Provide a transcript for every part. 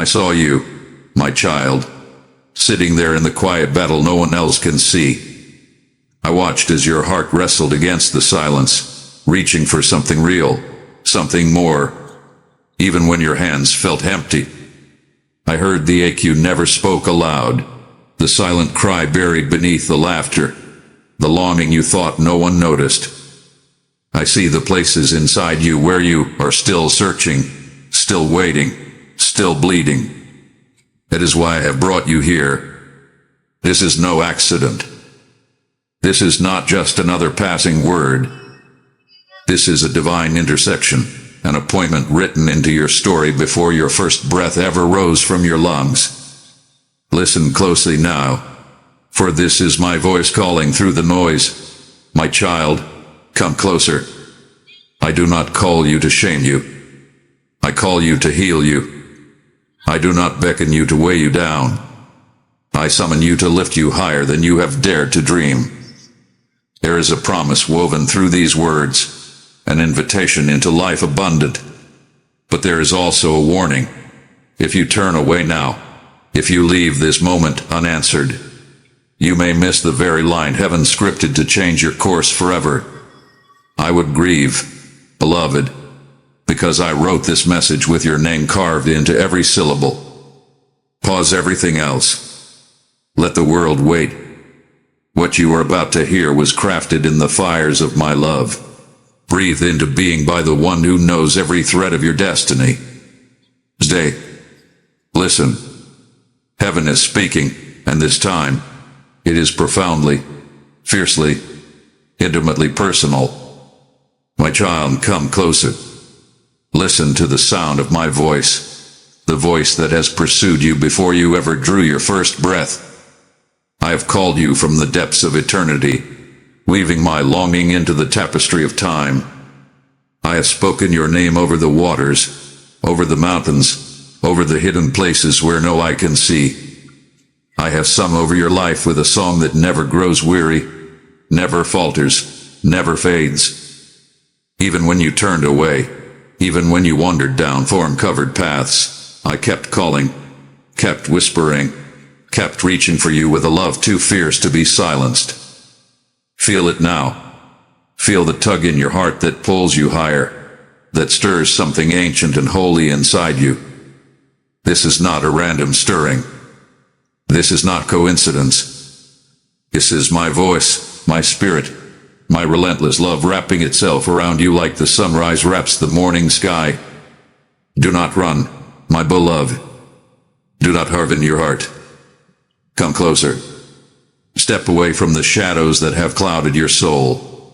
I saw you, my child, sitting there in the quiet battle no one else can see. I watched as your heart wrestled against the silence, reaching for something real, something more, even when your hands felt empty. I heard the ache you never spoke aloud, the silent cry buried beneath the laughter, the longing you thought no one noticed. I see the places inside you where you are still searching, still waiting, still bleeding. That is why I have brought you here. This is no accident. This is not just another passing word. This is a divine intersection, an appointment written into your story before your first breath ever rose from your lungs. Listen closely now, for this is my voice calling through the noise. My child, come closer. I do not call you to shame you. I call you to heal you. I do not beckon you to weigh you down. I summon you to lift you higher than you have dared to dream. There is a promise woven through these words, an invitation into life abundant. But there is also a warning. If you turn away now, if you leave this moment unanswered, you may miss the very line heaven scripted to change your course forever. I would grieve, beloved, because I wrote this message with your name carved into every syllable. Pause everything else. Let the world wait. What you are about to hear was crafted in the fires of my love, breathed into being by the one who knows every thread of your destiny. Stay. Listen. Heaven is speaking, and this time, it is profoundly, fiercely, intimately personal. My child, come closer. Listen to the sound of my voice, the voice that has pursued you before you ever drew your first breath. I have called you from the depths of eternity, weaving my longing into the tapestry of time. I have spoken your name over the waters, over the mountains, over the hidden places where no eye can see. I have sung over your life with a song that never grows weary, never falters, never fades. Even when you turned away, even when you wandered down thorn-covered paths, I kept calling, kept whispering, kept reaching for you with a love too fierce to be silenced. Feel it now. Feel the tug in your heart that pulls you higher, that stirs something ancient and holy inside you. This is not a random stirring. This is not coincidence. This is my voice, my spirit, my relentless love wrapping itself around you like the sunrise wraps the morning sky. Do not run, my beloved. Do not harden your heart. Come closer. Step away from the shadows that have clouded your soul.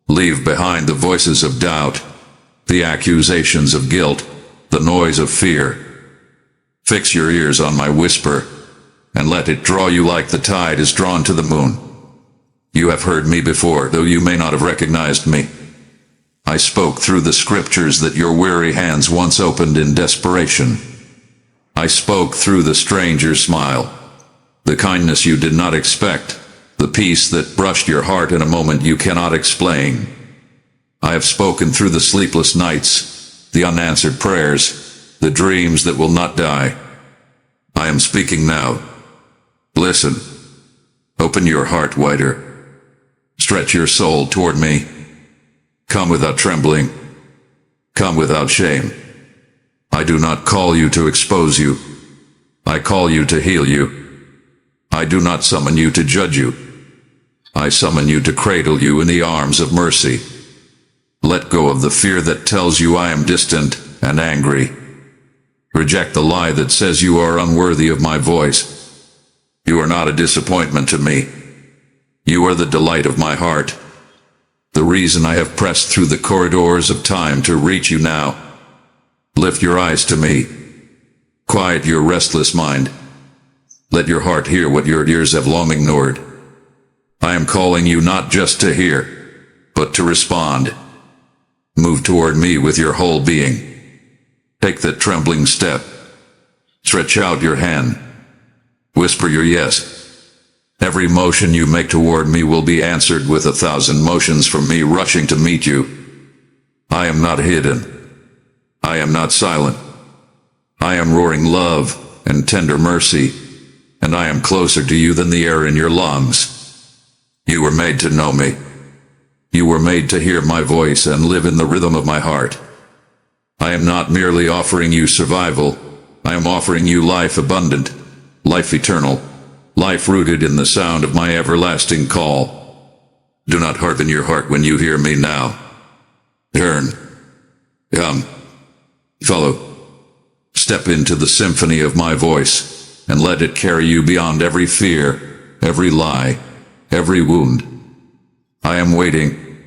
Leave behind the voices of doubt, the accusations of guilt, the noise of fear. Fix your ears on my whisper, and let it draw you like the tide is drawn to the moon. You have heard me before, though you may not have recognized me. I spoke through the scriptures that your weary hands once opened in desperation. I spoke through the stranger's smile, the kindness you did not expect, the peace that brushed your heart in a moment you cannot explain. I have spoken through the sleepless nights, the unanswered prayers, the dreams that will not die. I am speaking now. Listen. Open your heart wider. Stretch your soul toward me. Come without trembling. Come without shame. I do not call you to expose you. I call you to heal you. I do not summon you to judge you. I summon you to cradle you in the arms of mercy. Let go of the fear that tells you I am distant and angry. Reject the lie that says you are unworthy of my voice. You are not a disappointment to me. You are the delight of my heart. The reason I have pressed through the corridors of time to reach you now. Lift your eyes to me. Quiet your restless mind. Let your heart hear what your ears have long ignored. I am calling you not just to hear, but to respond. Move toward me with your whole being. Take that trembling step. Stretch out your hand. Whisper your yes. Every motion you make toward me will be answered with 1,000 motions from me rushing to meet you. I am not hidden. I am not silent. I am roaring love and tender mercy, and I am closer to you than the air in your lungs. You were made to know me. You were made to hear my voice and live in the rhythm of my heart. I am not merely offering you survival. I am offering you life abundant, life eternal, life rooted in the sound of my everlasting call. Do not harden your heart when you hear me now. Turn. Come. Follow. Step into the symphony of my voice, and let it carry you beyond every fear, every lie, every wound. I am waiting,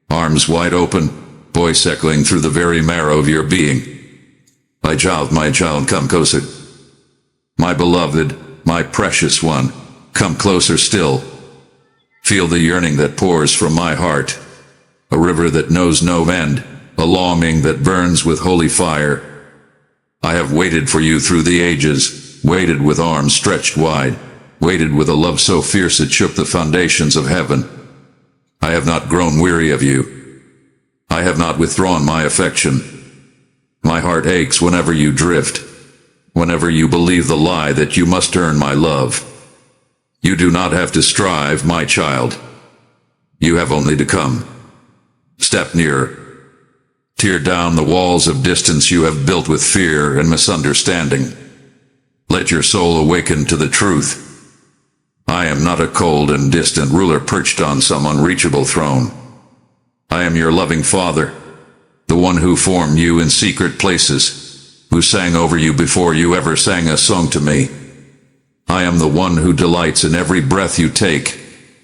arms wide open, voice echoing through the very marrow of your being. My child, come closer. My beloved, my precious one, come closer still. Feel the yearning that pours from my heart, a river that knows no end, a longing that burns with holy fire. I have waited for you through the ages, waited with arms stretched wide, waited with a love so fierce it shook the foundations of heaven. I have not grown weary of you. I have not withdrawn my affection. My heart aches whenever you drift, whenever you believe the lie that you must earn my love. You do not have to strive, my child. You have only to come. Step nearer. Tear down the walls of distance you have built with fear and misunderstanding. Let your soul awaken to the truth. I am not a cold and distant ruler perched on some unreachable throne. I am your loving Father, the one who formed you in secret places, who sang over you before you ever sang a song to me. I am the one who delights in every breath you take,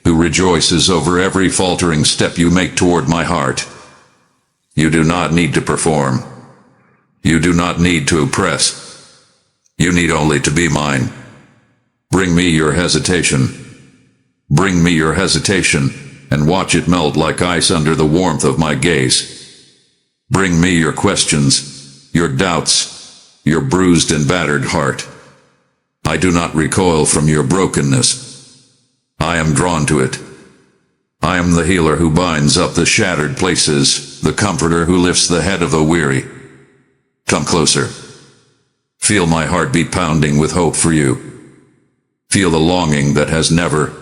who rejoices over every faltering step you make toward my heart. You do not need to perform. You do not need to oppress. You need only to be mine. Bring me your hesitation. Bring me your hesitation, and watch it melt like ice under the warmth of my gaze. Bring me your questions, your doubts, your bruised and battered heart. I do not recoil from your brokenness. I am drawn to it. I am the healer who binds up the shattered places, the comforter who lifts the head of the weary. Come closer. Feel my heartbeat pounding with hope for you. Feel the longing that has never,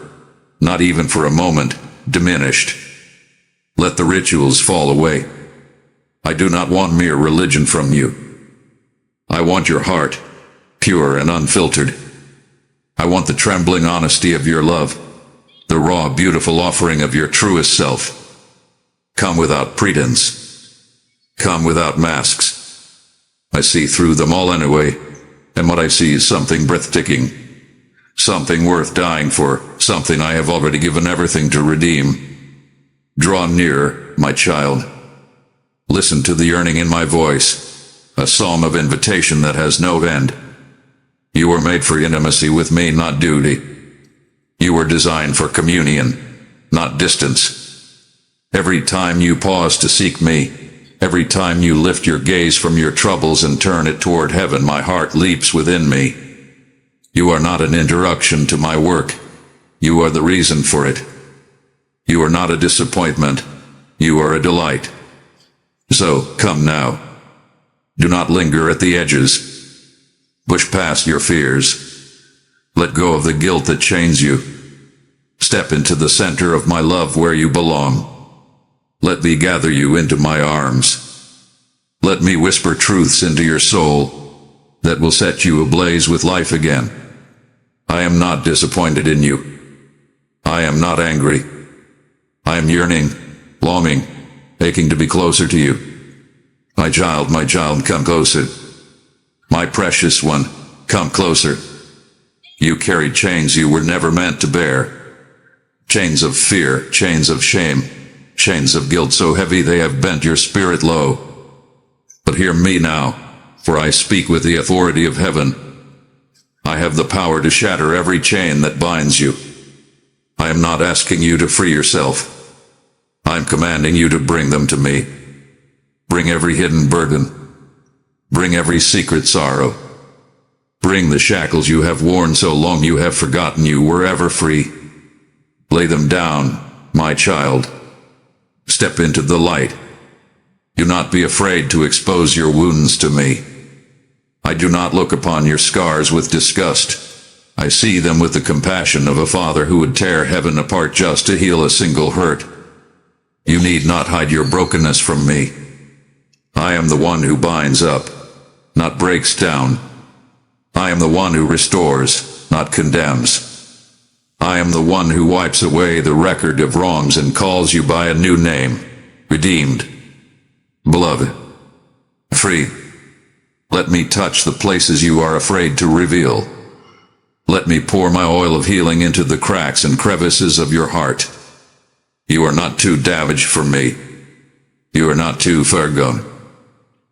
not even for a moment, diminished. Let the rituals fall away. I do not want mere religion from you. I want your heart, pure and unfiltered. I want the trembling honesty of your love, the raw, beautiful offering of your truest self. Come without pretense. Come without masks. I see through them all anyway, and what I see is something breathtaking. Something worth dying for, something I have already given everything to redeem. Draw near, my child. Listen to the yearning in my voice, a psalm of invitation that has no end. You were made for intimacy with me, not duty. You were designed for communion, not distance. Every time you pause to seek me, every time you lift your gaze from your troubles and turn it toward heaven, my heart leaps within me. You are not an interruption to my work. You are the reason for it. You are not a disappointment. You are a delight. So, come now. Do not linger at the edges. Push past your fears. Let go of the guilt that chains you. Step into the center of my love where you belong. Let me gather you into my arms. Let me whisper truths into your soul that will set you ablaze with life again. I am not disappointed in you. I am not angry. I am yearning, longing, aching to be closer to you. My child, come closer. My precious one, come closer. You carry chains you were never meant to bear. Chains of fear, chains of shame, chains of guilt so heavy they have bent your spirit low. But hear me now, for I speak with the authority of heaven. I have the power to shatter every chain that binds you. I am not asking you to free yourself. I am commanding you to bring them to me. Bring every hidden burden. Bring every secret sorrow. Bring the shackles you have worn so long you have forgotten you were ever free. Lay them down, my child. Step into the light. Do not be afraid to expose your wounds to me. I do not look upon your scars with disgust. I see them with the compassion of a father who would tear heaven apart just to heal a single hurt. You need not hide your brokenness from me. I am the one who binds up, not breaks down. I am the one who restores, not condemns. I am the one who wipes away the record of wrongs and calls you by a new name, redeemed, beloved, free. Let me touch the places you are afraid to reveal. Let me pour my oil of healing into the cracks and crevices of your heart. You are not too damaged for me. You are not too far gone.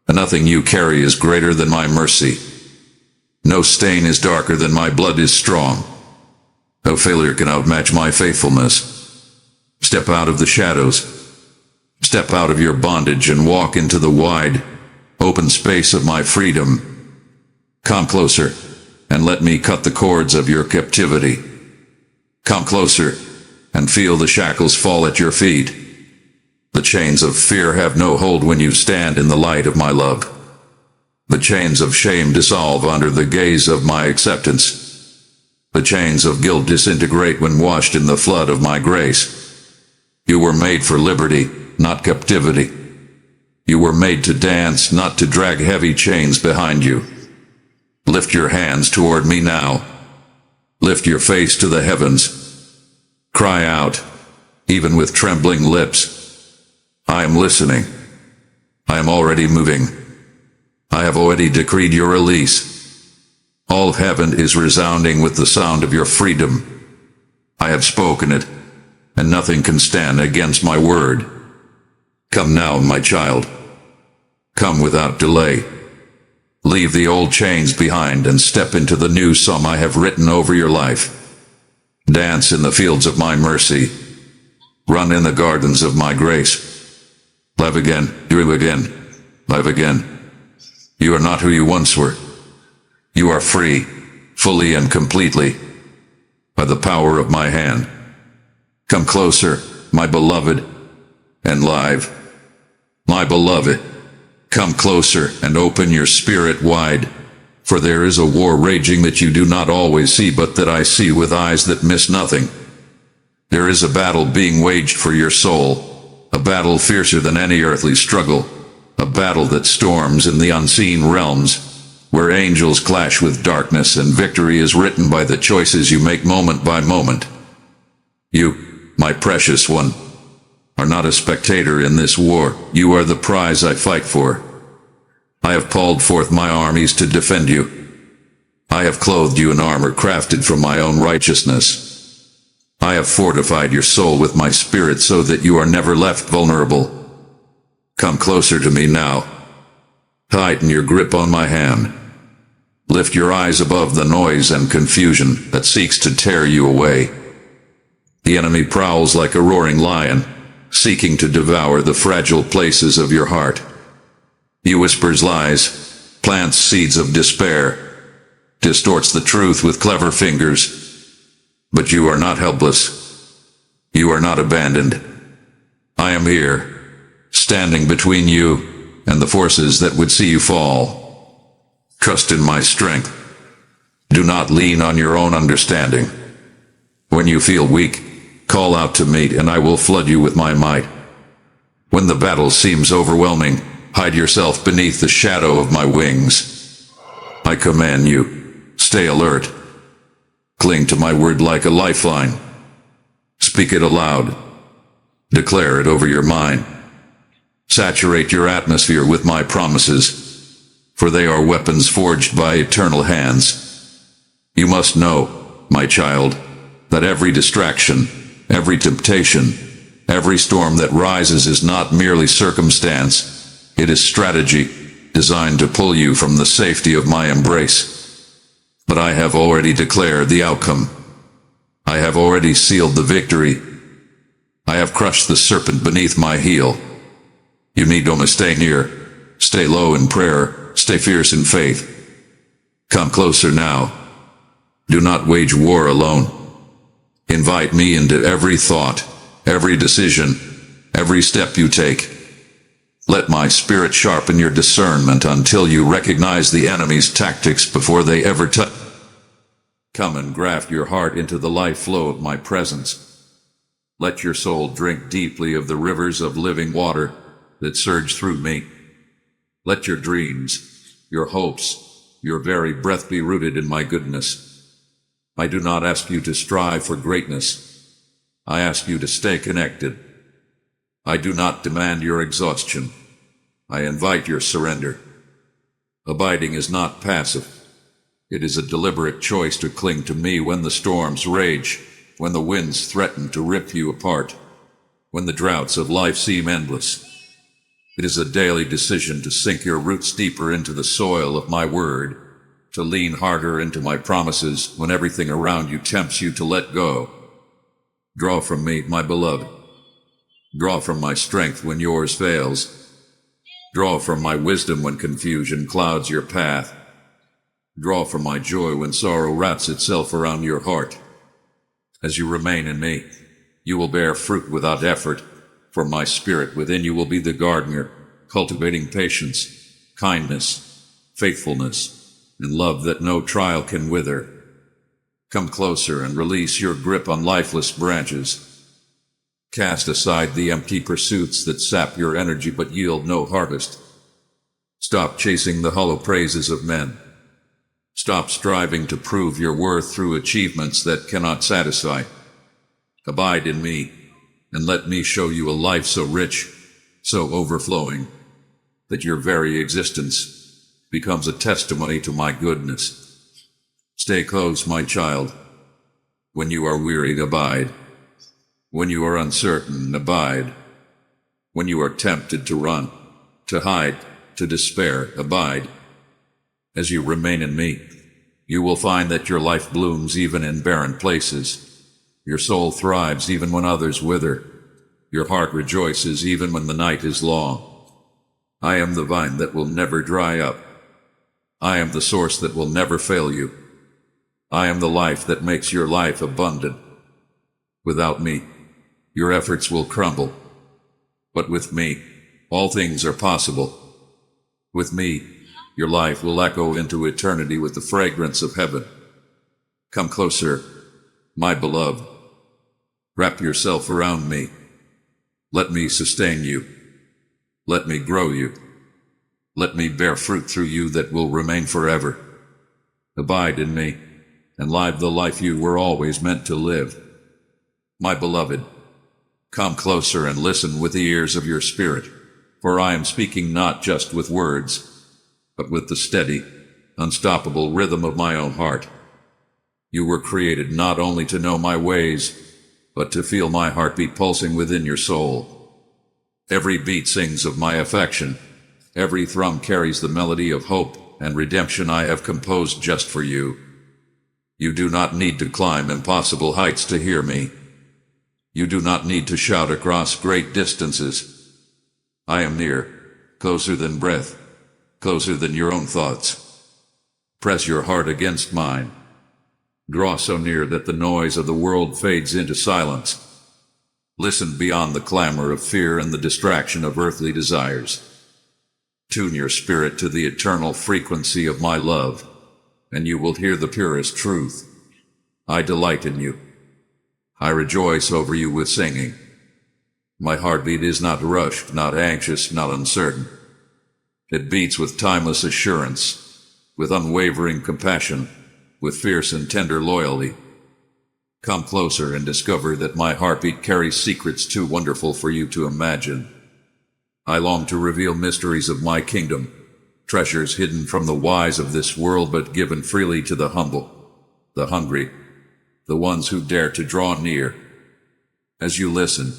Nothing you carry is greater than my mercy. No stain is darker than my blood is strong. No failure can outmatch my faithfulness. Step out of the shadows. Step out of your bondage and walk into the wide, open space of my freedom. Come closer, and let me cut the cords of your captivity. Come closer, and feel the shackles fall at your feet. The chains of fear have no hold when you stand in the light of my love. The chains of shame dissolve under the gaze of my acceptance. The chains of guilt disintegrate when washed in the flood of my grace. You were made for liberty, not captivity. You were made to dance, not to drag heavy chains behind you. Lift your hands toward me now. Lift your face to the heavens. Cry out, even with trembling lips. I am listening. I am already moving. I have already decreed your release. All of heaven is resounding with the sound of your freedom. I have spoken it, and nothing can stand against my word. Come now, my child. Come without delay. Leave the old chains behind and step into the new song I have written over your life. Dance in the fields of my mercy. Run in the gardens of my grace. Live again, do again, live again. You are not who you once were. You are free, fully and completely, by the power of my hand. Come closer, my beloved, and live. My beloved, come closer and open your spirit wide, for there is a war raging that you do not always see, but that I see with eyes that miss nothing. There is a battle being waged for your soul. A battle fiercer than any earthly struggle. A battle that storms in the unseen realms, where angels clash with darkness and victory is written by the choices you make moment by moment. You, my precious one, are not a spectator in this war. You are the prize I fight for. I have called forth my armies to defend you. I have clothed you in armor crafted from my own righteousness. I have fortified your soul with my spirit so that you are never left vulnerable. Come closer to me now. Tighten your grip on my hand. Lift your eyes above the noise and confusion that seeks to tear you away. The enemy prowls like a roaring lion, seeking to devour the fragile places of your heart. He whispers lies, plants seeds of despair, distorts the truth with clever fingers. But you are not helpless. You are not abandoned. I am here, standing between you and the forces that would see you fall. Trust in my strength. Do not lean on your own understanding. When you feel weak, call out to me and I will flood you with my might. When the battle seems overwhelming, hide yourself beneath the shadow of my wings. I command you, stay alert. Cling to my word like a lifeline. Speak it aloud. Declare it over your mind. Saturate your atmosphere with my promises, for they are weapons forged by eternal hands. You must know, my child, that every distraction, every temptation, every storm that rises is not merely circumstance. It is strategy, designed to pull you from the safety of my embrace. But I have already declared the outcome. I have already sealed the victory. I have crushed the serpent beneath my heel. You need only stay near, stay low in prayer, stay fierce in faith. Come closer now. Do not wage war alone. Invite me into every thought, every decision, every step you take. Let my spirit sharpen your discernment until you recognize the enemy's tactics before they ever touch. Come and graft your heart into the life flow of my presence. Let your soul drink deeply of the rivers of living water that surge through me. Let your dreams, your hopes, your very breath be rooted in my goodness. I do not ask you to strive for greatness. I ask you to stay connected. I do not demand your exhaustion. I invite your surrender. Abiding is not passive. It is a deliberate choice to cling to me when the storms rage, when the winds threaten to rip you apart, when the droughts of life seem endless. It is a daily decision to sink your roots deeper into the soil of my word, to lean harder into my promises when everything around you tempts you to let go. Draw from me, my beloved. Draw from my strength when yours fails. Draw from my wisdom when confusion clouds your path. Draw from my joy when sorrow wraps itself around your heart. As you remain in me, you will bear fruit without effort, for my spirit within you will be the gardener, cultivating patience, kindness, faithfulness, and love that no trial can wither. Come closer and release your grip on lifeless branches. Cast aside the empty pursuits that sap your energy but yield no harvest. Stop chasing the hollow praises of men. Stop striving to prove your worth through achievements that cannot satisfy. Abide in me, and let me show you a life so rich, so overflowing, that your very existence becomes a testimony to my goodness. Stay close, my child. When you are wearied, abide. When you are uncertain, abide. When you are tempted to run, to hide, to despair, abide. As you remain in me, you will find that your life blooms even in barren places. Your soul thrives even when others wither. Your heart rejoices even when the night is long. I am the vine that will never dry up. I am the source that will never fail you. I am the life that makes your life abundant. Without me, your efforts will crumble. But with me, all things are possible. With me, your life will echo into eternity with the fragrance of heaven. Come closer, my beloved. Wrap yourself around me. Let me sustain you. Let me grow you. Let me bear fruit through you that will remain forever. Abide in me, and live the life you were always meant to live. My beloved, come closer and listen with the ears of your spirit, for I am speaking not just with words, but with the steady, unstoppable rhythm of my own heart. You were created not only to know my ways, but to feel my heartbeat pulsing within your soul. Every beat sings of my affection. Every thrum carries the melody of hope and redemption I have composed just for you. You do not need to climb impossible heights to hear me. You do not need to shout across great distances. I am near, closer than breath, closer than your own thoughts. Press your heart against mine. Draw so near that the noise of the world fades into silence. Listen beyond the clamor of fear and the distraction of earthly desires. Tune your spirit to the eternal frequency of my love, and you will hear the purest truth. I delight in you. I rejoice over you with singing. My heartbeat is not rushed, not anxious, not uncertain. It beats with timeless assurance, with unwavering compassion, with fierce and tender loyalty. Come closer and discover that my heartbeat carries secrets too wonderful for you to imagine. I long to reveal mysteries of my kingdom, treasures hidden from the wise of this world but given freely to the humble, the hungry, the ones who dare to draw near. As you listen,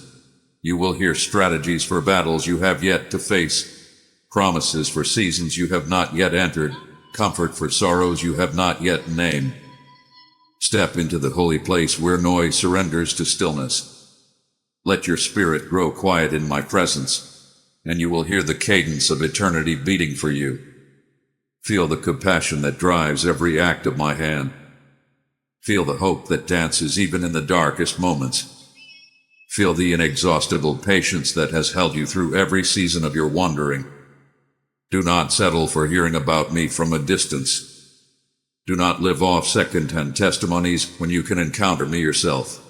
you will hear strategies for battles you have yet to face, promises for seasons you have not yet entered, comfort for sorrows you have not yet named. Step into the holy place where noise surrenders to stillness. Let your spirit grow quiet in my presence, and you will hear the cadence of eternity beating for you. Feel the compassion that drives every act of my hand. Feel the hope that dances even in the darkest moments. Feel the inexhaustible patience that has held you through every season of your wandering. Do not settle for hearing about me from a distance. Do not live off second-hand testimonies when you can encounter me yourself.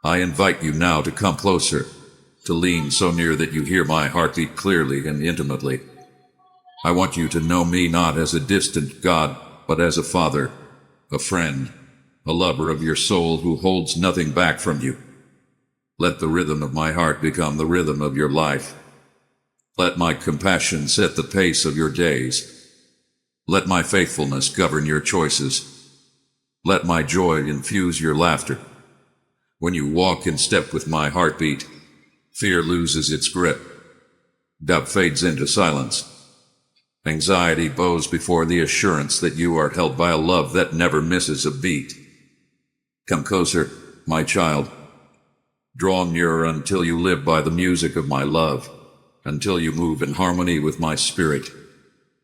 I invite you now to come closer, to lean so near that you hear my heartbeat clearly and intimately. I want you to know me not as a distant God, but as a father, a friend, a lover of your soul who holds nothing back from you. Let the rhythm of my heart become the rhythm of your life. Let my compassion set the pace of your days. Let my faithfulness govern your choices. Let my joy infuse your laughter. When you walk in step with my heartbeat, fear loses its grip. Doubt fades into silence. Anxiety bows before the assurance that you are held by a love that never misses a beat. Come closer, my child. Draw nearer until you live by the music of my love, until you move in harmony with my spirit,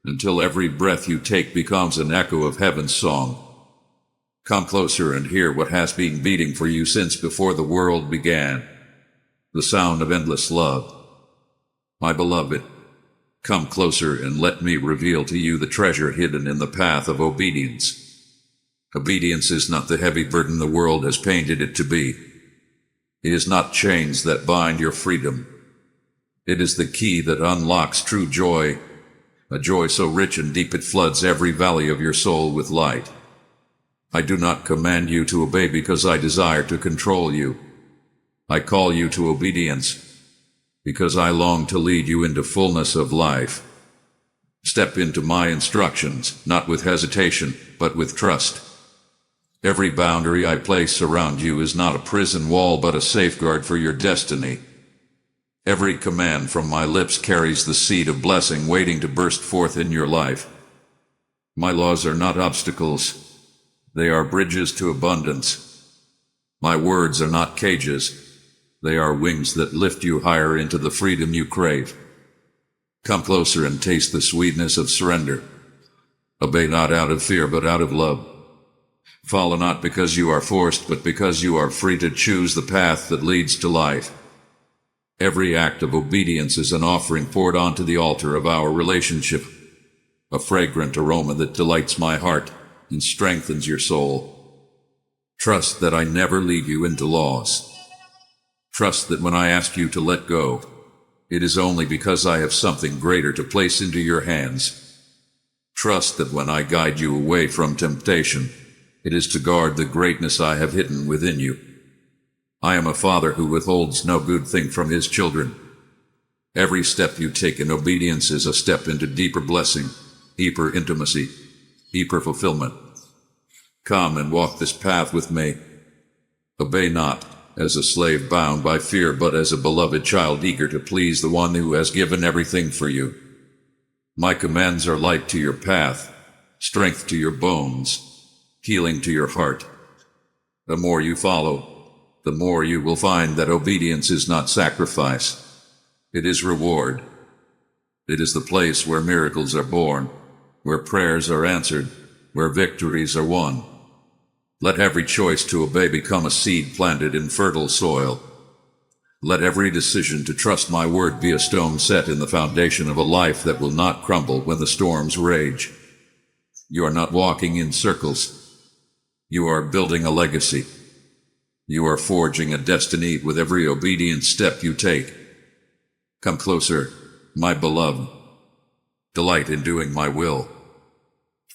until every breath you take becomes an echo of heaven's song. Come closer and hear what has been beating for you since before the world began. The sound of endless love. My beloved, come closer and let me reveal to you the treasure hidden in the path of obedience. Obedience is not the heavy burden the world has painted it to be. It is not chains that bind your freedom. It is the key that unlocks true joy, a joy so rich and deep it floods every valley of your soul with light. I do not command you to obey because I desire to control you. I call you to obedience because I long to lead you into fullness of life. Step into my instructions, not with hesitation, but with trust. Every boundary I place around you is not a prison wall, but a safeguard for your destiny. Every command from my lips carries the seed of blessing waiting to burst forth in your life. My laws are not obstacles. They are bridges to abundance. My words are not cages. They are wings that lift you higher into the freedom you crave. Come closer and taste the sweetness of surrender. Obey not out of fear, but out of love. Follow not because you are forced, but because you are free to choose the path that leads to life. Every act of obedience is an offering poured onto the altar of our relationship, a fragrant aroma that delights my heart and strengthens your soul. Trust that I never lead you into loss. Trust that when I ask you to let go, it is only because I have something greater to place into your hands. Trust that when I guide you away from temptation, it is to guard the greatness I have hidden within you. I am a father who withholds no good thing from his children. Every step you take in obedience is a step into deeper blessing, deeper intimacy, deeper fulfillment. Come and walk this path with me. Obey not as a slave bound by fear, but as a beloved child eager to please the one who has given everything for you. My commands are light to your path, strength to your bones, healing to your heart. The more you follow, the more you will find that obedience is not sacrifice. It is reward. It is the place where miracles are born, where prayers are answered, where victories are won. Let every choice to obey become a seed planted in fertile soil. Let every decision to trust my word be a stone set in the foundation of a life that will not crumble when the storms rage. You are not walking in circles. You are building a legacy. You are forging a destiny with every obedient step you take. Come closer, my beloved. Delight in doing my will.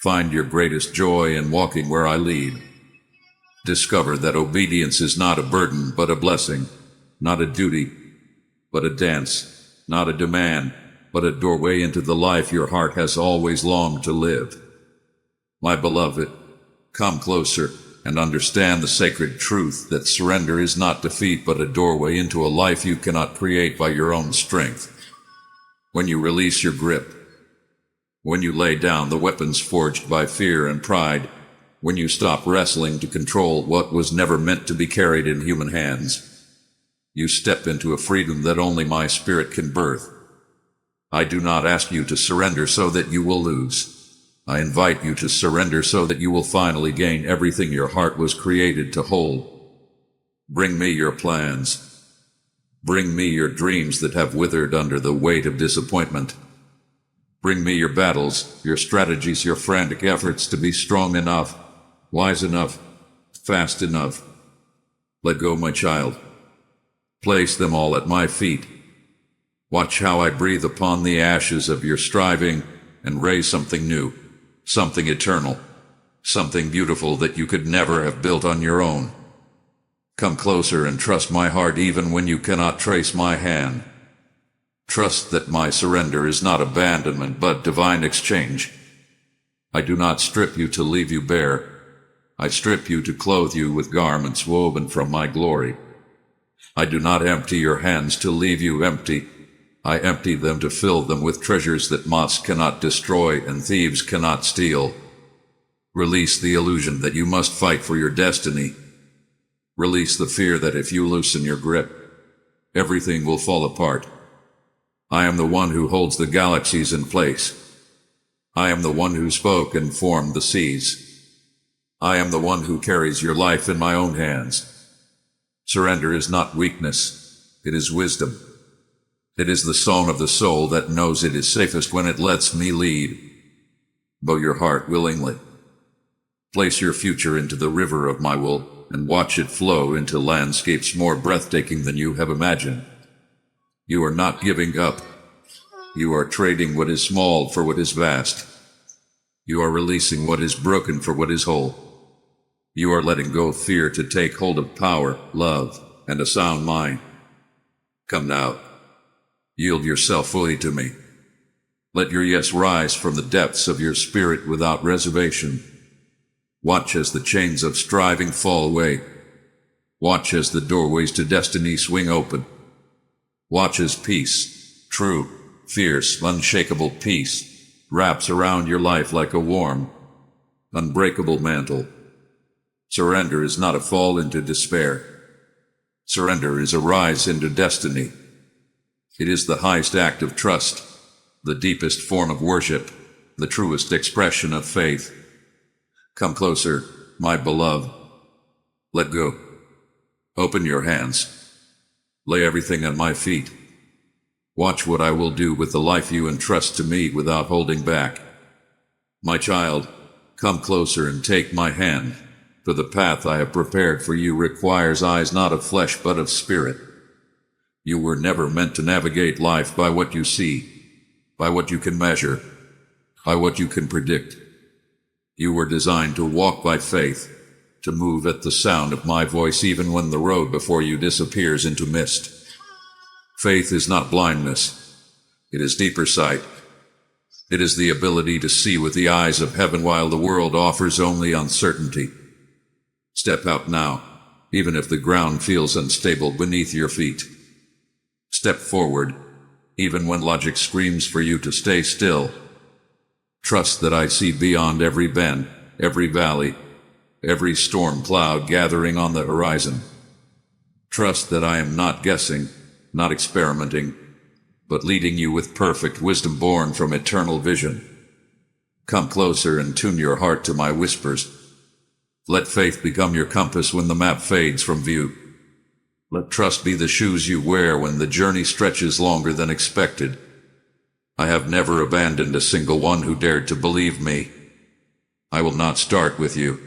Find your greatest joy in walking where I lead. Discover that obedience is not a burden, but a blessing, not a duty, but a dance, not a demand, but a doorway into the life your heart has always longed to live. My beloved, come closer and understand the sacred truth that surrender is not defeat, but a doorway into a life you cannot create by your own strength. When you release your grip, when you lay down the weapons forged by fear and pride, when you stop wrestling to control what was never meant to be carried in human hands, you step into a freedom that only my spirit can birth. I do not ask you to surrender so that you will lose. I invite you to surrender so that you will finally gain everything your heart was created to hold. Bring me your plans. Bring me your dreams that have withered under the weight of disappointment. Bring me your battles, your strategies, your frantic efforts to be strong enough, wise enough, fast enough. Let go, my child. Place them all at my feet. Watch how I breathe upon the ashes of your striving and raise something new, something eternal, something beautiful that you could never have built on your own. Come closer and trust my heart even when you cannot trace my hand. Trust that my surrender is not abandonment but divine exchange. I do not strip you to leave you bare. I strip you to clothe you with garments woven from my glory. I do not empty your hands to leave you empty. I empty them to fill them with treasures that moths cannot destroy and thieves cannot steal. Release the illusion that you must fight for your destiny. Release the fear that if you loosen your grip, everything will fall apart. I am the one who holds the galaxies in place. I am the one who spoke and formed the seas. I am the one who carries your life in my own hands. Surrender is not weakness, it is wisdom. It is the song of the soul that knows it is safest when it lets me lead. Bow your heart willingly. Place your future into the river of my will and watch it flow into landscapes more breathtaking than you have imagined. You are not giving up. You are trading what is small for what is vast. You are releasing what is broken for what is whole. You are letting go of fear to take hold of power, love, and a sound mind. Come now. Yield yourself fully to me. Let your yes rise from the depths of your spirit without reservation. Watch as the chains of striving fall away. Watch as the doorways to destiny swing open. Watch as peace, true, fierce, unshakable peace, wraps around your life like a warm, unbreakable mantle. Surrender is not a fall into despair. Surrender is a rise into destiny. It is the highest act of trust, the deepest form of worship, the truest expression of faith. Come closer, my beloved. Let go. Open your hands. Lay everything at my feet. Watch what I will do with the life you entrust to me without holding back. My child, come closer and take my hand, for the path I have prepared for you requires eyes not of flesh but of spirit. You were never meant to navigate life by what you see, by what you can measure, by what you can predict. You were designed to walk by faith, to move at the sound of my voice even when the road before you disappears into mist. Faith is not blindness. It is deeper sight. It is the ability to see with the eyes of heaven while the world offers only uncertainty. Step out now, even if the ground feels unstable beneath your feet. Step forward, even when logic screams for you to stay still. Trust that I see beyond every bend, every valley, every storm cloud gathering on the horizon. Trust that I am not guessing, not experimenting, but leading you with perfect wisdom born from eternal vision. Come closer and tune your heart to my whispers. Let faith become your compass when the map fades from view. Let trust be the shoes you wear when the journey stretches longer than expected. I have never abandoned a single one who dared to believe me. I will not start with you.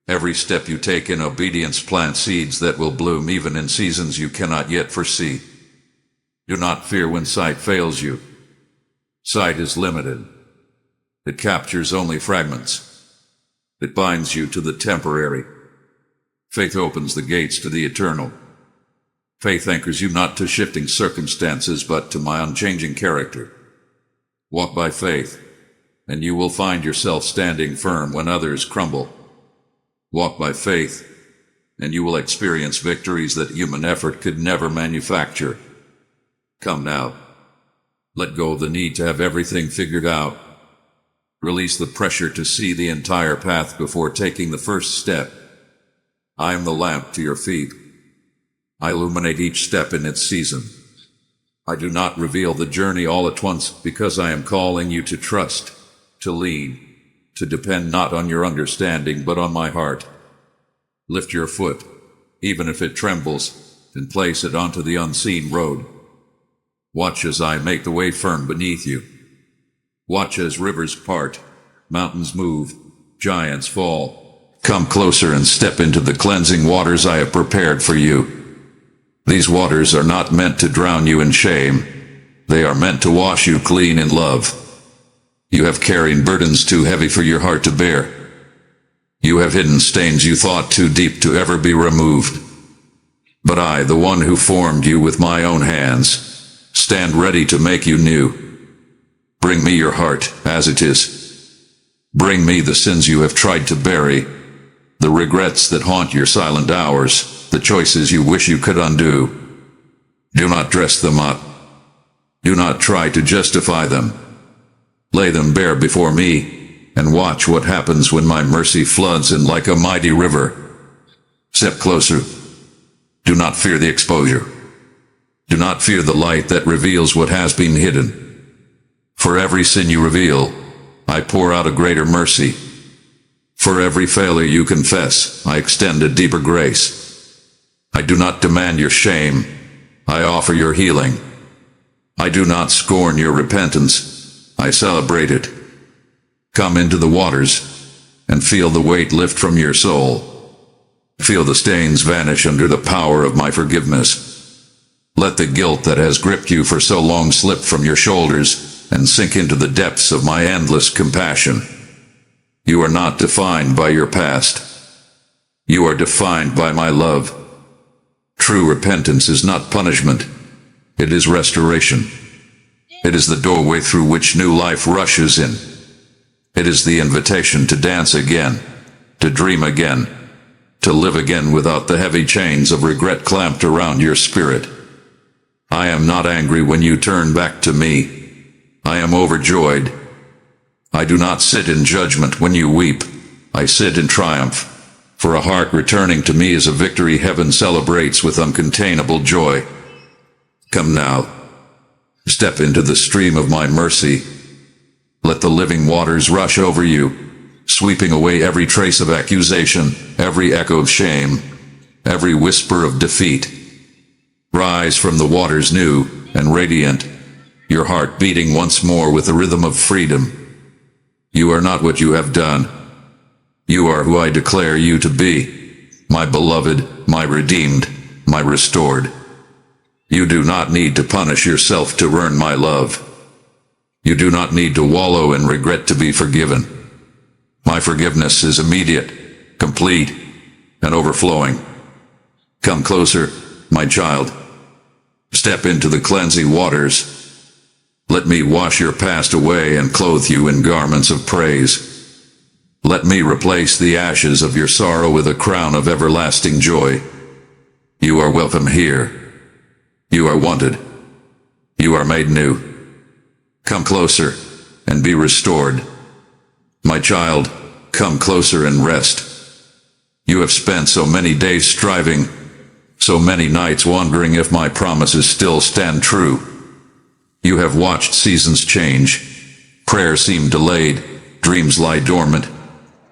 Every step you take in obedience plants seeds that will bloom even in seasons you cannot yet foresee. Do not fear when sight fails you. Sight is limited. It captures only fragments. It binds you to the temporary. Faith opens the gates to the eternal. Faith anchors you not to shifting circumstances but to my unchanging character. Walk by faith, and you will find yourself standing firm when others crumble. Walk by faith, and you will experience victories that human effort could never manufacture. Come now. Let go of the need to have everything figured out. Release the pressure to see the entire path before taking the first step. I am the lamp to your feet. I illuminate each step in its season. I do not reveal the journey all at once because I am calling you to trust, to lean, to depend not on your understanding but on my heart. Lift your foot, even if it trembles. and place it onto the unseen road. Watch as I make the way firm beneath you. Watch as rivers part, mountains move, giants fall. Come closer and step into the cleansing waters I have prepared for you. These waters are not meant to drown you in shame. They are meant to wash you clean in love. You have carried burdens too heavy for your heart to bear. You have hidden stains you thought too deep to ever be removed. But I, the one who formed you with my own hands, stand ready to make you new. Bring me your heart as it is. Bring me the sins you have tried to bury, the regrets that haunt your silent hours, the choices you wish you could undo. Do not dress them up. Do not try to justify them. Lay them bare before me, and watch what happens when my mercy floods in like a mighty river. Step closer. Do not fear the exposure. Do not fear the light that reveals what has been hidden. For every sin you reveal, I pour out a greater mercy. For every failure you confess, I extend a deeper grace. I do not demand your shame. I offer your healing. I do not scorn your repentance. I celebrate it. Come into the waters and feel the weight lift from your soul. Feel the stains vanish under the power of my forgiveness. Let the guilt that has gripped you for so long slip from your shoulders and sink into the depths of my endless compassion. You are not defined by your past. You are defined by my love. True repentance is not punishment. It is restoration. It is the doorway through which new life rushes in. It is the invitation to dance again, to dream again, to live again without the heavy chains of regret clamped around your spirit. I am not angry when you turn back to me. I am overjoyed. I do not sit in judgment when you weep. I sit in triumph. For a heart returning to me is a victory heaven celebrates with uncontainable joy. Come now. Step into the stream of my mercy. Let the living waters rush over you, sweeping away every trace of accusation, every echo of shame, every whisper of defeat. Rise from the waters new and radiant, your heart beating once more with the rhythm of freedom. You are not what you have done. You are who I declare you to be, my beloved, my redeemed, my restored. You do not need to punish yourself to earn my love. You do not need to wallow in regret to be forgiven. My forgiveness is immediate, complete, and overflowing. Come closer, my child. Step into the cleansing waters. Let me wash your past away and clothe you in garments of praise. Let me replace the ashes of your sorrow with a crown of everlasting joy. You are welcome here. You are wanted. You are made new. Come closer and be restored. My child, come closer and rest. You have spent so many days striving, so many nights wondering if my promises still stand true. You have watched seasons change, prayers seem delayed, dreams lie dormant,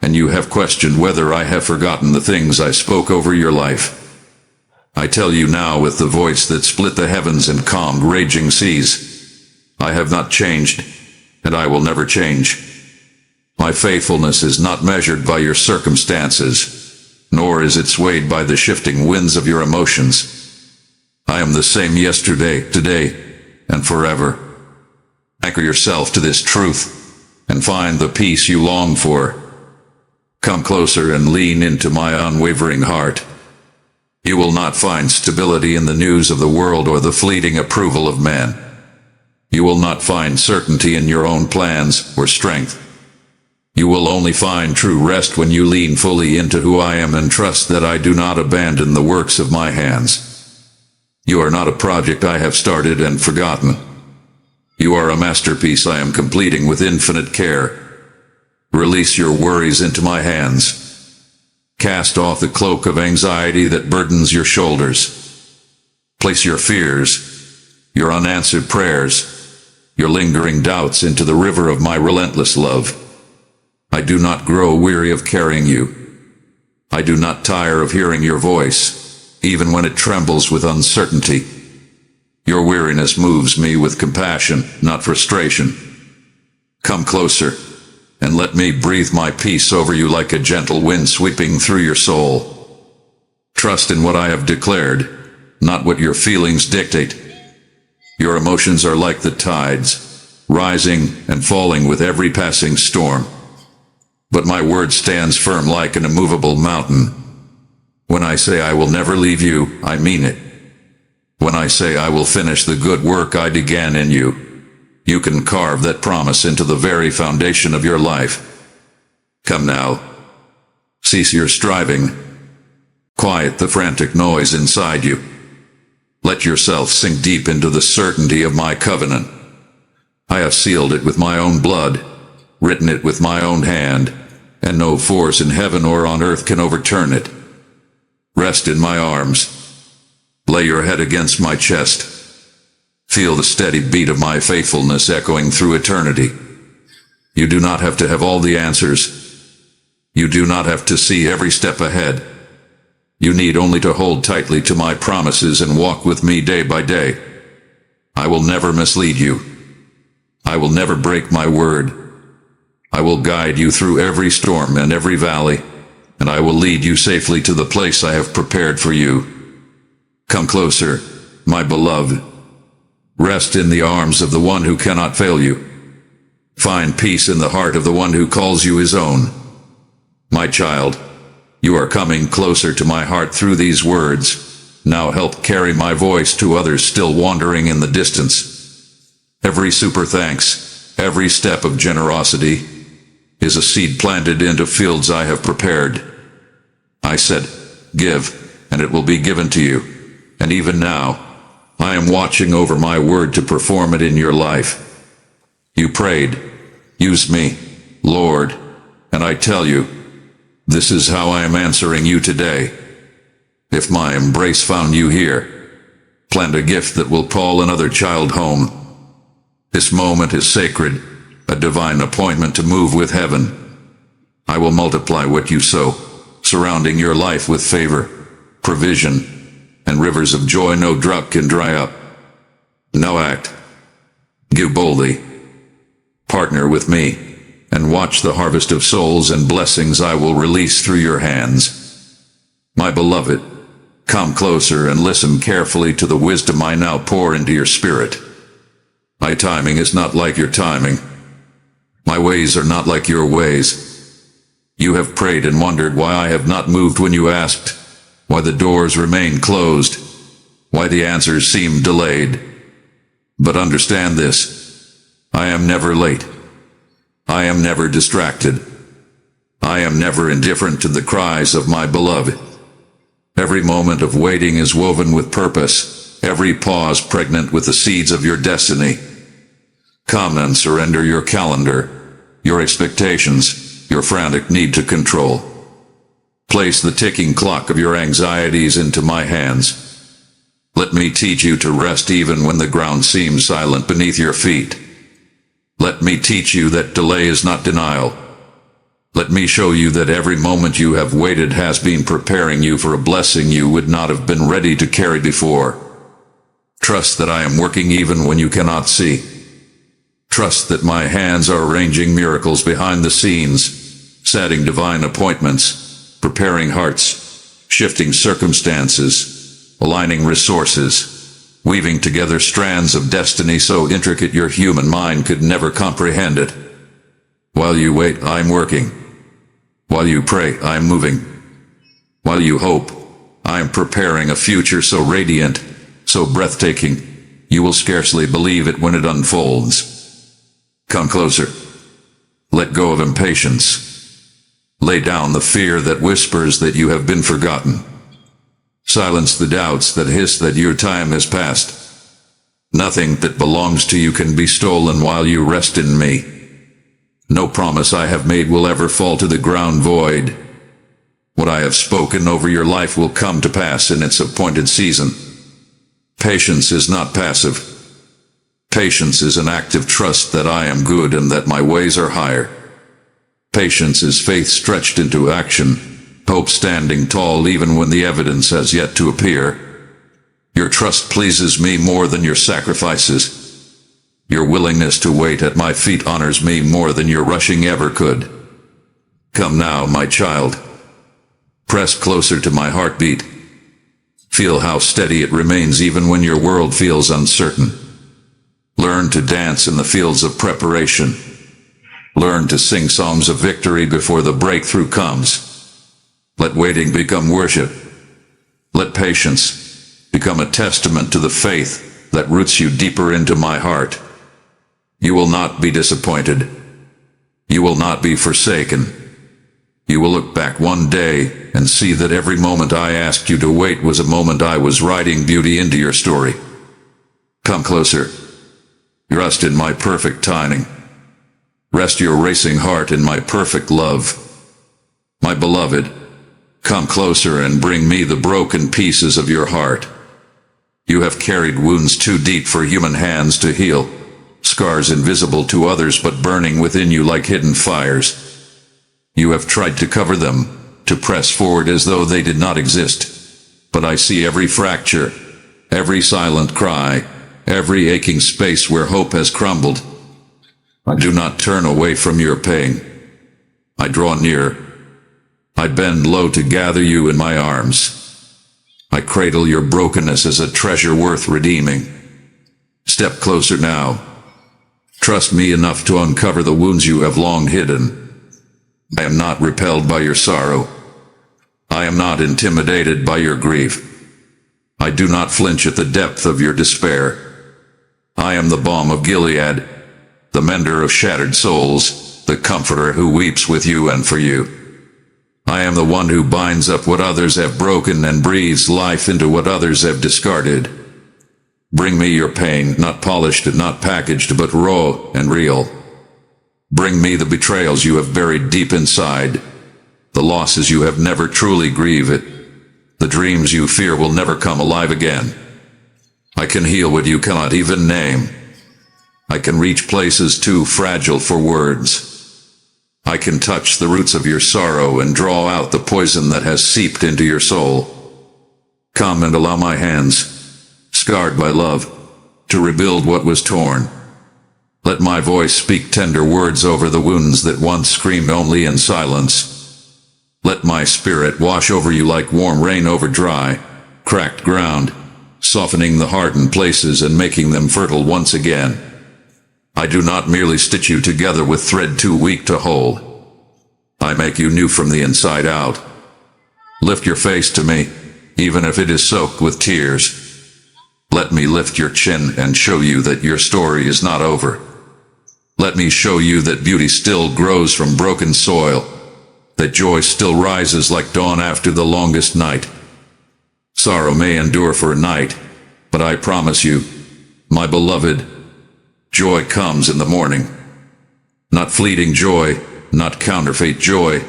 and you have questioned whether I have forgotten the things I spoke over your life. I tell you now with the voice that split the heavens and calmed raging seas, I have not changed, and I will never change. My faithfulness is not measured by your circumstances, nor is it swayed by the shifting winds of your emotions. I am the same yesterday, today, and forever. Anchor yourself to this truth, and find the peace you long for. Come closer and lean into my unwavering heart. You will not find stability in the news of the world or the fleeting approval of man. You will not find certainty in your own plans or strength. You will only find true rest when you lean fully into who I am and trust that I do not abandon the works of my hands. You are not a project I have started and forgotten. You are a masterpiece I am completing with infinite care. Release your worries into my hands. Cast off the cloak of anxiety that burdens your shoulders. Place your fears, your unanswered prayers, your lingering doubts into the river of my relentless love. I do not grow weary of carrying you. I do not tire of hearing your voice, even when it trembles with uncertainty. Your weariness moves me with compassion, not frustration. Come closer, and let me breathe my peace over you like a gentle wind sweeping through your soul. Trust in what I have declared, not what your feelings dictate. Your emotions are like the tides, rising and falling with every passing storm. But my word stands firm like an immovable mountain. When I say I will never leave you, I mean it. When I say I will finish the good work I began in you, you can carve that promise into the very foundation of your life. Come now. Cease your striving. Quiet the frantic noise inside you. Let yourself sink deep into the certainty of my covenant. I have sealed it with my own blood, written it with my own hand, and no force in heaven or on earth can overturn it. Rest in my arms. Lay your head against my chest. Feel the steady beat of my faithfulness echoing through eternity. You do not have to have all the answers. You do not have to see every step ahead. You need only to hold tightly to my promises and walk with me day by day. I will never mislead you. I will never break my word. I will guide you through every storm and every valley, and I will lead you safely to the place I have prepared for you. Come closer, my beloved. Rest in the arms of the one who cannot fail you. Find peace in the heart of the one who calls you his own. My child, you are coming closer to my heart through these words. Now help carry my voice to others still wandering in the distance. Every super thanks, every step of generosity, is a seed planted into fields I have prepared. I said, give, and it will be given to you. And even now, I am watching over my word to perform it in your life. You prayed, use me, Lord, and I tell you, this is how I am answering you today. If my embrace found you here, plant a gift that will call another child home. This moment is sacred, a divine appointment to move with heaven. I will multiply what you sow, surrounding your life with favor, provision, and rivers of joy no drought can dry up. Now act. Give boldly. Partner with me, and watch the harvest of souls and blessings I will release through your hands. My beloved, come closer and listen carefully to the wisdom I now pour into your spirit. My timing is not like your timing. My ways are not like your ways. You have prayed and wondered why I have not moved when you asked, why the doors remain closed, why the answers seem delayed. But understand this, I am never late. I am never distracted. I am never indifferent to the cries of my beloved. Every moment of waiting is woven with purpose, every pause pregnant with the seeds of your destiny. Come and surrender your calendar, your expectations, your frantic need to control. Place the ticking clock of your anxieties into my hands. Let me teach you to rest even when the ground seems silent beneath your feet. Let me teach you that delay is not denial. Let me show you that every moment you have waited has been preparing you for a blessing you would not have been ready to carry before. Trust that I am working even when you cannot see. Trust that my hands are arranging miracles behind the scenes, setting divine appointments, preparing hearts, shifting circumstances, aligning resources, weaving together strands of destiny so intricate your human mind could never comprehend it. While you wait, I'm working. While you pray, I'm moving. While you hope, I'm preparing a future so radiant, so breathtaking, you will scarcely believe it when it unfolds. Come closer. Let go of impatience. Lay down the fear that whispers that you have been forgotten. Silence the doubts that hiss that your time has passed. Nothing that belongs to you can be stolen while you rest in me. No promise I have made will ever fall to the ground void. What I have spoken over your life will come to pass in its appointed season. Patience is not passive. Patience is an active trust that I am good and that my ways are higher. Patience is faith stretched into action, hope hope standing tall even when the evidence has yet to appear. Your trust pleases me more than your sacrifices. Your willingness to wait at my feet honors me more than your rushing ever could. Come now, my child. Press closer to my heartbeat. Feel how steady it remains even when your world feels uncertain. Learn to dance in the fields of preparation. Learn to sing songs of victory before the breakthrough comes. Let waiting become worship. Let patience become a testament to the faith that roots you deeper into my heart. You will not be disappointed. You will not be forsaken. You will look back one day and see that every moment I asked you to wait was a moment I was writing beauty into your story. Come closer. Rest in my perfect timing. Rest your racing heart in my perfect love. My beloved, come closer and bring me the broken pieces of your heart. You have carried wounds too deep for human hands to heal, scars invisible to others but burning within you like hidden fires. You have tried to cover them, to press forward as though they did not exist. But I see every fracture, every silent cry, every aching space where hope has crumbled. I do not turn away from your pain. I draw near. I bend low to gather you in my arms. I cradle your brokenness as a treasure worth redeeming. Step closer now. Trust me enough to uncover the wounds you have long hidden. I am not repelled by your sorrow. I am not intimidated by your grief. I do not flinch at the depth of your despair. I am the balm of Gilead, the mender of shattered souls, the comforter who weeps with you and for you. I am the one who binds up what others have broken and breathes life into what others have discarded. Bring me your pain, not polished and not packaged, but raw and real. Bring me the betrayals you have buried deep inside, the losses you have never truly grieved, the dreams you fear will never come alive again. I can heal what you cannot even name. I can reach places too fragile for words. I can touch the roots of your sorrow and draw out the poison that has seeped into your soul. Come and allow my hands, scarred by love, to rebuild what was torn. Let my voice speak tender words over the wounds that once screamed only in silence. Let my spirit wash over you like warm rain over dry, cracked ground, softening the hardened places and making them fertile once again. I do not merely stitch you together with thread too weak to hold. I make you new from the inside out. Lift your face to me, even if it is soaked with tears. Let me lift your chin and show you that your story is not over. Let me show you that beauty still grows from broken soil, that joy still rises like dawn after the longest night. Sorrow may endure for a night, but I promise you, my beloved, joy comes in the morning. Not fleeting joy, not counterfeit joy,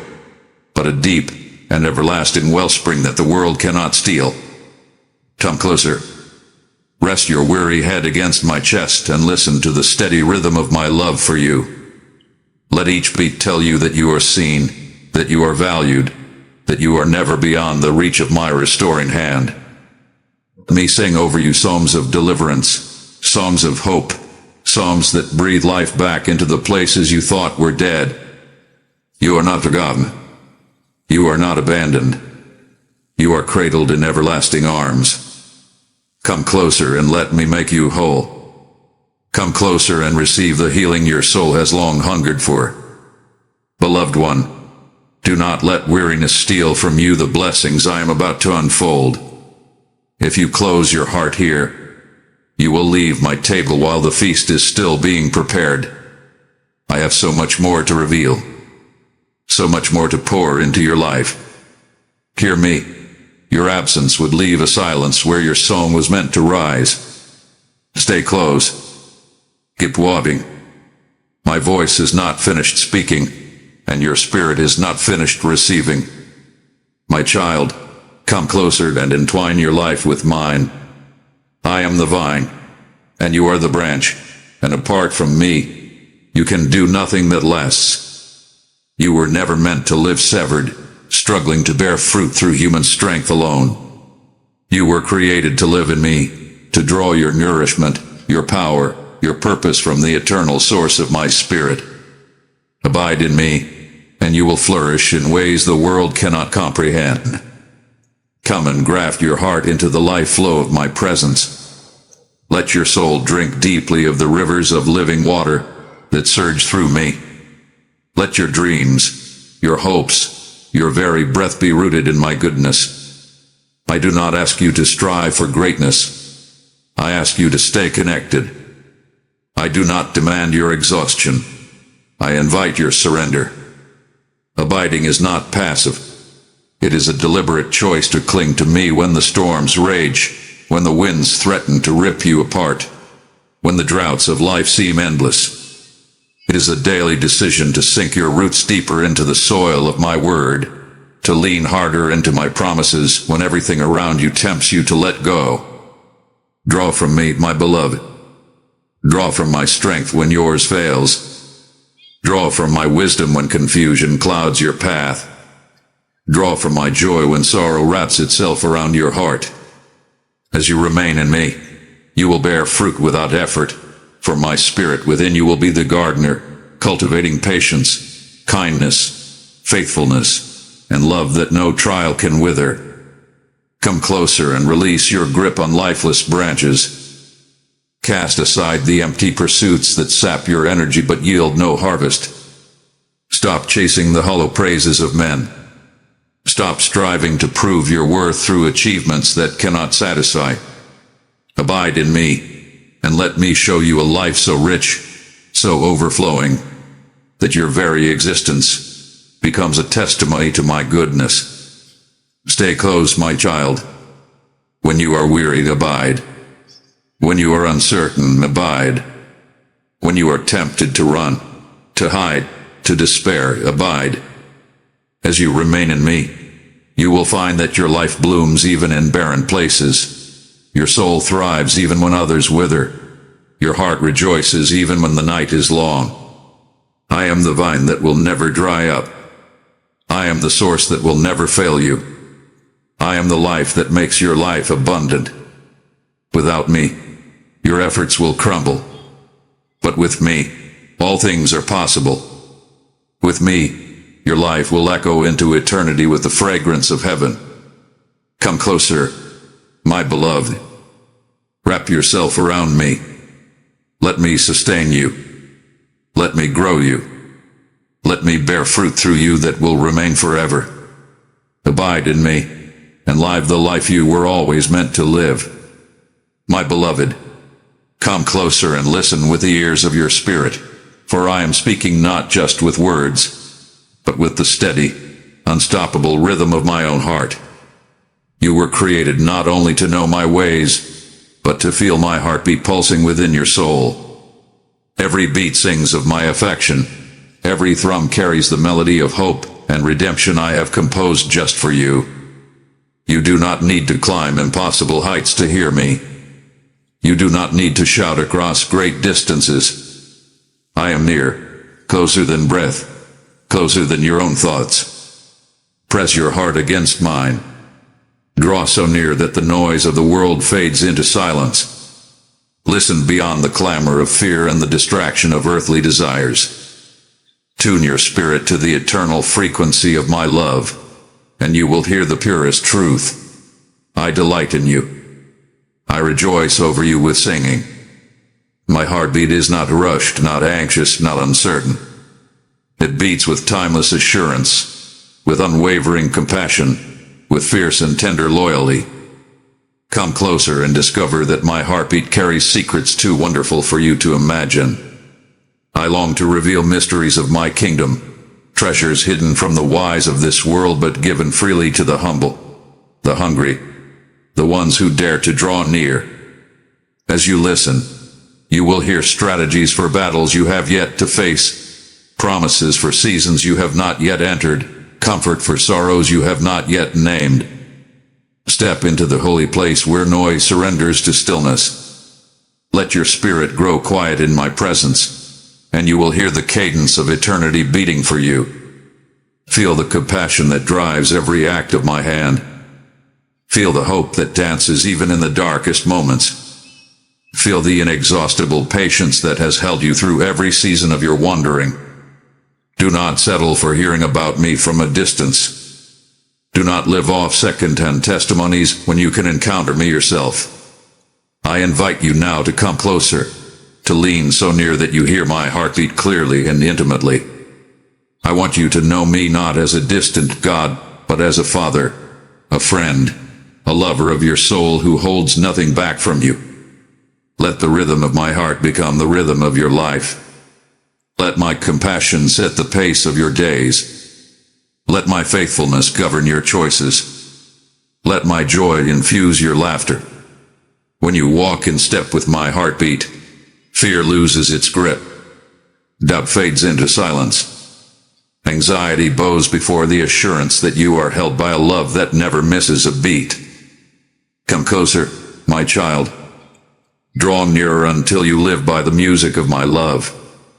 but a deep and everlasting wellspring that the world cannot steal. Come closer. Rest your weary head against my chest and listen to the steady rhythm of my love for you. Let each beat tell you that you are seen, that you are valued, that you are never beyond the reach of my restoring hand. Let me sing over you psalms of deliverance, songs of hope, psalms that breathe life back into the places you thought were dead. You are not forgotten. You are not abandoned. You are cradled in everlasting arms. Come closer and let me make you whole. Come closer and receive the healing your soul has long hungered for. Beloved one, do not let weariness steal from you the blessings I am about to unfold. If you close your heart here, you will leave my table while the feast is still being prepared. I have so much more to reveal, so much more to pour into your life. Hear me. Your absence would leave a silence where your song was meant to rise. Stay close. Keep walking. My voice is not finished speaking, and your spirit is not finished receiving. My child, come closer and entwine your life with mine. I am the vine, and you are the branch, and apart from me, you can do nothing that lasts. You were never meant to live severed. struggling to bear fruit through human strength alone. You were created to live in me, to draw your nourishment, your power, your purpose from the eternal source of my spirit. Abide in me, and you will flourish in ways the world cannot comprehend. Come and graft your heart into the life flow of my presence. Let your soul drink deeply of the rivers of living water that surge through me. Let your dreams, your hopes, your very breath be rooted in my goodness. I do not ask you to strive for greatness. I ask you to stay connected. I do not demand your exhaustion. I invite your surrender. Abiding is not passive. It is a deliberate choice to cling to me when the storms rage, when the winds threaten to rip you apart, when the droughts of life seem endless. It is a daily decision to sink your roots deeper into the soil of my word, to lean harder into my promises when everything around you tempts you to let go. Draw from me, my beloved. Draw from my strength when yours fails. Draw from my wisdom when confusion clouds your path. Draw from my joy when sorrow wraps itself around your heart. As you remain in me, you will bear fruit without effort, for my spirit within you will be the gardener, cultivating patience, kindness, faithfulness, and love that no trial can wither. Come closer and release your grip on lifeless branches. Cast aside the empty pursuits that sap your energy but yield no harvest. Stop chasing the hollow praises of men. Stop striving to prove your worth through achievements that cannot satisfy. Abide in me, and let me show you a life so rich, so overflowing, that your very existence becomes a testimony to my goodness. Stay close, my child. When you are wearied, abide. When you are uncertain, abide. When you are tempted to run, to hide, to despair, abide. As you remain in me, you will find that your life blooms even in barren places. Your soul thrives even when others wither. Your heart rejoices even when the night is long. I am the vine that will never dry up. I am the source that will never fail you. I am the life that makes your life abundant. Without me, your efforts will crumble. But with me, all things are possible. With me, your life will echo into eternity with the fragrance of heaven. Come closer, my beloved. Wrap yourself around me. Let me sustain you. Let me grow you. Let me bear fruit through you that will remain forever. Abide in me, and live the life you were always meant to live. My beloved, come closer and listen with the ears of your spirit, for I am speaking not just with words, but with the steady, unstoppable rhythm of my own heart. You were created not only to know my ways, but to feel my heartbeat pulsing within your soul. Every beat sings of my affection. Every thrum carries the melody of hope and redemption I have composed just for you. You do not need to climb impossible heights to hear me. You do not need to shout across great distances. I am near, closer than breath, closer than your own thoughts. Press your heart against mine. Draw so near that the noise of the world fades into silence. Listen beyond the clamor of fear and the distraction of earthly desires. Tune your spirit to the eternal frequency of my love, and you will hear the purest truth. I delight in you. I rejoice over you with singing. My heartbeat is not rushed, not anxious, not uncertain. It beats with timeless assurance, with unwavering compassion, with fierce and tender loyalty. Come closer and discover that my heartbeat carries secrets too wonderful for you to imagine. I long to reveal mysteries of my kingdom, treasures hidden from the wise of this world but given freely to the humble, the hungry, the ones who dare to draw near. As you listen, you will hear strategies for battles you have yet to face, promises for seasons you have not yet entered, comfort for sorrows you have not yet named. Step into the holy place where noise surrenders to stillness. Let your spirit grow quiet in my presence, and you will hear the cadence of eternity beating for you. Feel the compassion that drives every act of my hand. Feel the hope that dances even in the darkest moments. Feel the inexhaustible patience that has held you through every season of your wandering. Do not settle for hearing about me from a distance. Do not live off second-hand testimonies when you can encounter me yourself. I invite you now to come closer, to lean so near that you hear my heartbeat clearly and intimately. I want you to know me not as a distant God, but as a father, a friend, a lover of your soul who holds nothing back from you. Let the rhythm of my heart become the rhythm of your life. Let my compassion set the pace of your days. Let my faithfulness govern your choices. Let my joy infuse your laughter. When you walk in step with my heartbeat, fear loses its grip. Doubt fades into silence. Anxiety bows before the assurance that you are held by a love that never misses a beat. Come closer, my child. Draw nearer until you live by the music of my love,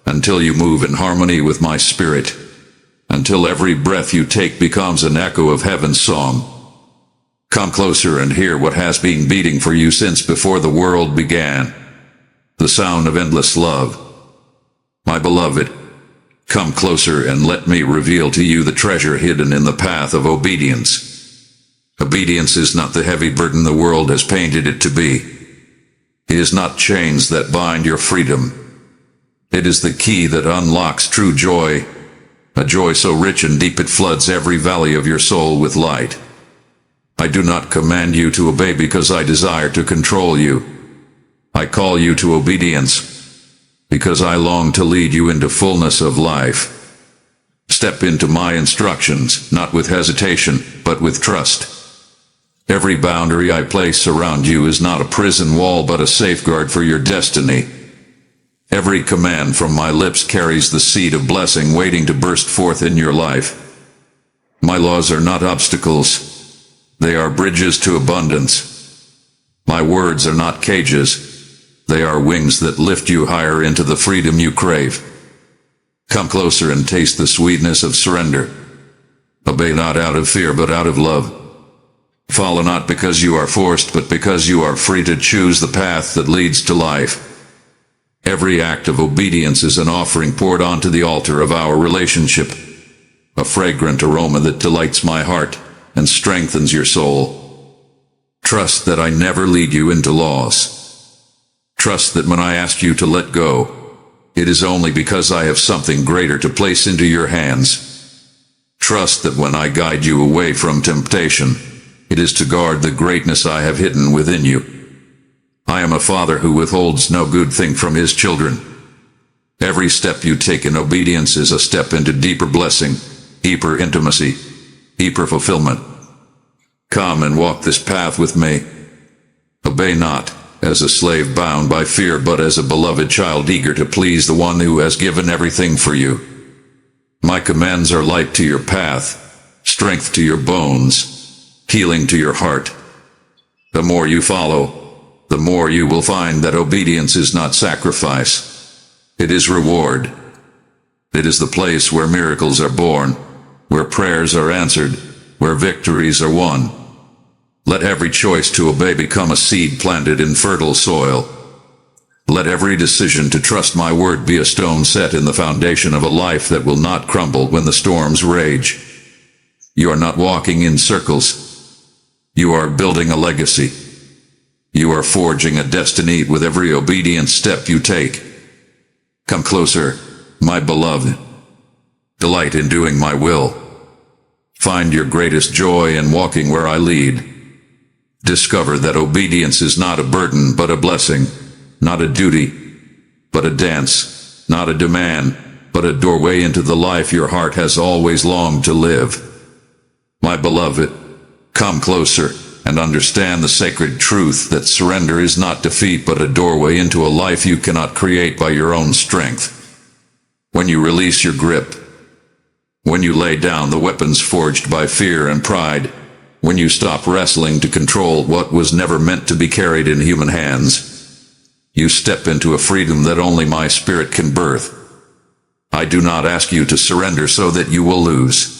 until you move in harmony with my spirit, until every breath you take becomes an echo of heaven's song. Come closer and hear what has been beating for you since before the world began. The sound of endless love. My beloved, come closer and let me reveal to you the treasure hidden in the path of obedience. Obedience is not the heavy burden the world has painted it to be. It is not chains that bind your freedom. It is the key that unlocks true joy, a joy so rich and deep it floods every valley of your soul with light. I do not command you to obey because I desire to control you. I call you to obedience because I long to lead you into fullness of life. Step into my instructions, not with hesitation, but with trust. Every boundary I place around you is not a prison wall but a safeguard for your destiny. Every command from my lips carries the seed of blessing waiting to burst forth in your life. My laws are not obstacles. They are bridges to abundance. My words are not cages. They are wings that lift you higher into the freedom you crave. Come closer and taste the sweetness of surrender. Obey not out of fear but out of love. Follow not because you are forced but because you are free to choose the path that leads to life. Every act of obedience is an offering poured onto the altar of our relationship, a fragrant aroma that delights my heart and strengthens your soul. Trust that I never lead you into loss. Trust that when I ask you to let go, it is only because I have something greater to place into your hands. Trust that when I guide you away from temptation, it is to guard the greatness I have hidden within you. I am a father who withholds no good thing from his children. Every step you take in obedience is a step into deeper blessing, deeper intimacy, deeper fulfillment. Come and walk this path with me. Obey not as a slave bound by fear, but as a beloved child eager to please the one who has given everything for you. My commands are light to your path, strength to your bones, healing to your heart. The more you follow, the more you will find that obedience is not sacrifice. It is reward. It is the place where miracles are born, where prayers are answered, where victories are won. Let every choice to obey become a seed planted in fertile soil. Let every decision to trust my word be a stone set in the foundation of a life that will not crumble when the storms rage. You are not walking in circles. You are building a legacy. You are forging a destiny with every obedient step you take. Come closer, my beloved. Delight in doing my will. Find your greatest joy in walking where I lead. Discover that obedience is not a burden but a blessing, not a duty, but a dance, not a demand, but a doorway into the life your heart has always longed to live. My beloved, come closer and understand the sacred truth that surrender is not defeat but a doorway into a life you cannot create by your own strength. When you release your grip, when you lay down the weapons forged by fear and pride, when you stop wrestling to control what was never meant to be carried in human hands, you step into a freedom that only my spirit can birth. I do not ask you to surrender so that you will lose.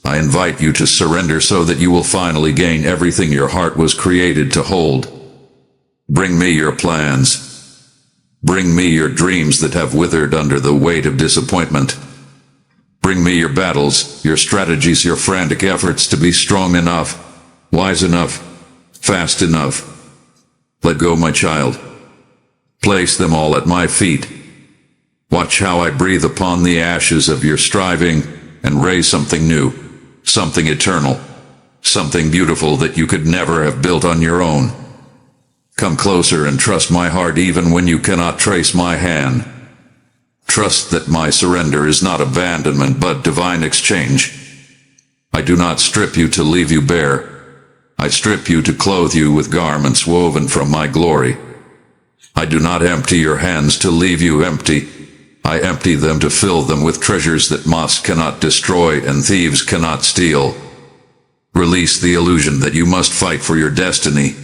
I invite you to surrender so that you will finally gain everything your heart was created to hold. Bring me your plans. Bring me your dreams that have withered under the weight of disappointment. Bring me your battles, your strategies, your frantic efforts to be strong enough, wise enough, fast enough. Let go, my child. Place them all at my feet. Watch how I breathe upon the ashes of your striving and raise something new, something eternal, something beautiful that you could never have built on your own. Come closer and trust my heart even when you cannot trace my hand. Trust that my surrender is not abandonment but divine exchange. I do not strip you to leave you bare. I strip you to clothe you with garments woven from my glory. I do not empty your hands to leave you empty. I empty them to fill them with treasures that moss cannot destroy and thieves cannot steal. Release the illusion that you must fight for your destiny.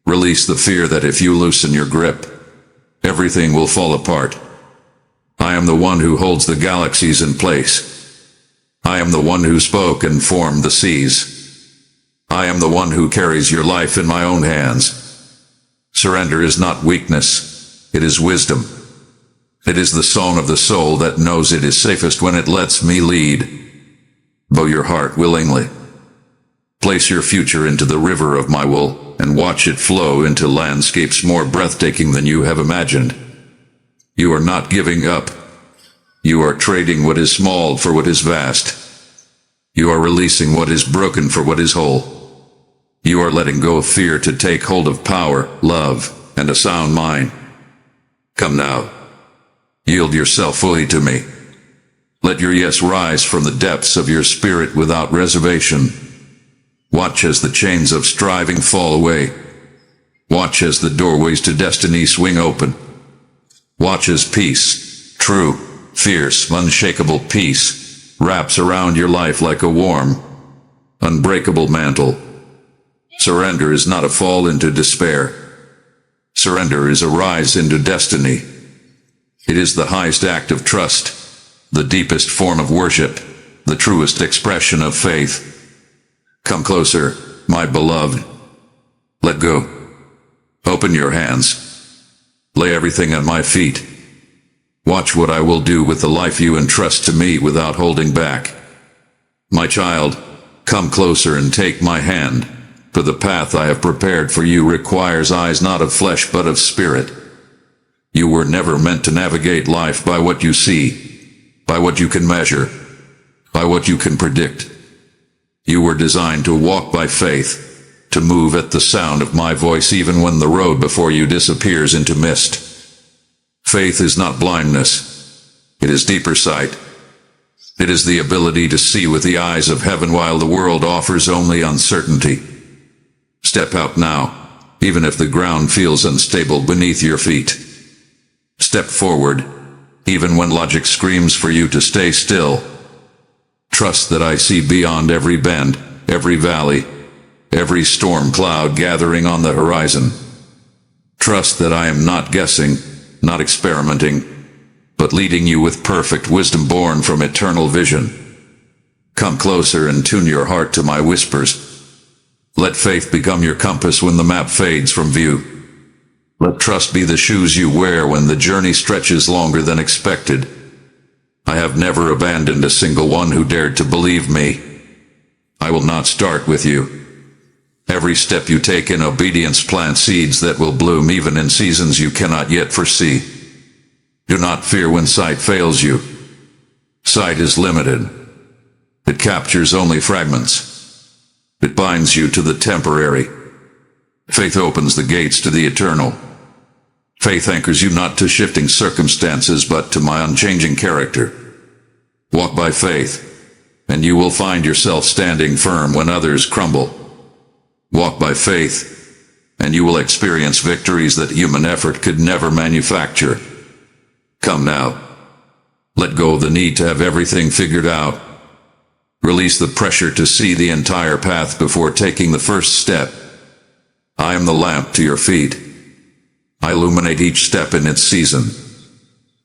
Release the fear that if you loosen your grip, everything will fall apart. I am the one who holds the galaxies in place. I am the one who spoke and formed the seas. I am the one who carries your life in my own hands. Surrender is not weakness, it is wisdom. It is the song of the soul that knows it is safest when it lets me lead. Bow your heart willingly. Place your future into the river of my will, and watch it flow into landscapes more breathtaking than you have imagined. You are not giving up. You are trading what is small for what is vast. You are releasing what is broken for what is whole. You are letting go of fear to take hold of power, love, and a sound mind. Come now. Yield yourself fully to me. Let your yes rise from the depths of your spirit without reservation. Watch as the chains of striving fall away. Watch as the doorways to destiny swing open. Watch as peace, true, fierce, unshakable peace, wraps around your life like a warm, unbreakable mantle. Surrender is not a fall into despair. Surrender is a rise into destiny. It is the highest act of trust, the deepest form of worship, the truest expression of faith. Come closer, my beloved. Let go. Open your hands. Lay everything at my feet. Watch what I will do with the life you entrust to me without holding back. My child, come closer and take my hand, for the path I have prepared for you requires eyes not of flesh but of spirit. You were never meant to navigate life by what you see, by what you can measure, by what you can predict. You were designed to walk by faith, to move at the sound of my voice even when the road before you disappears into mist. Faith is not blindness. It is deeper sight. It is the ability to see with the eyes of heaven while the world offers only uncertainty. Step out now, even if the ground feels unstable beneath your feet. Step forward, even when logic screams for you to stay still. Trust that I see beyond every bend, every valley, every storm cloud gathering on the horizon. Trust that I am not guessing, not experimenting, but leading you with perfect wisdom born from eternal vision. Come closer and tune your heart to my whispers. Let faith become your compass when the map fades from view. Let trust be the shoes you wear when the journey stretches longer than expected. I have never abandoned a single one who dared to believe me. I will not start with you. Every step you take in obedience plants seeds that will bloom even in seasons you cannot yet foresee. Do not fear when sight fails you. Sight is limited. It captures only fragments. It binds you to the temporary. Faith opens the gates to the eternal. Faith anchors you not to shifting circumstances but to my unchanging character. Walk by faith, and you will find yourself standing firm when others crumble. Walk by faith, and you will experience victories that human effort could never manufacture. Come now. Let go of the need to have everything figured out. Release the pressure to see the entire path before taking the first step. I am the lamp to your feet. I illuminate each step in its season.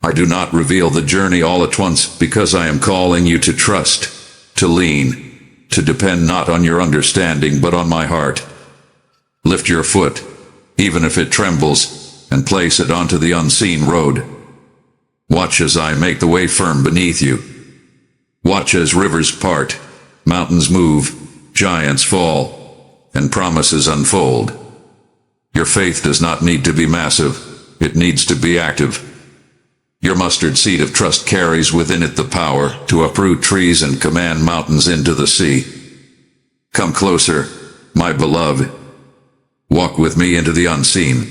I do not reveal the journey all at once because I am calling you to trust to lean, to depend not on your understanding but on my heart. Lift your foot, even if it trembles, and place it onto the unseen road. Watch as I make the way firm beneath you. Watch as rivers part, mountains move, giants fall, and promises unfold. Your faith does not need to be massive, it needs to be active. Your mustard seed of trust carries within it the power to uproot trees and command mountains into the sea. Come closer, my beloved. Walk with me into the unseen.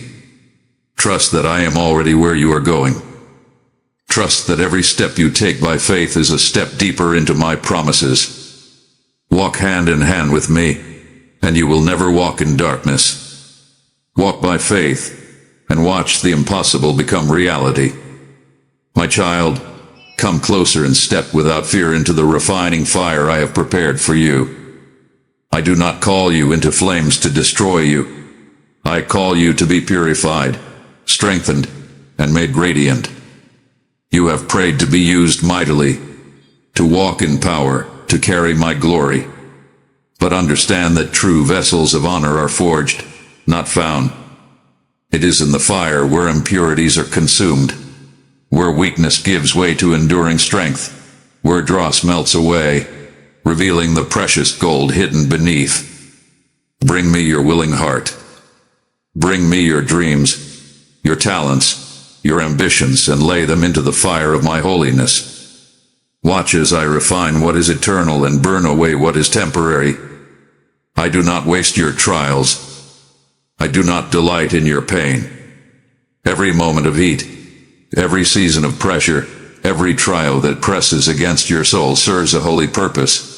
Trust that I am already where you are going. Trust that every step you take by faith is a step deeper into my promises. Walk hand in hand with me, and you will never walk in darkness. Walk by faith, and watch the impossible become reality. My child, come closer and step without fear into the refining fire I have prepared for you. I do not call you into flames to destroy you. I call you to be purified, strengthened, and made radiant. You have prayed to be used mightily, to walk in power, to carry my glory. But understand that true vessels of honor are forged, not found. It is in the fire where impurities are consumed, where weakness gives way to enduring strength, where dross melts away, revealing the precious gold hidden beneath. Bring me your willing heart. Bring me your dreams, your talents, your ambitions, and lay them into the fire of my holiness. Watch as I refine what is eternal and burn away what is temporary. I do not waste your trials. I do not delight in your pain. Every moment of heat, every season of pressure, every trial that presses against your soul serves a holy purpose.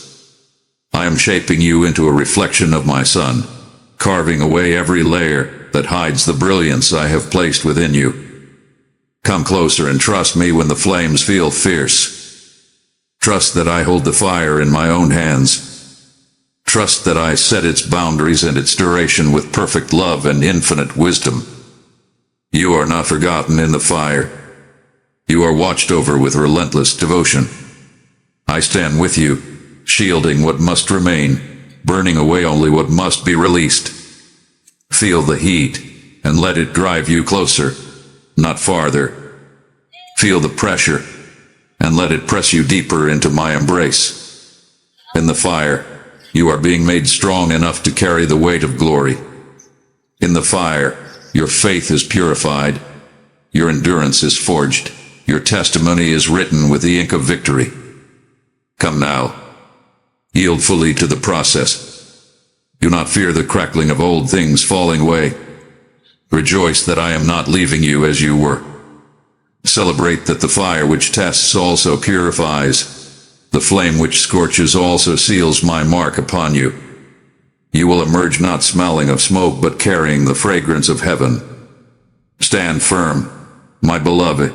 I am shaping you into a reflection of my Son, carving away every layer that hides the brilliance I have placed within you. Come closer and trust me when the flames feel fierce. Trust that I hold the fire in my own hands. Trust that I set its boundaries and its duration with perfect love and infinite wisdom. You are not forgotten in the fire. You are watched over with relentless devotion. I stand with you, shielding what must remain, burning away only what must be released. Feel the heat, and let it drive you closer, not farther. Feel the pressure, and let it press you deeper into my embrace. In the fire, you are being made strong enough to carry the weight of glory. In the fire, your faith is purified, your endurance is forged, your testimony is written with the ink of victory. Come now. Yield fully to the process. Do not fear the crackling of old things falling away. Rejoice that I am not leaving you as you were. Celebrate that the fire which tests also purifies. The flame which scorches also seals my mark upon you. You will emerge not smelling of smoke but carrying the fragrance of heaven. Stand firm, my beloved.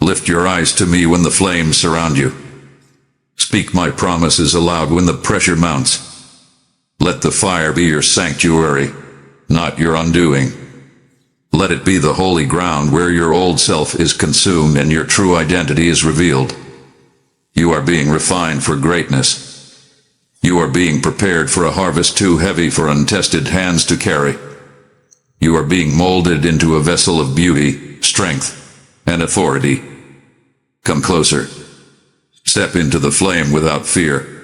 Lift your eyes to me when the flames surround you. Speak my promises aloud when the pressure mounts. Let the fire be your sanctuary, not your undoing. Let it be the holy ground where your old self is consumed and your true identity is revealed. You are being refined for greatness. You are being prepared for a harvest too heavy for untested hands to carry. You are being molded into a vessel of beauty, strength, and authority. Come closer. Step into the flame without fear.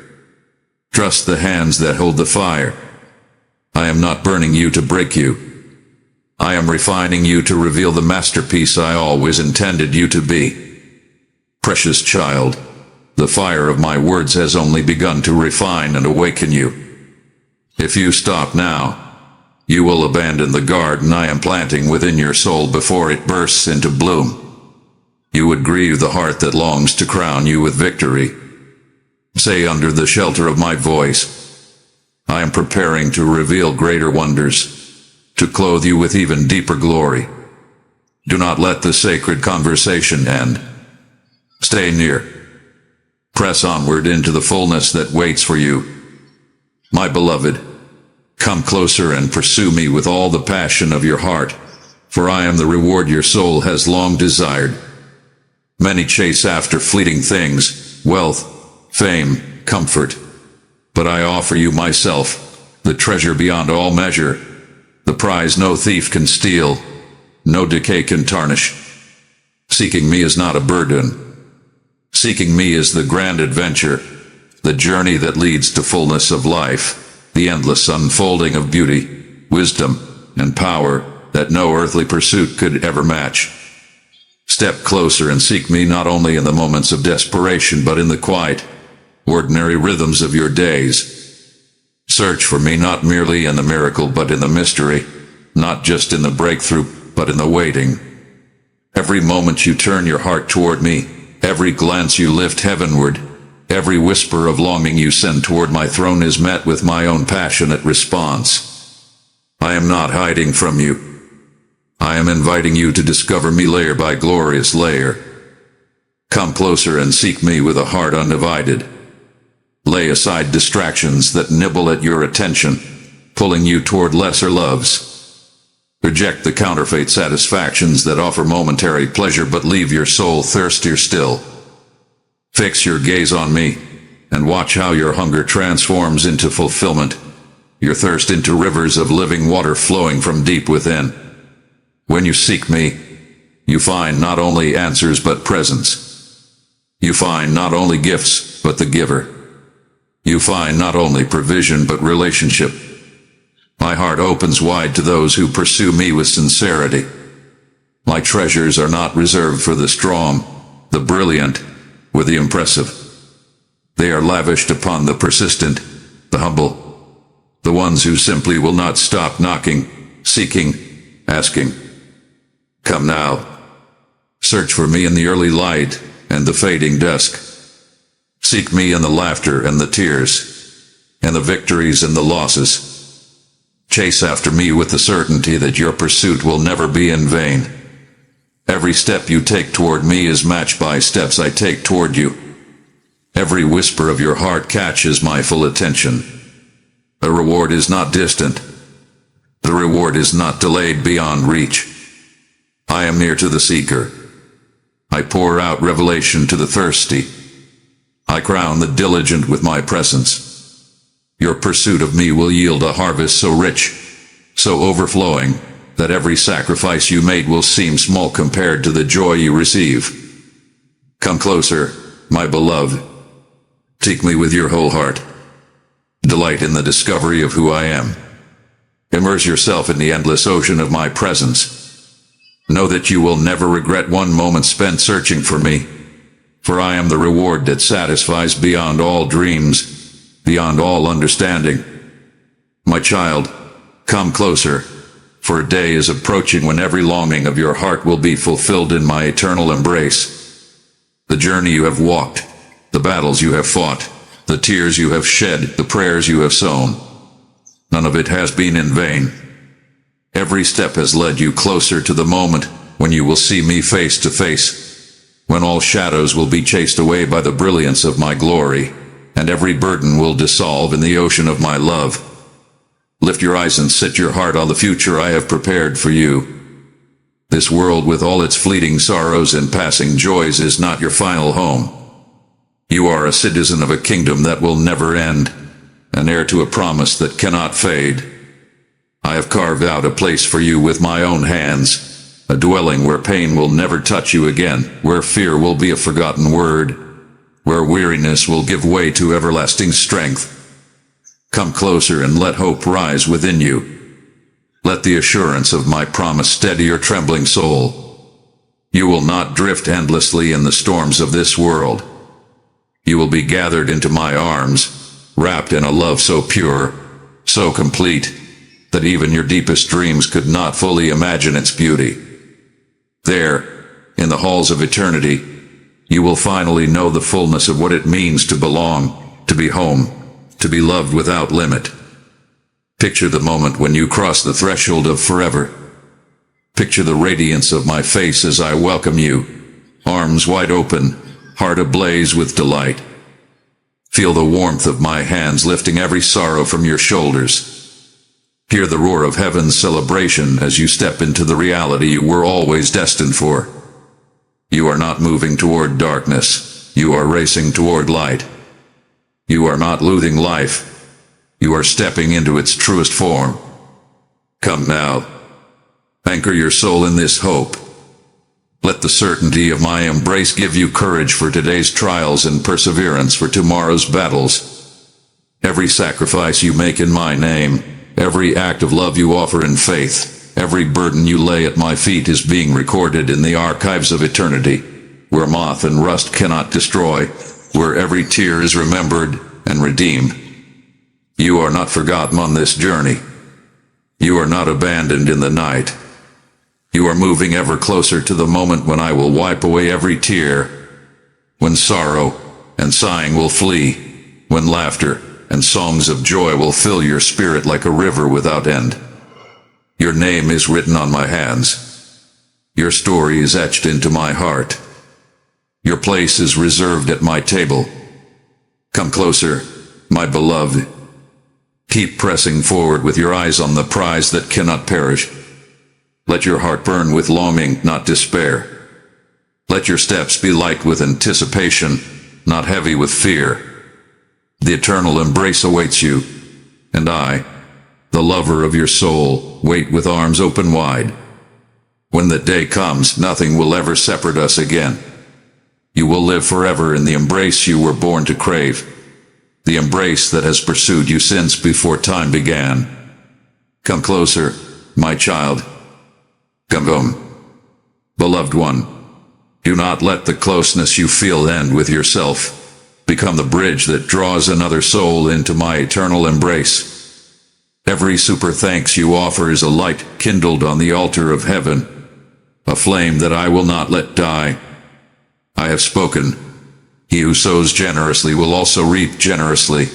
Trust the hands that hold the fire. I am not burning you to break you. I am refining you to reveal the masterpiece I always intended you to be. Precious child, the fire of my words has only begun to refine and awaken you. If you stop now, you will abandon the garden I am planting within your soul before it bursts into bloom. You would grieve the heart that longs to crown you with victory. Say under the shelter of my voice, I am preparing to reveal greater wonders, to clothe you with even deeper glory. Do not let the sacred conversation end. Stay near. Press onward into the fullness that waits for you. My beloved, come closer and pursue me with all the passion of your heart, for I am the reward your soul has long desired. Many chase after fleeting things, wealth, fame, comfort. But I offer you myself, the treasure beyond all measure, the prize no thief can steal, no decay can tarnish. Seeking me is not a burden. Seeking me is the grand adventure, the journey that leads to fullness of life, the endless unfolding of beauty, wisdom, and power that no earthly pursuit could ever match. Step closer and seek me not only in the moments of desperation but in the quiet, ordinary rhythms of your days. Search for me not merely in the miracle but in the mystery, not just in the breakthrough but in the waiting. Every moment you turn your heart toward me, every glance you lift heavenward, every whisper of longing you send toward my throne is met with my own passionate response. I am not hiding from you. I am inviting you to discover me layer by glorious layer. Come closer and seek me with a heart undivided. Lay aside distractions that nibble at your attention, pulling you toward lesser loves. Reject the counterfeit satisfactions that offer momentary pleasure but leave your soul thirstier still. Fix your gaze on me, and watch how your hunger transforms into fulfillment, your thirst into rivers of living water flowing from deep within. When you seek me, you find not only answers but presence. You find not only gifts but the giver. You find not only provision but relationship. My heart opens wide to those who pursue me with sincerity. My treasures are not reserved for the strong, the brilliant, or the impressive. They are lavished upon the persistent, the humble, the ones who simply will not stop knocking, seeking, asking. Come now. Search for me in the early light and the fading dusk. Seek me in the laughter and the tears, and the victories and the losses. Chase after me with the certainty that your pursuit will never be in vain. Every step you take toward me is matched by steps I take toward you. Every whisper of your heart catches my full attention. The reward is not distant. The reward is not delayed beyond reach. I am near to the seeker. I pour out revelation to the thirsty. I crown the diligent with my presence. Your pursuit of me will yield a harvest so rich, so overflowing, that every sacrifice you made will seem small compared to the joy you receive. Come closer, my beloved. Seek me with your whole heart. Delight in the discovery of who I am. Immerse yourself in the endless ocean of my presence. Know that you will never regret one moment spent searching for me, for I am the reward that satisfies beyond all dreams, beyond all understanding. My child, come closer, for a day is approaching when every longing of your heart will be fulfilled in my eternal embrace. The journey you have walked, the battles you have fought, the tears you have shed, the prayers you have sown, none of it has been in vain. Every step has led you closer to the moment when you will see me face to face, when all shadows will be chased away by the brilliance of my glory, and every burden will dissolve in the ocean of my love. Lift your eyes and set your heart on the future I have prepared for you. This world with all its fleeting sorrows and passing joys is not your final home. You are a citizen of a kingdom that will never end, an heir to a promise that cannot fade. I have carved out a place for you with my own hands, a dwelling where pain will never touch you again, where fear will be a forgotten word, where weariness will give way to everlasting strength. Come closer and let hope rise within you. Let the assurance of my promise steady your trembling soul. You will not drift endlessly in the storms of this world. You will be gathered into my arms, wrapped in a love so pure, so complete, that even your deepest dreams could not fully imagine its beauty. There, in the halls of eternity, you will finally know the fullness of what it means to belong, to be home, to be loved without limit. Picture the moment when you cross the threshold of forever. Picture the radiance of my face as I welcome you, arms wide open, heart ablaze with delight. Feel the warmth of my hands lifting every sorrow from your shoulders. Hear the roar of heaven's celebration as you step into the reality you were always destined for. You are not moving toward darkness. You are racing toward light. You are not losing life. You are stepping into its truest form. Come now. Anchor your soul in this hope. Let the certainty of my embrace give you courage for today's trials and perseverance for tomorrow's battles. Every sacrifice you make in my name, every act of love you offer in faith, every burden you lay at my feet is being recorded in the archives of eternity, where moth and rust cannot destroy, where every tear is remembered and redeemed. You are not forgotten on this journey. You are not abandoned in the night. You are moving ever closer to the moment when I will wipe away every tear, when sorrow and sighing will flee, when laughter and songs of joy will fill your spirit like a river without end. Your name is written on my hands. Your story is etched into my heart. Your place is reserved at my table. Come closer, my beloved. Keep pressing forward with your eyes on the prize that cannot perish. Let your heart burn with longing, not despair. Let your steps be light with anticipation, not heavy with fear. The eternal embrace awaits you, and I, the lover of your soul, wait with arms open wide. When the day comes, nothing will ever separate us again. You will live forever in the embrace you were born to crave, the embrace that has pursued you since before time began. Come closer, my child. Come home, beloved one. Do not let the closeness you feel end with yourself. Become the bridge that draws another soul into my eternal embrace. Every super thanks you offer is a light kindled on the altar of heaven, a flame that I will not let die. I have spoken. He who sows generously will also reap generously,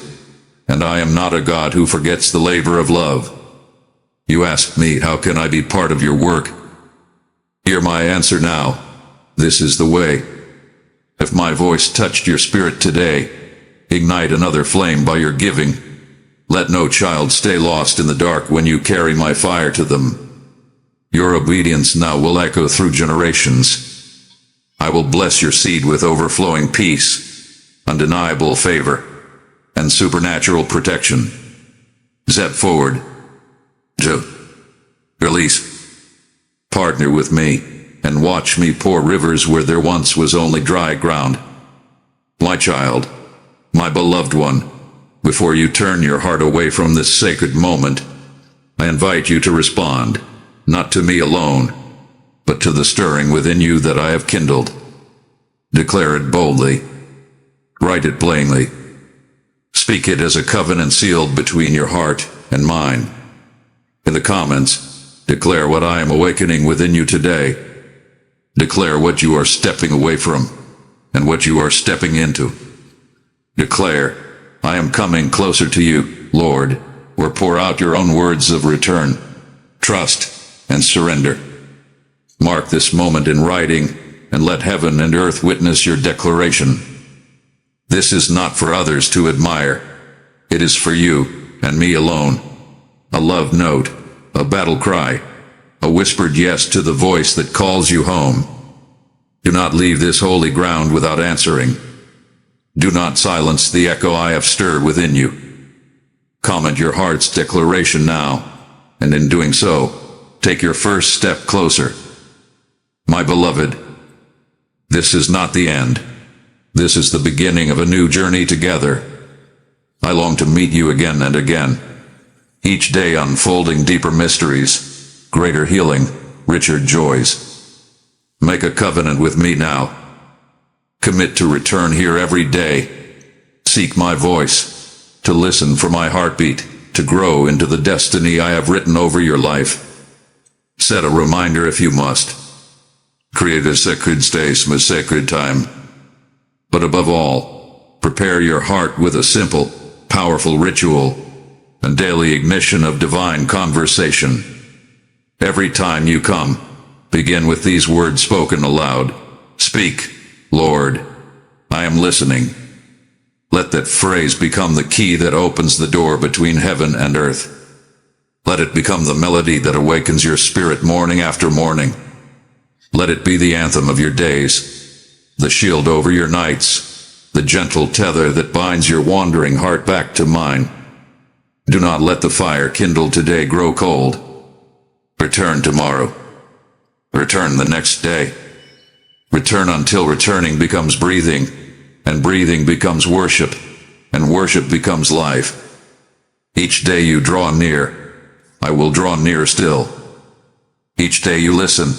and I am not a God who forgets the labor of love. You asked me, how can I be part of your work? Hear my answer now. This is the way. If my voice touched your spirit today, ignite another flame by your giving. Let no child stay lost in the dark when you carry my fire to them. Your obedience now will echo through generations. I will bless your seed with overflowing peace, undeniable favor, and supernatural protection. Step forward. Release. Partner with me, and watch me pour rivers where there once was only dry ground. My child, my beloved one, before you turn your heart away from this sacred moment, I invite you to respond, not to me alone, but to the stirring within you that I have kindled. Declare it boldly. Write it plainly. Speak it as a covenant sealed between your heart and mine. In the comments, declare what I am awakening within you today. Declare what you are stepping away from, and what you are stepping into. Declare, I am coming closer to you, Lord, or pour out your own words of return, trust, and surrender. Mark this moment in writing, and let heaven and earth witness your declaration. This is not for others to admire. It is for you and me alone. A love note, a battle cry, a whispered yes to the voice that calls you home. Do not leave this holy ground without answering. Do not silence the echo I have stirred within you. Comment your heart's declaration now, and in doing so, take your first step closer. My beloved, this is not the end. This is the beginning of a new journey together. I long to meet you again and again, each day unfolding deeper mysteries, greater healing, richer joys. Make a covenant with me now. Commit to return here every day. Seek my voice, to listen for my heartbeat, to grow into the destiny I have written over your life. Set a reminder if you must. Create a sacred space with sacred time. But above all, prepare your heart with a simple, powerful ritual, and daily ignition of divine conversation. Every time you come, begin with these words spoken aloud. Speak, Lord, I am listening. Let that phrase become the key that opens the door between heaven and earth. Let it become the melody that awakens your spirit morning after morning. Let it be the anthem of your days, the shield over your nights, the gentle tether that binds your wandering heart back to mine. Do not let the fire kindled today grow cold. Return tomorrow. Return the next day. Return until returning becomes breathing, and breathing becomes worship, and worship becomes life. Each day you draw near, I will draw near still. Each day you listen,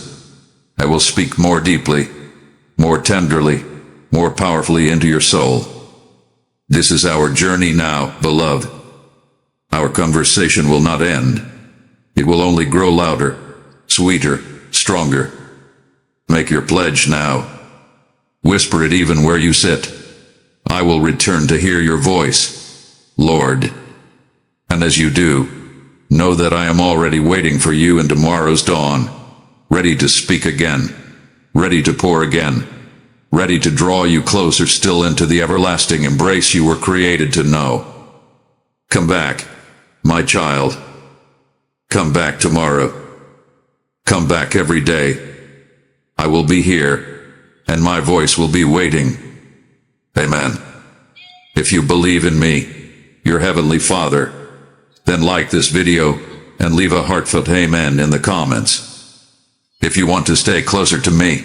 I will speak more deeply, more tenderly, more powerfully into your soul. This is our journey now, beloved. Our conversation will not end. It will only grow louder, sweeter, stronger. Make your pledge now. Whisper it even where you sit. I will return to hear your voice, Lord. And as you do, know that I am already waiting for you in tomorrow's dawn, ready to speak again, ready to pour again, ready to draw you closer still into the everlasting embrace you were created to know. Come back, my child. Come back tomorrow. Come back every day. I will be here, and my voice will be waiting. Amen. If you believe in me, your Heavenly Father, then like this video and leave a heartfelt amen in the comments. If you want to stay closer to me,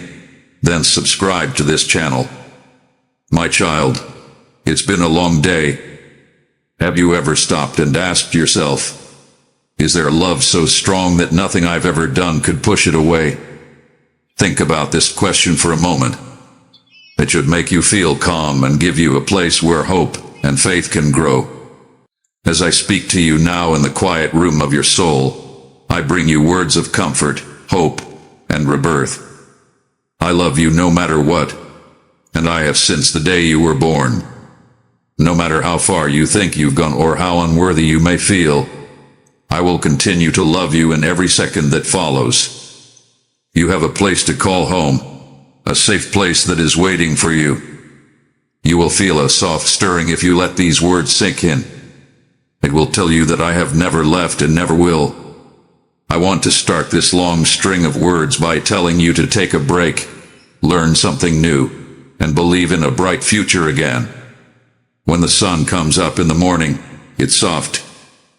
then subscribe to this channel. My child, it's been a long day. Have you ever stopped and asked yourself, is there love so strong that nothing I've ever done could push it away? Think about this question for a moment. It should make you feel calm and give you a place where hope and faith can grow. As I speak to you now in the quiet room of your soul, I bring you words of comfort, hope, and rebirth. I love you no matter what, and I have since the day you were born. No matter how far you think you've gone or how unworthy you may feel, I will continue to love you in every second that follows. You have a place to call home, a safe place that is waiting for you. You will feel a soft stirring if you let these words sink in. It will tell you that I have never left and never will. I want to start this long string of words by telling you to take a break, learn something new, and believe in a bright future again. When the sun comes up in the morning, it's soft,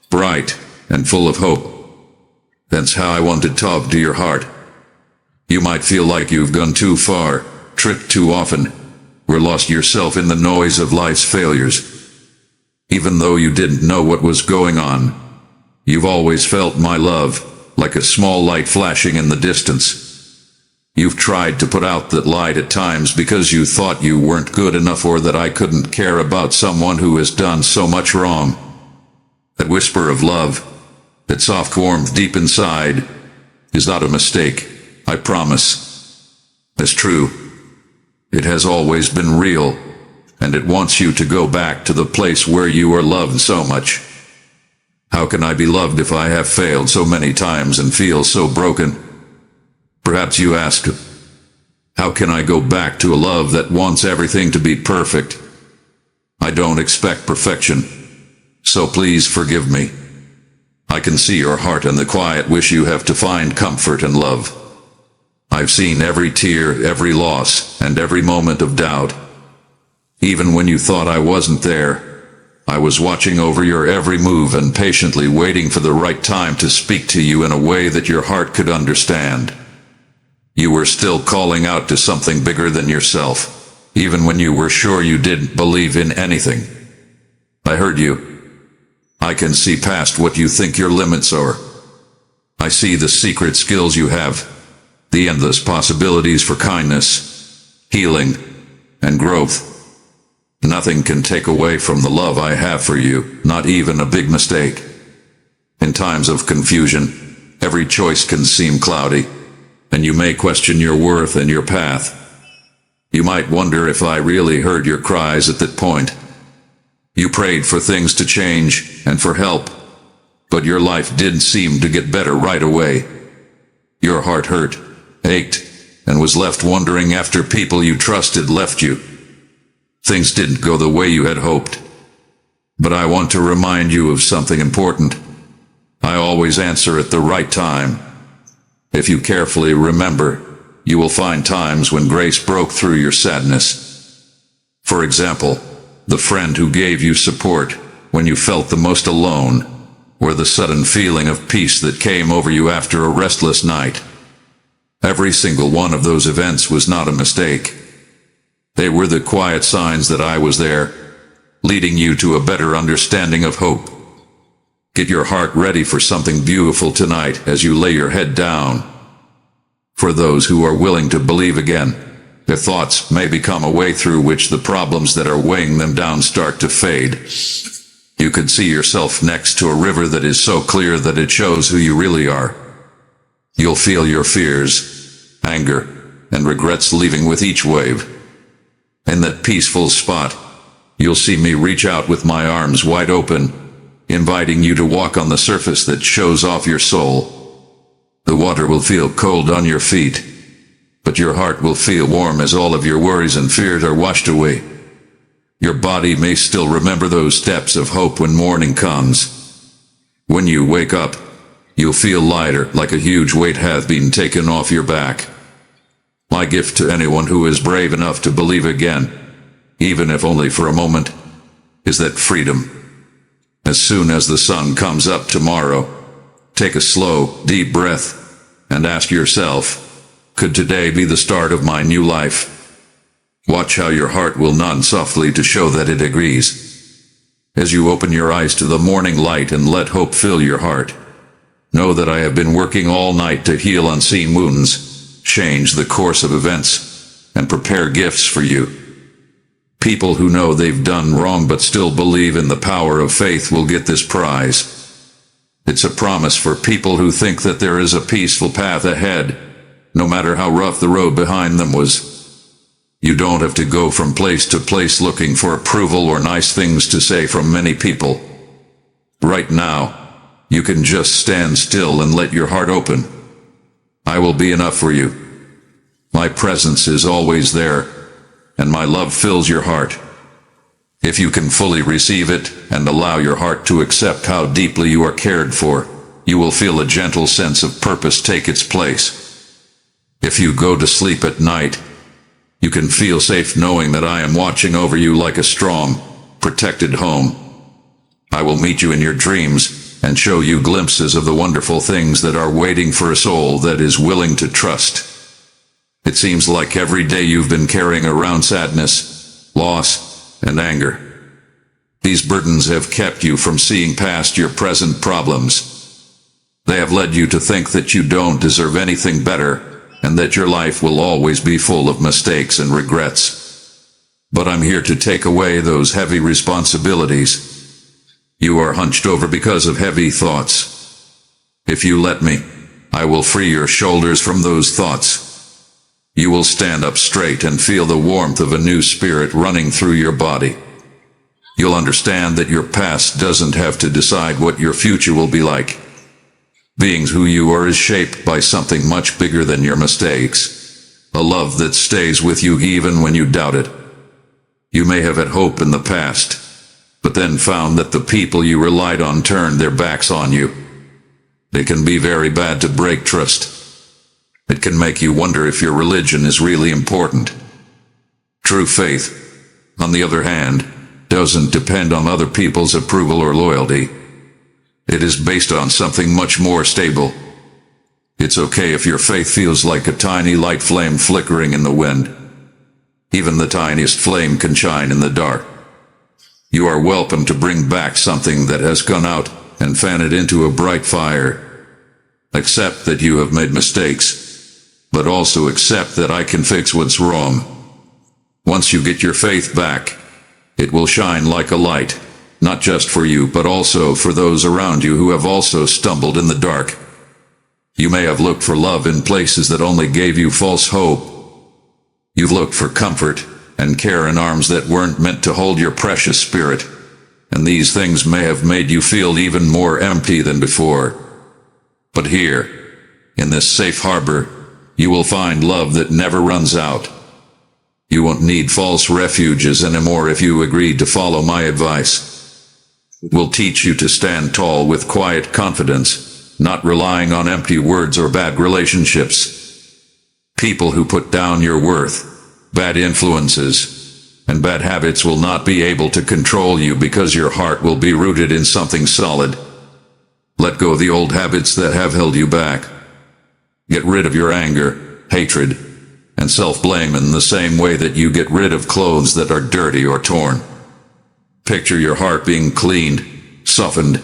bright, and full of hope. That's how I want to talk to your heart. You might feel like you've gone too far, tripped too often, or lost yourself in the noise of life's failures. Even though you didn't know what was going on, you've always felt my love, like a small light flashing in the distance. You've tried to put out that light at times because you thought you weren't good enough or that I couldn't care about someone who has done so much wrong. That whisper of love, that soft warmth deep inside, is not a mistake. I promise. It's true. It has always been real, and it wants you to go back to the place where you are loved so much. How can I be loved if I have failed so many times and feel so broken? Perhaps you ask, how can I go back to a love that wants everything to be perfect? I don't expect perfection, so please forgive me. I can see your heart and the quiet wish you have to find comfort and love. I've seen every tear, every loss, and every moment of doubt. Even when you thought I wasn't there, I was watching over your every move and patiently waiting for the right time to speak to you in a way that your heart could understand. You were still calling out to something bigger than yourself, even when you were sure you didn't believe in anything. I heard you. I can see past what you think your limits are. I see the secret skills you have, the endless possibilities for kindness, healing, and growth. Nothing can take away from the love I have for you, not even a big mistake. In times of confusion, every choice can seem cloudy, and you may question your worth and your path. You might wonder if I really heard your cries at that point. You prayed for things to change and for help, but your life didn't seem to get better right away. Your heart hurt, ached, and was left wondering after people you trusted left you. Things didn't go the way you had hoped. But I want to remind you of something important. I always answer at the right time. If you carefully remember, you will find times when grace broke through your sadness. For example, the friend who gave you support when you felt the most alone, or the sudden feeling of peace that came over you after a restless night. Every single one of those events was not a mistake. They were the quiet signs that I was there, leading you to a better understanding of hope. Get your heart ready for something beautiful tonight as you lay your head down. For those who are willing to believe again, their thoughts may become a way through which the problems that are weighing them down start to fade. You could see yourself next to a river that is so clear that it shows who you really are. You'll feel your fears, anger, and regrets leaving with each wave. In that peaceful spot, you'll see me reach out with my arms wide open, inviting you to walk on the surface that shows off your soul. The water will feel cold on your feet, but your heart will feel warm as all of your worries and fears are washed away. Your body may still remember those steps of hope when morning comes. When you wake up, you'll feel lighter, like a huge weight has been taken off your back. My gift to anyone who is brave enough to believe again, even if only for a moment, is that freedom. As soon as the sun comes up tomorrow, take a slow, deep breath and ask yourself, could today be the start of my new life? Watch how your heart will nod softly to show that it agrees. As you open your eyes to the morning light and let hope fill your heart, know that I have been working all night to heal unseen wounds, change the course of events, and prepare gifts for you. People who know they've done wrong but still believe in the power of faith will get this prize. It's a promise for people who think that there is a peaceful path ahead, no matter how rough the road behind them was. You don't have to go from place to place looking for approval or nice things to say from many people. Right now, you can just stand still and let your heart open. I will be enough for you. My presence is always there, and my love fills your heart. If you can fully receive it and allow your heart to accept how deeply you are cared for, you will feel a gentle sense of purpose take its place. If you go to sleep at night, you can feel safe knowing that I am watching over you like a strong, protected home. I will meet you in your dreams and show you glimpses of the wonderful things that are waiting for a soul that is willing to trust. It seems like every day you've been carrying around sadness, loss, and anger. These burdens have kept you from seeing past your present problems. They have led you to think that you don't deserve anything better, and that your life will always be full of mistakes and regrets. But I'm here to take away those heavy responsibilities. You are hunched over because of heavy thoughts. If you let me, I will free your shoulders from those thoughts. You will stand up straight and feel the warmth of a new spirit running through your body. You'll understand that your past doesn't have to decide what your future will be like. Being who you are is shaped by something much bigger than your mistakes. A love that stays with you even when you doubt it. You may have had hope in the past, but then found that the people you relied on turned their backs on you. It can be very bad to break trust. It can make you wonder if your religion is really important. True faith, on the other hand, doesn't depend on other people's approval or loyalty. It is based on something much more stable. It's okay if your faith feels like a tiny light flame flickering in the wind. Even the tiniest flame can shine in the dark. You are welcome to bring back something that has gone out and fan it into a bright fire. Accept that you have made mistakes, but also accept that I can fix what's wrong. Once you get your faith back, it will shine like a light. Not just for you, but also for those around you who have also stumbled in the dark. You may have looked for love in places that only gave you false hope. You've looked for comfort and care in arms that weren't meant to hold your precious spirit, and these things may have made you feel even more empty than before. But here, in this safe harbor, you will find love that never runs out. You won't need false refuges anymore if you agree to follow my advice. Will teach you to stand tall with quiet confidence, not relying on empty words or bad relationships. People who put down your worth, bad influences, and bad habits will not be able to control you because your heart will be rooted in something solid. Let go of the old habits that have held you back. Get rid of your anger, hatred, and self-blame in the same way that you get rid of clothes that are dirty or torn. Picture your heart being cleaned, softened,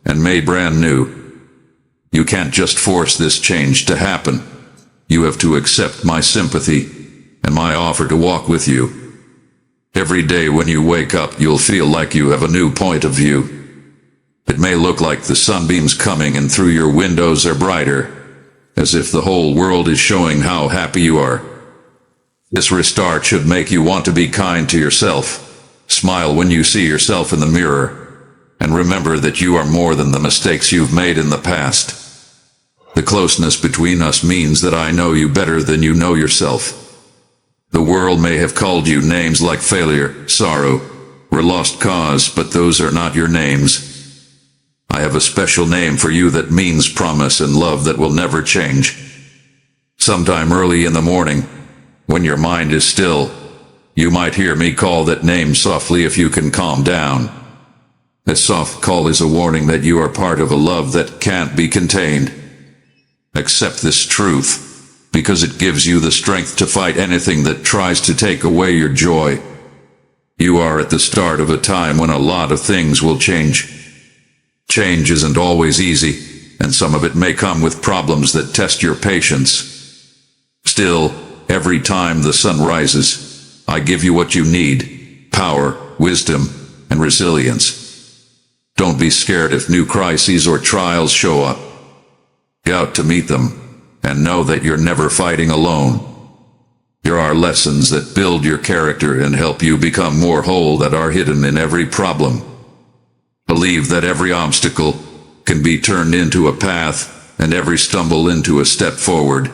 and made brand new. You can't just force this change to happen. You have to accept my sympathy and my offer to walk with you. Every day when you wake up, you'll feel like you have a new point of view. It may look like the sunbeams coming in through your windows are brighter, as if the whole world is showing how happy you are. This restart should make you want to be kind to yourself. Smile when you see yourself in the mirror, and remember that you are more than the mistakes you've made in the past. The closeness between us means that I know you better than you know yourself. The world may have called you names like failure, sorrow, or lost cause, but those are not your names. I have a special name for you that means promise and love that will never change. Sometime early in the morning, when your mind is still, you might hear me call that name softly if you can calm down. This soft call is a warning that you are part of a love that can't be contained. Accept this truth, because it gives you the strength to fight anything that tries to take away your joy. You are at the start of a time when a lot of things will change. Change isn't always easy, and some of it may come with problems that test your patience. Still, every time the sun rises, I give you what you need: power, wisdom, and resilience. Don't be scared if new crises or trials show up. Get out to meet them, and know that you're never fighting alone. There are lessons that build your character and help you become more whole that are hidden in every problem. Believe that every obstacle can be turned into a path, and every stumble into a step forward.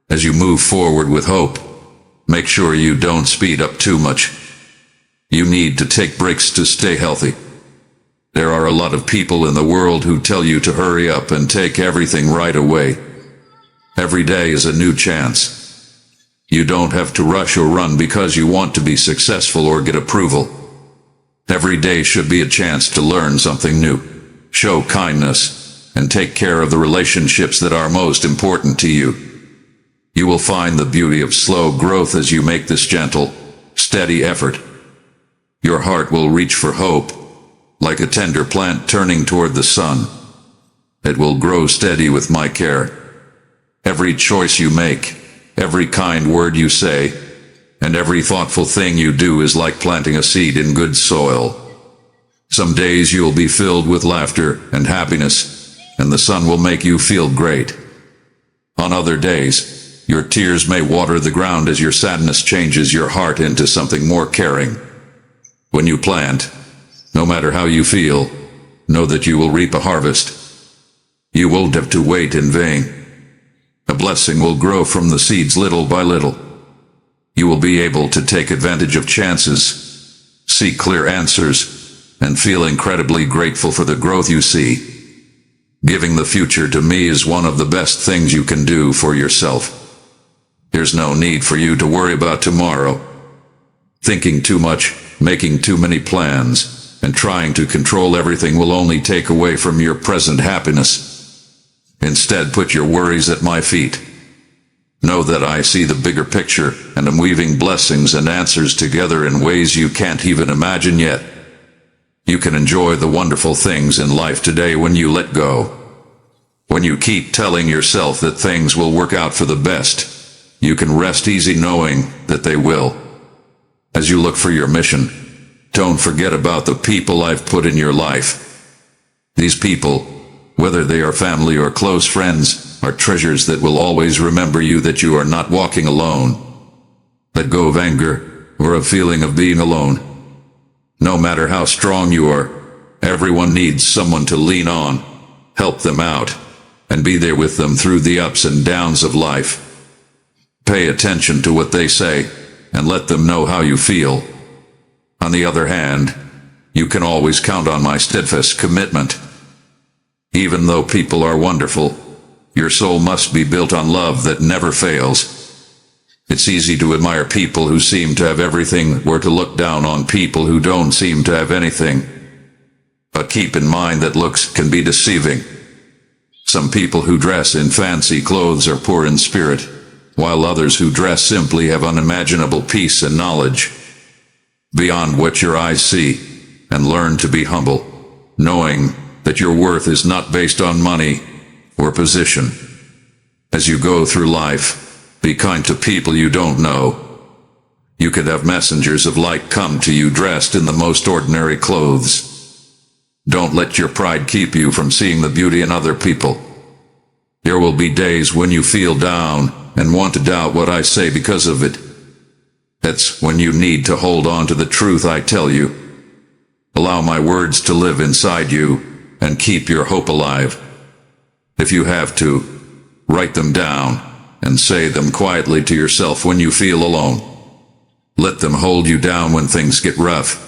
As you move forward with hope, make sure you don't speed up too much. You need to take breaks to stay healthy. There are a lot of people in the world who tell you to hurry up and take everything right away. Every day is a new chance. You don't have to rush or run because you want to be successful or get approval. Every day should be a chance to learn something new, show kindness, and take care of the relationships that are most important to you. You will find the beauty of slow growth as you make this gentle, steady effort. Your heart will reach for hope, like a tender plant turning toward the sun. It will grow steady with my care. Every choice you make, every kind word you say, and every thoughtful thing you do is like planting a seed in good soil. Some days you'll be filled with laughter and happiness, and the sun will make you feel great. On other days, your tears may water the ground as your sadness changes your heart into something more caring. When you plant, no matter how you feel, know that you will reap a harvest. You won't have to wait in vain. A blessing will grow from the seeds little by little. You will be able to take advantage of chances, see clear answers, and feel incredibly grateful for the growth you see. Giving the future to me is one of the best things you can do for yourself. There's no need for you to worry about tomorrow. Thinking too much, making too many plans, and trying to control everything will only take away from your present happiness. Instead, put your worries at my feet. Know that I see the bigger picture, and am weaving blessings and answers together in ways you can't even imagine yet. You can enjoy the wonderful things in life today when you let go. When you keep telling yourself that things will work out for the best, you can rest easy knowing that they will. As you look for your mission, don't forget about the people I've put in your life. These people, whether they are family or close friends, are treasures that will always remember you that you are not walking alone. Let go of anger or a feeling of being alone. No matter how strong you are, everyone needs someone to lean on, help them out, and be there with them through the ups and downs of life. Pay attention to what they say, and let them know how you feel. On the other hand, you can always count on my steadfast commitment. Even though people are wonderful, your soul must be built on love that never fails. It's easy to admire people who seem to have everything, or to look down on people who don't seem to have anything. But keep in mind that looks can be deceiving. Some people who dress in fancy clothes are poor in spirit, while others who dress simply have unimaginable peace and knowledge beyond what your eyes see, and learn to be humble, knowing that your worth is not based on money or position. As you go through life, be kind to people you don't know. You could have messengers of light come to you dressed in the most ordinary clothes. Don't let your pride keep you from seeing the beauty in other people. There will be days when you feel down and want to doubt what I say because of it. That's when you need to hold on to the truth I tell you. Allow my words to live inside you and keep your hope alive. If you have to, write them down and say them quietly to yourself when you feel alone. Let them hold you down when things get rough.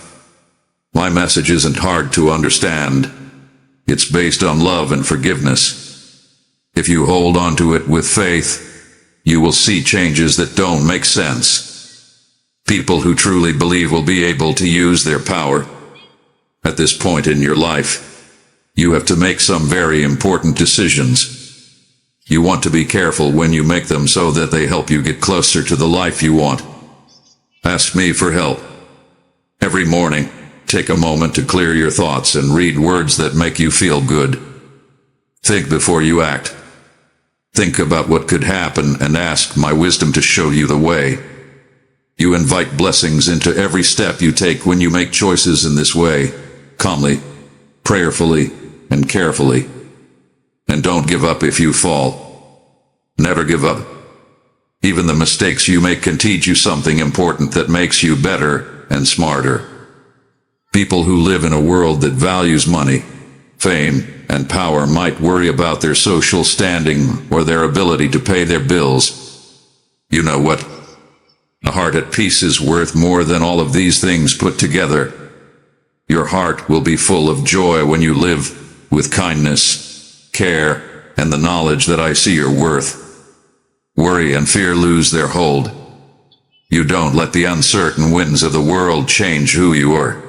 My message isn't hard to understand. It's based on love and forgiveness. If you hold on to it with faith, you will see changes that don't make sense. People who truly believe will be able to use their power. At this point in your life, you have to make some very important decisions. You want to be careful when you make them so that they help you get closer to the life you want. Ask me for help. Every morning, take a moment to clear your thoughts and read words that make you feel good. Think before you act. Think about what could happen and ask my wisdom to show you the way. You invite blessings into every step you take when you make choices in this way, calmly, prayerfully, and carefully. And don't give up if you fall. Never give up. Even the mistakes you make can teach you something important that makes you better and smarter. People who live in a world that values money, fame, and power might worry about their social standing or their ability to pay their bills. You know what? A heart at peace is worth more than all of these things put together. Your heart will be full of joy when you live with kindness, care, and the knowledge that I see your worth. Worry and fear lose their hold. You don't let the uncertain winds of the world change who you are.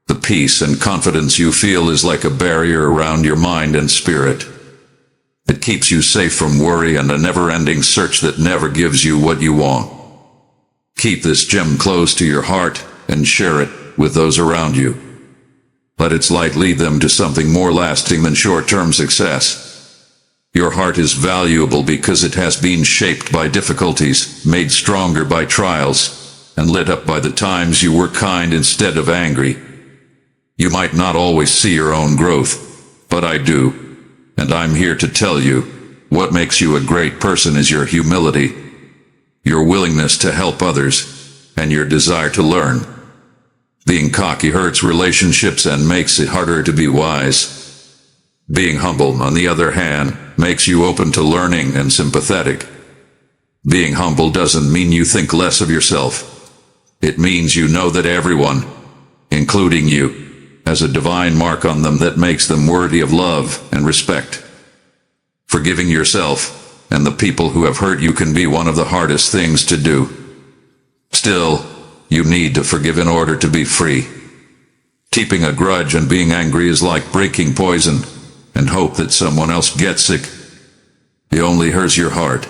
The peace and confidence you feel is like a barrier around your mind and spirit. It keeps you safe from worry and a never-ending search that never gives you what you want. Keep this gem close to your heart and share it with those around you. Let its light lead them to something more lasting than short-term success. Your heart is valuable because it has been shaped by difficulties, made stronger by trials, and lit up by the times you were kind instead of angry. You might not always see your own growth, but I do, and I'm here to tell you, what makes you a great person is your humility, your willingness to help others, and your desire to learn. Being cocky hurts relationships and makes it harder to be wise. Being humble, on the other hand, makes you open to learning and sympathetic. Being humble doesn't mean you think less of yourself. It means you know that everyone, including you, has a divine mark on them that makes them worthy of love and respect. Forgiving yourself and the people who have hurt you can be one of the hardest things to do. Still, you need to forgive in order to be free. Keeping a grudge and being angry is like breaking poison and hope that someone else gets sick. It only hurts your heart.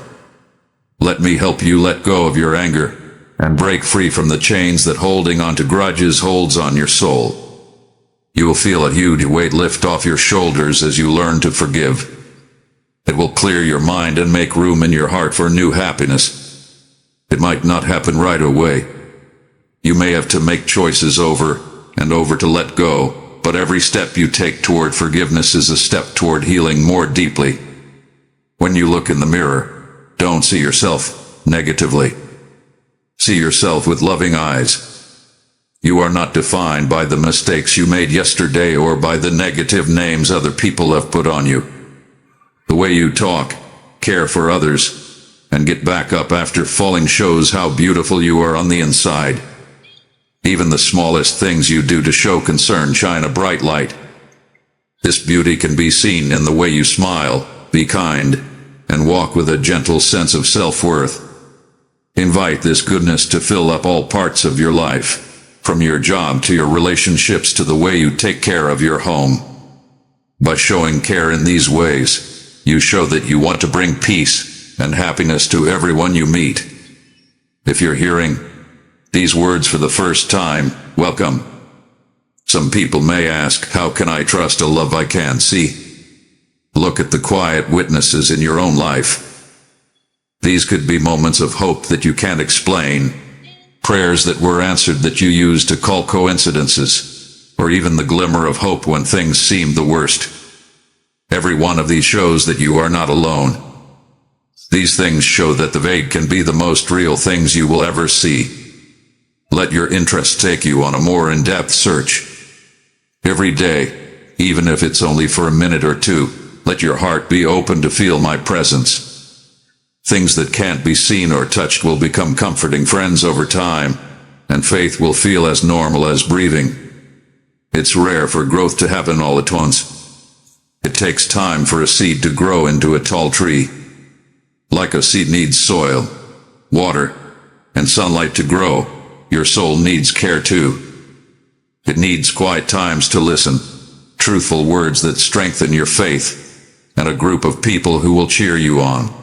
Let me help you let go of your anger and break free from the chains that holding on to grudges holds on your soul. You will feel a huge weight lift off your shoulders as you learn to forgive. It will clear your mind and make room in your heart for new happiness. It might not happen right away. You may have to make choices over and over to let go, but every step you take toward forgiveness is a step toward healing more deeply. When you look in the mirror, don't see yourself negatively. See yourself with loving eyes. You are not defined by the mistakes you made yesterday or by the negative names other people have put on you. The way you talk, care for others, and get back up after falling shows how beautiful you are on the inside. Even the smallest things you do to show concern shine a bright light. This beauty can be seen in the way you smile, be kind, and walk with a gentle sense of self-worth. Invite this goodness to fill up all parts of your life, from your job to your relationships to the way you take care of your home. By showing care in these ways, you show that you want to bring peace and happiness to everyone you meet. If you're hearing these words for the first time, welcome. Some people may ask, how can I trust a love I can't see? Look at the quiet witnesses in your own life. These could be moments of hope that you can't explain, prayers that were answered that you used to call coincidences, or even the glimmer of hope when things seemed the worst. Every one of these shows that you are not alone. These things show that the vague can be the most real things you will ever see. Let your interest take you on a more in-depth search. Every day, even if it's only for a minute or two, let your heart be open to feel my presence. Things that can't be seen or touched will become comforting friends over time, and faith will feel as normal as breathing. It's rare for growth to happen all at once. It takes time for a seed to grow into a tall tree. Like a seed needs soil, water, and sunlight to grow, your soul needs care too. It needs quiet times to listen, truthful words that strengthen your faith, and a group of people who will cheer you on.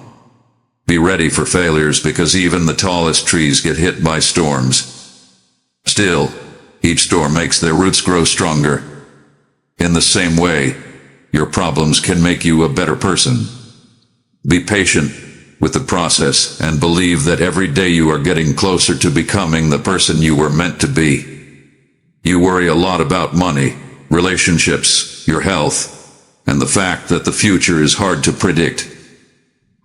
Be ready for failures because even the tallest trees get hit by storms. Still, each storm makes their roots grow stronger. In the same way, your problems can make you a better person. Be patient with the process and believe that every day you are getting closer to becoming the person you were meant to be. You worry a lot about money, relationships, your health, and the fact that the future is hard to predict.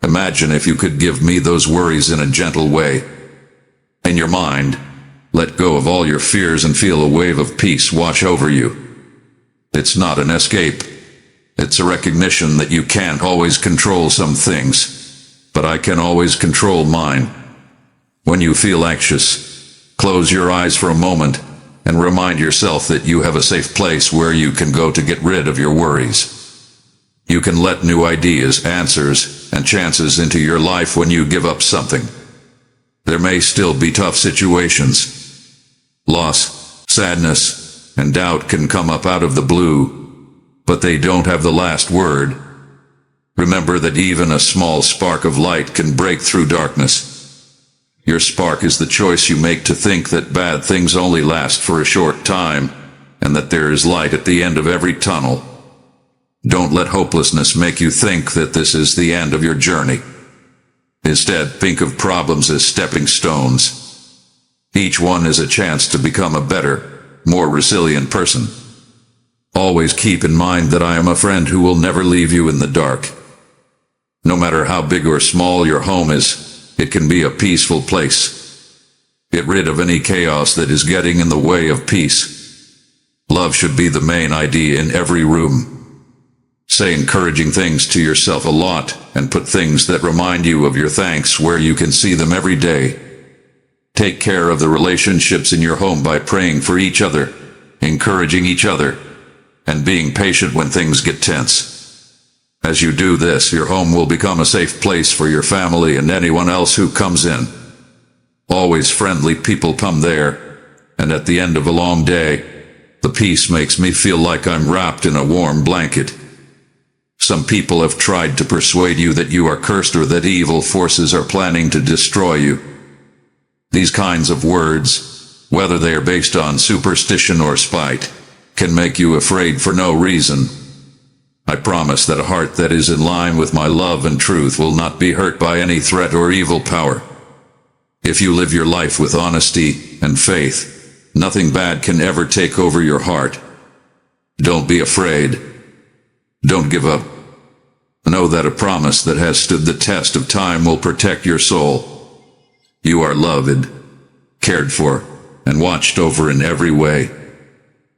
Imagine if you could give me those worries in a gentle way. In your mind, let go of all your fears and feel a wave of peace wash over you. It's not an escape. It's a recognition that you can't always control some things, but I can always control mine. When you feel anxious, close your eyes for a moment and remind yourself that you have a safe place where you can go to get rid of your worries. You can let new ideas, answers, and chances into your life when you give up something. There may still be tough situations. Loss, sadness, and doubt can come up out of the blue, but they don't have the last word. Remember that even a small spark of light can break through darkness. Your spark is the choice you make to think that bad things only last for a short time, and that there is light at the end of every tunnel. Don't let hopelessness make you think that this is the end of your journey. Instead, think of problems as stepping stones. Each one is a chance to become a better, more resilient person. Always keep in mind that I am a friend who will never leave you in the dark. No matter how big or small your home is, it can be a peaceful place. Get rid of any chaos that is getting in the way of peace. Love should be the main idea in every room. Say encouraging things to yourself a lot, and put things that remind you of your thanks where you can see them every day. Take care of the relationships in your home by praying for each other, encouraging each other, and being patient when things get tense. As you do this, your home will become a safe place for your family and anyone else who comes in. Always friendly people come there, and at the end of a long day, the peace makes me feel like I'm wrapped in a warm blanket. Some people have tried to persuade you that you are cursed or that evil forces are planning to destroy you. These kinds of words, whether they are based on superstition or spite, can make you afraid for no reason. I promise that a heart that is in line with my love and truth will not be hurt by any threat or evil power. If you live your life with honesty and faith, nothing bad can ever take over your heart. Don't be afraid. Don't give up. Know that a promise that has stood the test of time will protect your soul. You are loved, cared for, and watched over in every way.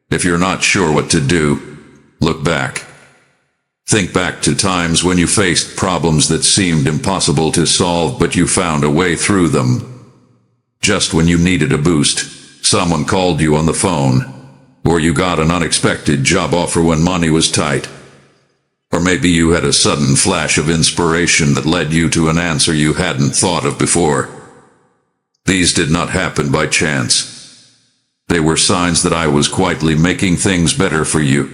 If you're not sure what to do, look back. Think back to times when you faced problems that seemed impossible to solve, but you found a way through them. Just when you needed a boost, someone called you on the phone, or you got an unexpected job offer when money was tight. Or maybe you had a sudden flash of inspiration that led you to an answer you hadn't thought of before. These did not happen by chance. They were signs that I was quietly making things better for you.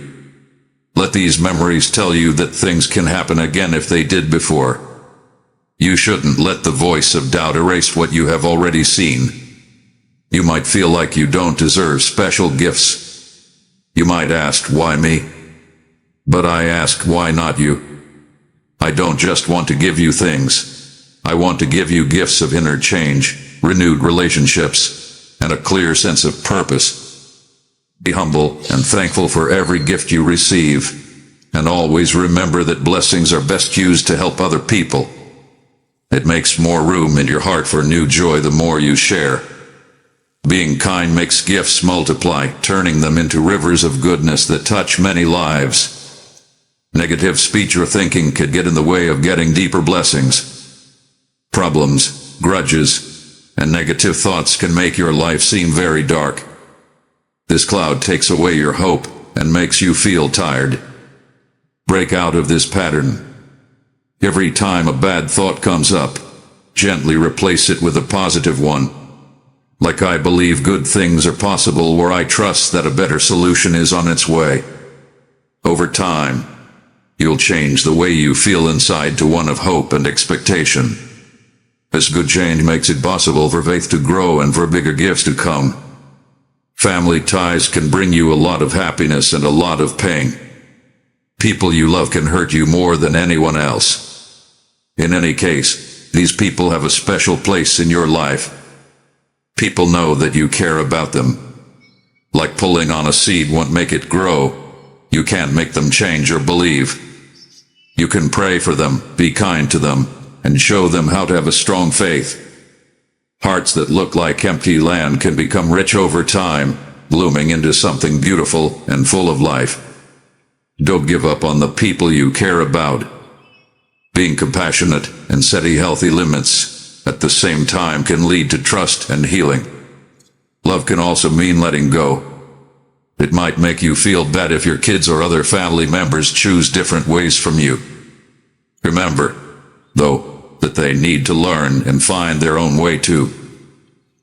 Let these memories tell you that things can happen again if they did before. You shouldn't let the voice of doubt erase what you have already seen. You might feel like you don't deserve special gifts. You might ask, why me? But I ask, why not you? I don't just want to give you things. I want to give you gifts of inner change, renewed relationships, and a clear sense of purpose. Be humble and thankful for every gift you receive, and always remember that blessings are best used to help other people. It makes more room in your heart for new joy the more you share. Being kind makes gifts multiply, turning them into rivers of goodness that touch many lives. Negative speech or thinking could get in the way of getting deeper blessings. Problems, grudges, and negative thoughts can make your life seem very dark. This cloud takes away your hope and makes you feel tired. Break out of this pattern. Every time a bad thought comes up, gently replace it with a positive one. Like I believe good things are possible, where I trust that a better solution is on its way. Over time, you'll change the way you feel inside to one of hope and expectation. This good change makes it possible for faith to grow and for bigger gifts to come. Family ties can bring you a lot of happiness and a lot of pain. People you love can hurt you more than anyone else. In any case, these people have a special place in your life. People know that you care about them. Like pulling on a seed won't make it grow. You can't make them change or believe. You can pray for them, be kind to them, and show them how to have a strong faith. Hearts that look like empty land can become rich over time, blooming into something beautiful and full of life. Don't give up on the people you care about. Being compassionate and setting healthy limits at the same time can lead to trust and healing. Love can also mean letting go. It might make you feel bad if your kids or other family members choose different ways from you. Remember, though, that they need to learn and find their own way too.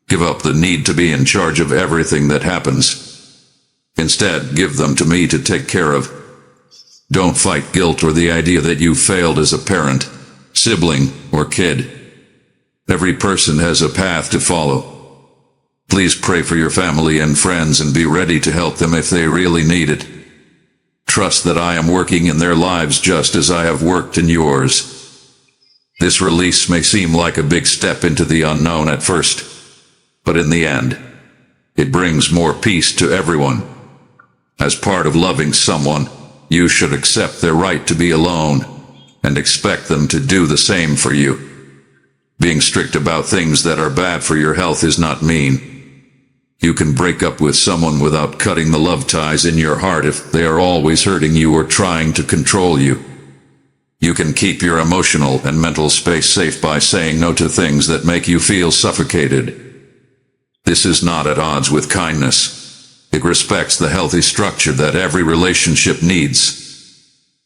Give up the need to be in charge of everything that happens. Instead, give them to me to take care of. Don't fight guilt or the idea that you failed as a parent, sibling, or kid. Every person has a path to follow. Please pray for your family and friends and be ready to help them if they really need it. Trust that I am working in their lives just as I have worked in yours. This release may seem like a big step into the unknown at first, but in the end, it brings more peace to everyone. As part of loving someone, you should accept their right to be alone and expect them to do the same for you. Being strict about things that are bad for your health is not mean. You can break up with someone without cutting the love ties in your heart if they are always hurting you or trying to control you. You can keep your emotional and mental space safe by saying no to things that make you feel suffocated. This is not at odds with kindness. It respects the healthy structure that every relationship needs.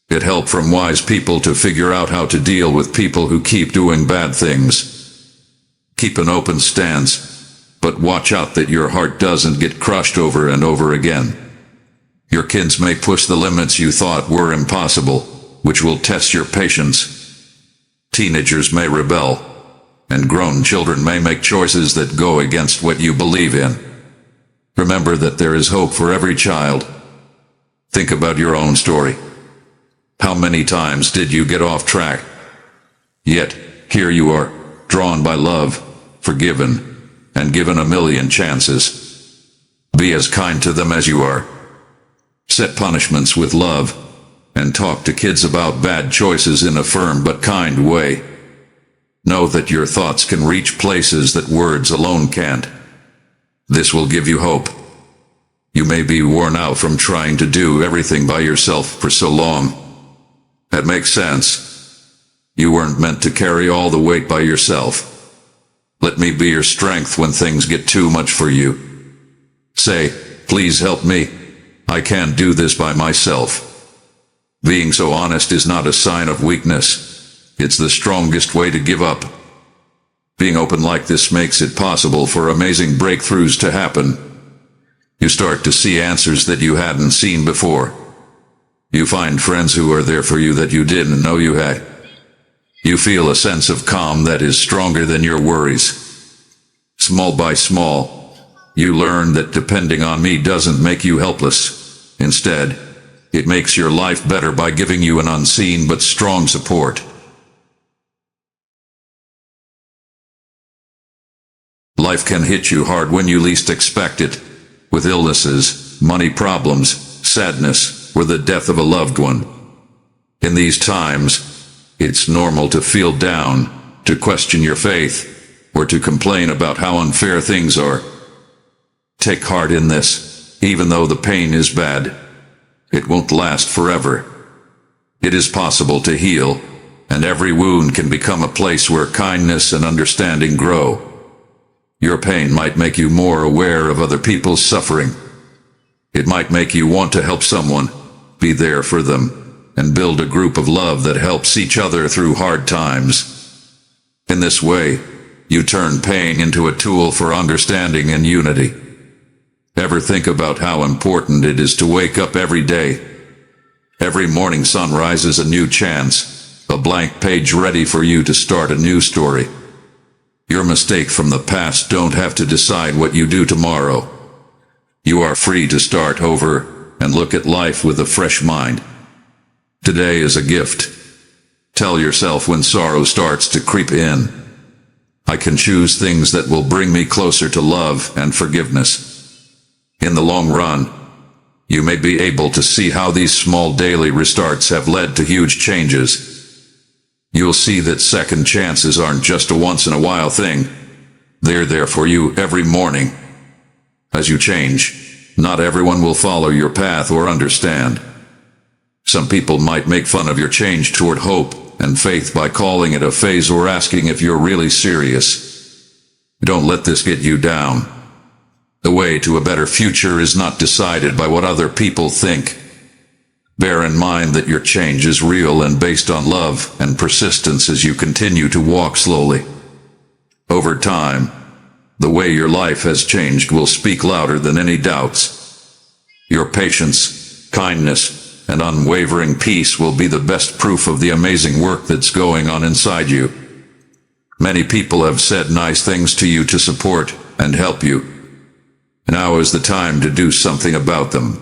Get help from wise people to figure out how to deal with people who keep doing bad things. Keep an open stance, but watch out that your heart doesn't get crushed over and over again. Your kids may push the limits you thought were impossible, which will test your patience. Teenagers may rebel, and grown children may make choices that go against what you believe in. Remember that there is hope for every child. Think about your own story. How many times did you get off track? Yet, here you are, drawn by love, forgiven, and given a million chances. Be as kind to them as you are. Set punishments with love, and talk to kids about bad choices in a firm but kind way. Know that your thoughts can reach places that words alone can't. This will give you hope. You may be worn out from trying to do everything by yourself for so long. That makes sense. You weren't meant to carry all the weight by yourself. Let me be your strength when things get too much for you. Say, please help me. I can't do this by myself. Being so honest is not a sign of weakness. It's the strongest way to give up. Being open like this makes it possible for amazing breakthroughs to happen. You start to see answers that you hadn't seen before. You find friends who are there for you that you didn't know you had. You feel a sense of calm that is stronger than your worries. Small by small, you learn that depending on me doesn't make you helpless. Instead, it makes your life better by giving you an unseen but strong support. Life can hit you hard when you least expect it, with illnesses, money problems, sadness, or the death of a loved one. In these times, it's normal to feel down, to question your faith, or to complain about how unfair things are. Take heart in this, even though the pain is bad. It won't last forever. It is possible to heal, and every wound can become a place where kindness and understanding grow. Your pain might make you more aware of other people's suffering. It might make you want to help someone, be there for them, and build a group of love that helps each other through hard times. In this way, you turn pain into a tool for understanding and unity. Ever think about how important it is to wake up every day? Every morning sunrise is a new chance, a blank page ready for you to start a new story. Your mistake from the past don't have to decide what you do tomorrow. You are free to start over and look at life with a fresh mind. Today is a gift. Tell yourself when sorrow starts to creep in, I can choose things that will bring me closer to love and forgiveness. In the long run, you may be able to see how these small daily restarts have led to huge changes. You'll see that second chances aren't just a once-in-a-while thing. They're there for you every morning. As you change, not everyone will follow your path or understand. Some people might make fun of your change toward hope and faith by calling it a phase or asking if you're really serious. Don't let this get you down. The way to a better future is not decided by what other people think. Bear in mind that your change is real and based on love and persistence as you continue to walk slowly. Over time, the way your life has changed will speak louder than any doubts. Your patience, kindness, and unwavering peace will be the best proof of the amazing work that's going on inside you. Many people have said nice things to you to support and help you. Now is the time to do something about them.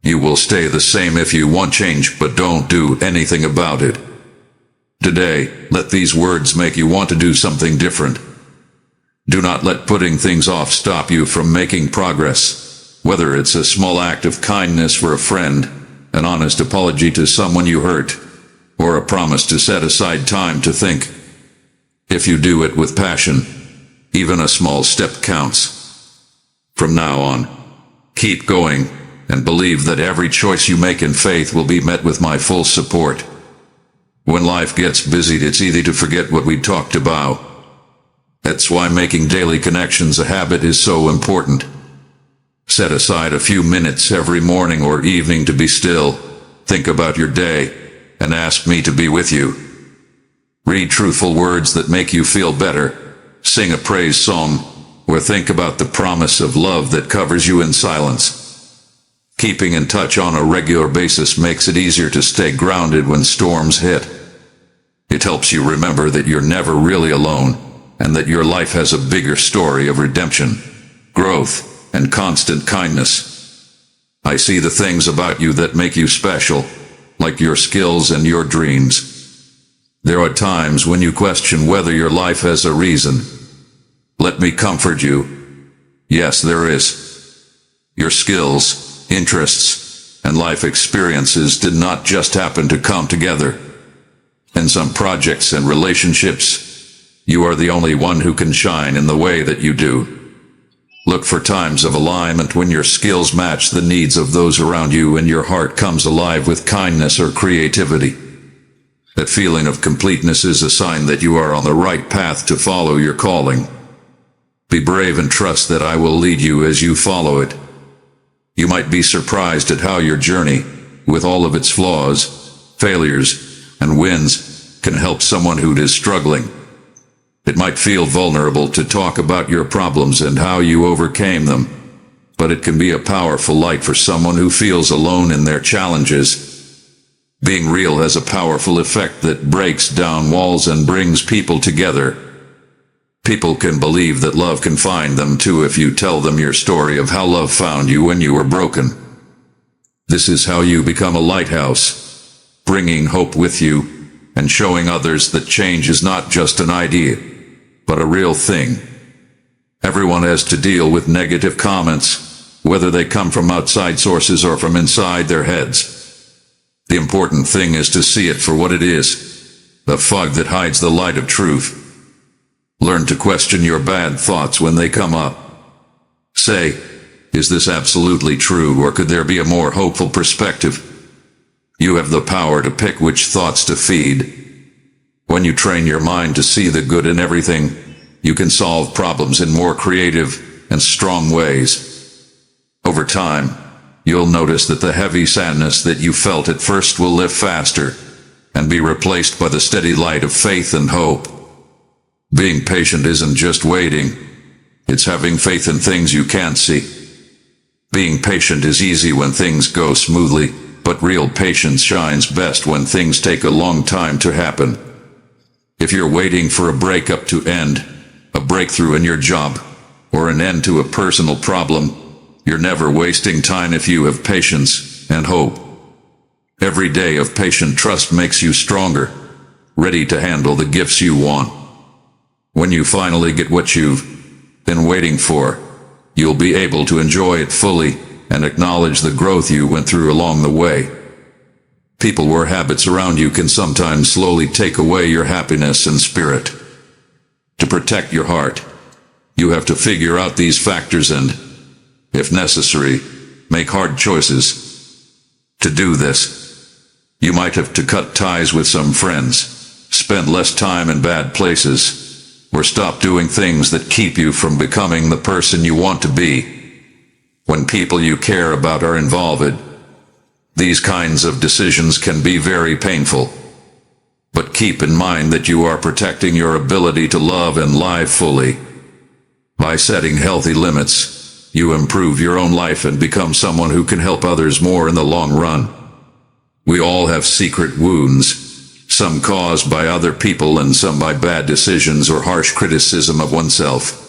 You will stay the same if you want change, but don't do anything about it. Today, let these words make you want to do something different. Do not let putting things off stop you from making progress, whether it's a small act of kindness for a friend, an honest apology to someone you hurt, or a promise to set aside time to think. If you do it with passion, even a small step counts. From now on, keep going, and believe that every choice you make in faith will be met with my full support. When life gets busy, it's easy to forget what we talked about. That's why making daily connections a habit is so important. Set aside a few minutes every morning or evening to be still, think about your day, and ask me to be with you. Read truthful words that make you feel better, sing a praise song, or think about the promise of love that covers you in silence. Keeping in touch on a regular basis makes it easier to stay grounded when storms hit. It helps you remember that you're never really alone, and that your life has a bigger story of redemption, growth, and constant kindness. I see the things about you that make you special, like your skills and your dreams. There are times when you question whether your life has a reason. Let me comfort you. Yes, there is. Your skills, interests, and life experiences did not just happen to come together. In some projects and relationships, you are the only one who can shine in the way that you do. Look for times of alignment when your skills match the needs of those around you and your heart comes alive with kindness or creativity. That feeling of completeness is a sign that you are on the right path to follow your calling. Be brave and trust that I will lead you as you follow it. You might be surprised at how your journey, with all of its flaws, failures, and wins, can help someone who is struggling. It might feel vulnerable to talk about your problems and how you overcame them, but it can be a powerful light for someone who feels alone in their challenges. Being real has a powerful effect that breaks down walls and brings people together. People can believe that love can find them too if you tell them your story of how love found you when you were broken. This is how you become a lighthouse, bringing hope with you and showing others that change is not just an idea, but a real thing. Everyone has to deal with negative comments, whether they come from outside sources or from inside their heads. The important thing is to see it for what it is, the fog that hides the light of truth. Learn to question your bad thoughts when they come up. Say, is this absolutely true, or could there be a more hopeful perspective? You have the power to pick which thoughts to feed. When you train your mind to see the good in everything, you can solve problems in more creative and strong ways. Over time, you'll notice that the heavy sadness that you felt at first will lift faster and be replaced by the steady light of faith and hope. Being patient isn't just waiting, it's having faith in things you can't see. Being patient is easy when things go smoothly, but real patience shines best when things take a long time to happen. If you're waiting for a breakup to end, a breakthrough in your job, or an end to a personal problem, you're never wasting time if you have patience and hope. Every day of patient trust makes you stronger, ready to handle the gifts you want. When you finally get what you've been waiting for, you'll be able to enjoy it fully and acknowledge the growth you went through along the way. People or habits around you can sometimes slowly take away your happiness and spirit. To protect your heart, you have to figure out these factors and, if necessary, make hard choices. To do this, you might have to cut ties with some friends, spend less time in bad places, or stop doing things that keep you from becoming the person you want to be. When people you care about are involved, these kinds of decisions can be very painful. But keep in mind that you are protecting your ability to love and live fully. By setting healthy limits, you improve your own life and become someone who can help others more in the long run. We all have secret wounds, some caused by other people and some by bad decisions or harsh criticism of oneself.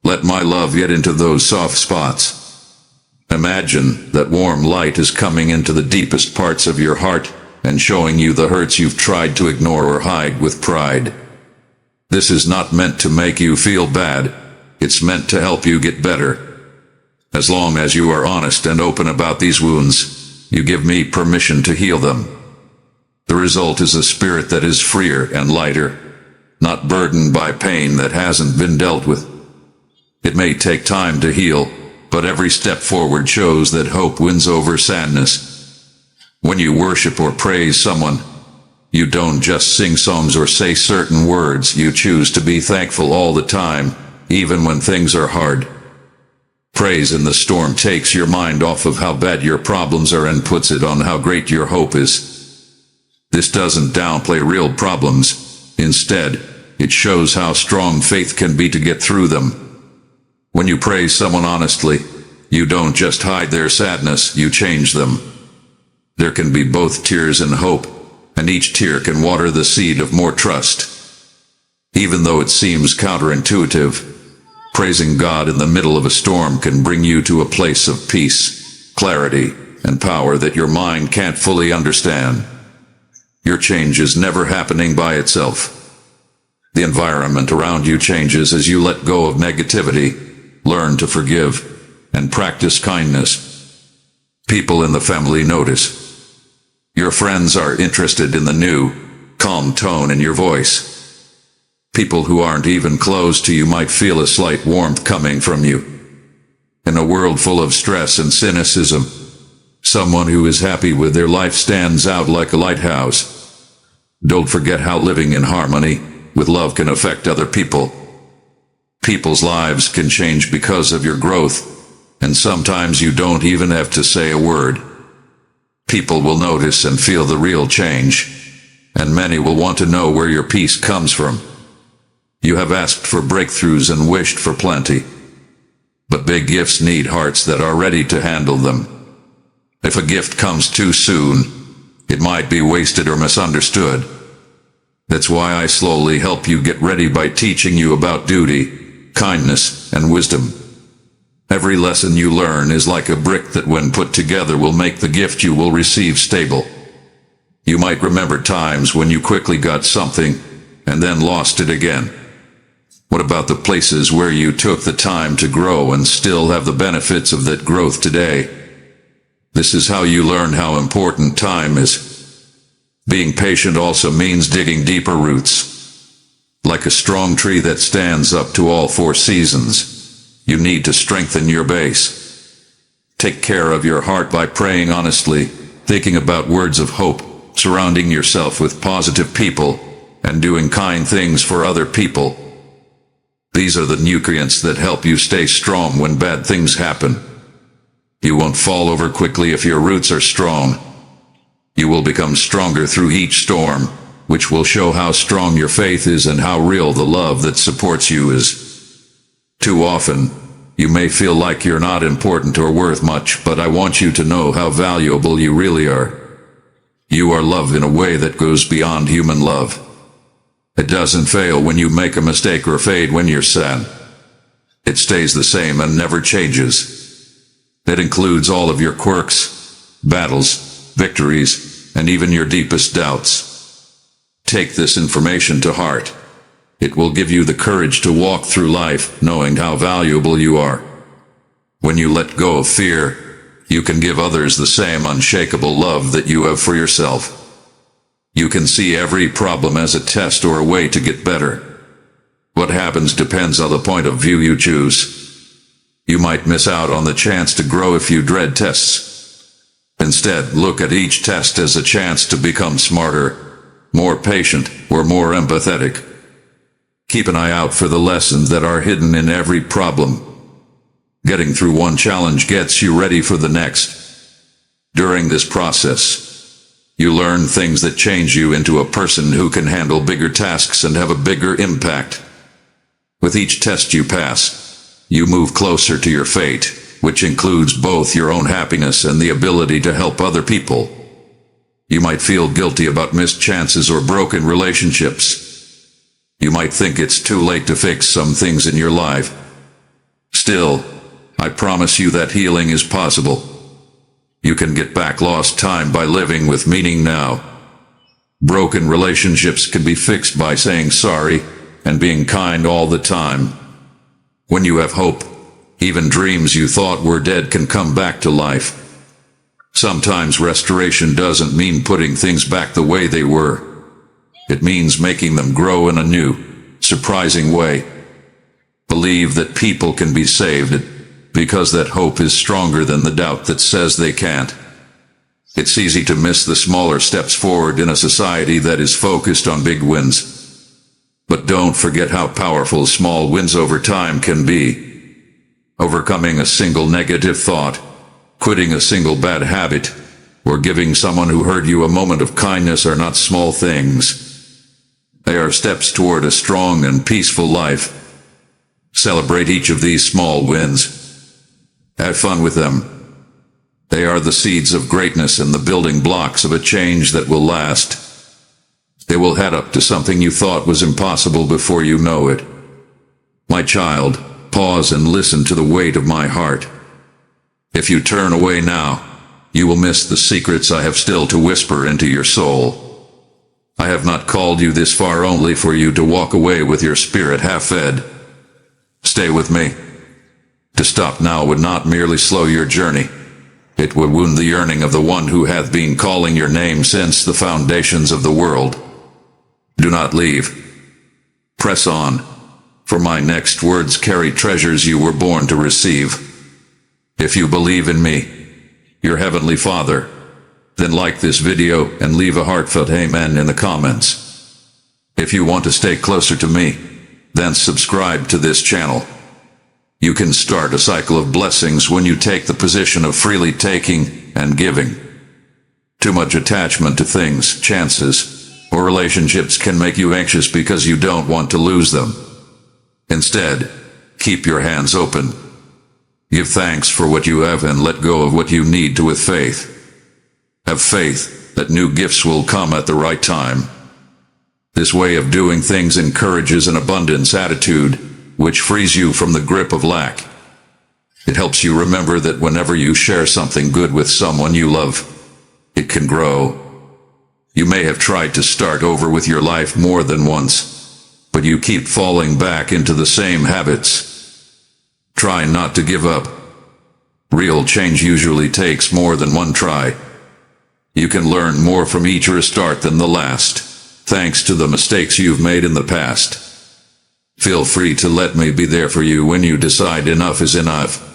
Let my love get into those soft spots. Imagine that warm light is coming into the deepest parts of your heart and showing you the hurts you've tried to ignore or hide with pride. This is not meant to make you feel bad, it's meant to help you get better. As long as you are honest and open about these wounds, you give me permission to heal them. The result is a spirit that is freer and lighter, not burdened by pain that hasn't been dealt with. It may take time to heal, but every step forward shows that hope wins over sadness. When you worship or praise someone, you don't just sing songs or say certain words, you choose to be thankful all the time, even when things are hard. Praise in the storm takes your mind off of how bad your problems are and puts it on how great your hope is. This doesn't downplay real problems. Instead, it shows how strong faith can be to get through them. When you praise someone honestly, you don't just hide their sadness, you change them. There can be both tears and hope, and each tear can water the seed of more trust. Even though it seems counterintuitive, praising God in the middle of a storm can bring you to a place of peace, clarity, and power that your mind can't fully understand. Your change is never happening by itself. The environment around you changes as you let go of negativity, learn to forgive, and practice kindness. People in the family notice. Your friends are interested in the new, calm tone in your voice. People who aren't even close to you might feel a slight warmth coming from you. In a world full of stress and cynicism, someone who is happy with their life stands out like a lighthouse. Don't forget how living in harmony with love can affect other people. People's lives can change because of your growth, and sometimes you don't even have to say a word. People will notice and feel the real change, and many will want to know where your peace comes from. You have asked for breakthroughs and wished for plenty. But big gifts need hearts that are ready to handle them. If a gift comes too soon, it might be wasted or misunderstood. That's why I slowly help you get ready by teaching you about duty, kindness, and wisdom. Every lesson you learn is like a brick that when put together will make the gift you will receive stable. You might remember times when you quickly got something and then lost it again. What about the places where you took the time to grow and still have the benefits of that growth today? This is how you learn how important time is. Being patient also means digging deeper roots. Like a strong tree that stands up to all four seasons, you need to strengthen your base. Take care of your heart by praying honestly, thinking about words of hope, surrounding yourself with positive people, and doing kind things for other people. These are the nutrients that help you stay strong when bad things happen. You won't fall over quickly if your roots are strong. You will become stronger through each storm, which will show how strong your faith is and how real the love that supports you is. Too often, you may feel like you're not important or worth much, but I want you to know how valuable you really are. You are loved in a way that goes beyond human love. It doesn't fail when you make a mistake or fade when you're sad. It stays the same and never changes. It includes all of your quirks, battles, victories, and even your deepest doubts. Take this information to heart. It will give you the courage to walk through life knowing how valuable you are. When you let go of fear, you can give others the same unshakable love that you have for yourself. You can see every problem as a test or a way to get better. What happens depends on the point of view you choose. You might miss out on the chance to grow if you dread tests. Instead, look at each test as a chance to become smarter, more patient, or more empathetic. Keep an eye out for the lessons that are hidden in every problem. Getting through one challenge gets you ready for the next. During this process, you learn things that change you into a person who can handle bigger tasks and have a bigger impact. With each test you pass, you move closer to your fate, which includes both your own happiness and the ability to help other people. You might feel guilty about missed chances or broken relationships. You might think it's too late to fix some things in your life. Still, I promise you that healing is possible. You can get back lost time by living with meaning now. Broken relationships can be fixed by saying sorry and being kind all the time. When you have hope, even dreams you thought were dead can come back to life. Sometimes restoration doesn't mean putting things back the way they were. It means making them grow in a new, surprising way. Believe that people can be saved, because that hope is stronger than the doubt that says they can't. It's easy to miss the smaller steps forward in a society that is focused on big wins. But don't forget how powerful small wins over time can be. Overcoming a single negative thought, quitting a single bad habit, or giving someone who hurt you a moment of kindness are not small things. They are steps toward a strong and peaceful life. Celebrate each of these small wins. Have fun with them. They are the seeds of greatness and the building blocks of a change that will last. They will head up to something you thought was impossible before you know it. My child, pause and listen to the weight of my heart. If you turn away now, you will miss the secrets I have still to whisper into your soul. I have not called you this far only for you to walk away with your spirit half-fed. Stay with me. To stop now would not merely slow your journey. It would wound the yearning of the one who hath been calling your name since the foundations of the world. Do not leave. Press on, for my next words carry treasures you were born to receive. If you believe in me, your Heavenly Father, then like this video and leave a heartfelt amen in the comments. If you want to stay closer to me, then subscribe to this channel. You can start a cycle of blessings when you take the position of freely taking and giving. Too much attachment to things, chances, or relationships can make you anxious because you don't want to lose them. Instead, keep your hands open. Give thanks for what you have and let go of what you need to with faith. Have faith that new gifts will come at the right time. This way of doing things encourages an abundance attitude, which frees you from the grip of lack. It helps you remember that whenever you share something good with someone you love, it can grow. You may have tried to start over with your life more than once, but you keep falling back into the same habits. Try not to give up. Real change usually takes more than one try. You can learn more from each restart than the last, thanks to the mistakes you've made in the past. Feel free to let me be there for you when you decide enough is enough.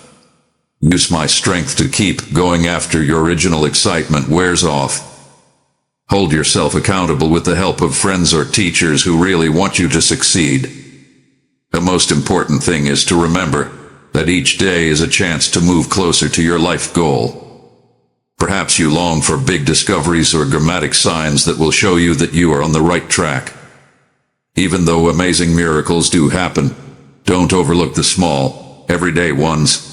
Use my strength to keep going after your original excitement wears off. Hold yourself accountable with the help of friends or teachers who really want you to succeed. The most important thing is to remember that each day is a chance to move closer to your life goal. Perhaps you long for big discoveries or dramatic signs that will show you that you are on the right track. Even though amazing miracles do happen, don't overlook the small, everyday ones,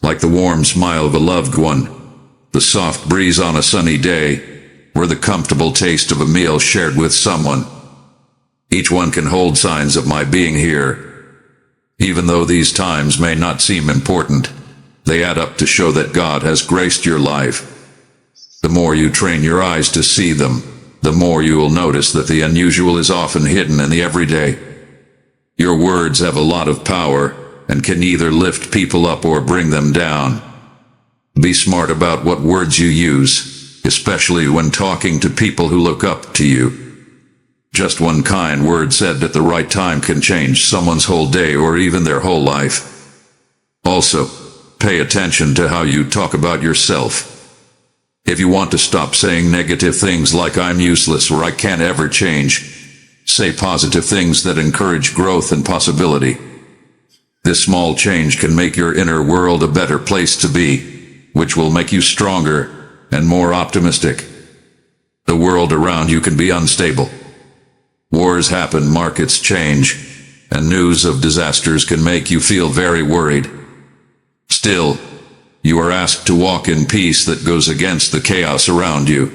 like the warm smile of a loved one, the soft breeze on a sunny day, or the comfortable taste of a meal shared with someone. Each one can hold signs of my being here. Even though these times may not seem important, they add up to show that God has graced your life. The more you train your eyes to see them, the more you will notice that the unusual is often hidden in the everyday. Your words have a lot of power and can either lift people up or bring them down. Be smart about what words you use, especially when talking to people who look up to you. Just one kind word said at the right time can change someone's whole day or even their whole life. Also, pay attention to how you talk about yourself. If you want to stop saying negative things like "I'm useless" or "I can't ever change," say positive things that encourage growth and possibility. This small change can make your inner world a better place to be, which will make you stronger and more optimistic. The world around you can be unstable. Wars happen, markets change, and news of disasters can make you feel very worried. Still, you are asked to walk in peace that goes against the chaos around you.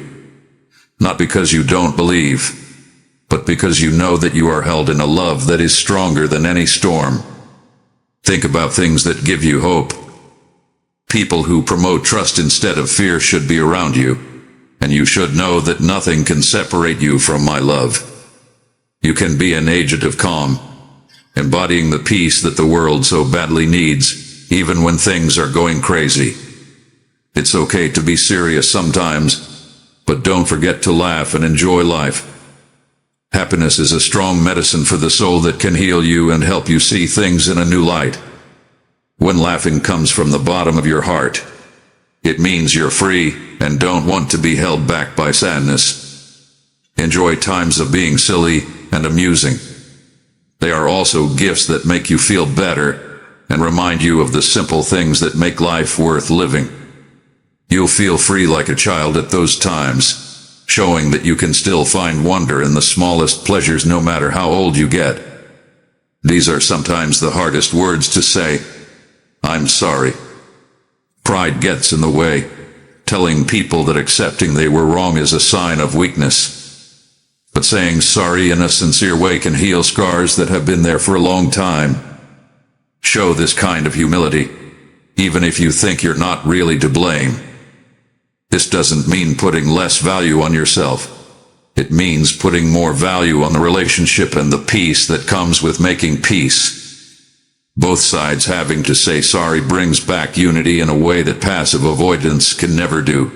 Not because you don't believe, but because you know that you are held in a love that is stronger than any storm. Think about things that give you hope. People who promote trust instead of fear should be around you, and you should know that nothing can separate you from my love. You can be an agent of calm, embodying the peace that the world so badly needs, even when things are going crazy. It's okay to be serious sometimes, but don't forget to laugh and enjoy life. Happiness is a strong medicine for the soul that can heal you and help you see things in a new light. When laughing comes from the bottom of your heart, it means you're free and don't want to be held back by sadness. Enjoy times of being silly and amusing. They are also gifts that make you feel better and remind you of the simple things that make life worth living. You'll feel free like a child at those times, showing that you can still find wonder in the smallest pleasures no matter how old you get. These are sometimes the hardest words to say. I'm sorry. Pride gets in the way, telling people that accepting they were wrong is a sign of weakness. But saying sorry in a sincere way can heal scars that have been there for a long time. Show this kind of humility, even if you think you're not really to blame. This doesn't mean putting less value on yourself. It means putting more value on the relationship and the peace that comes with making peace. Both sides having to say sorry brings back unity in a way that passive avoidance can never do.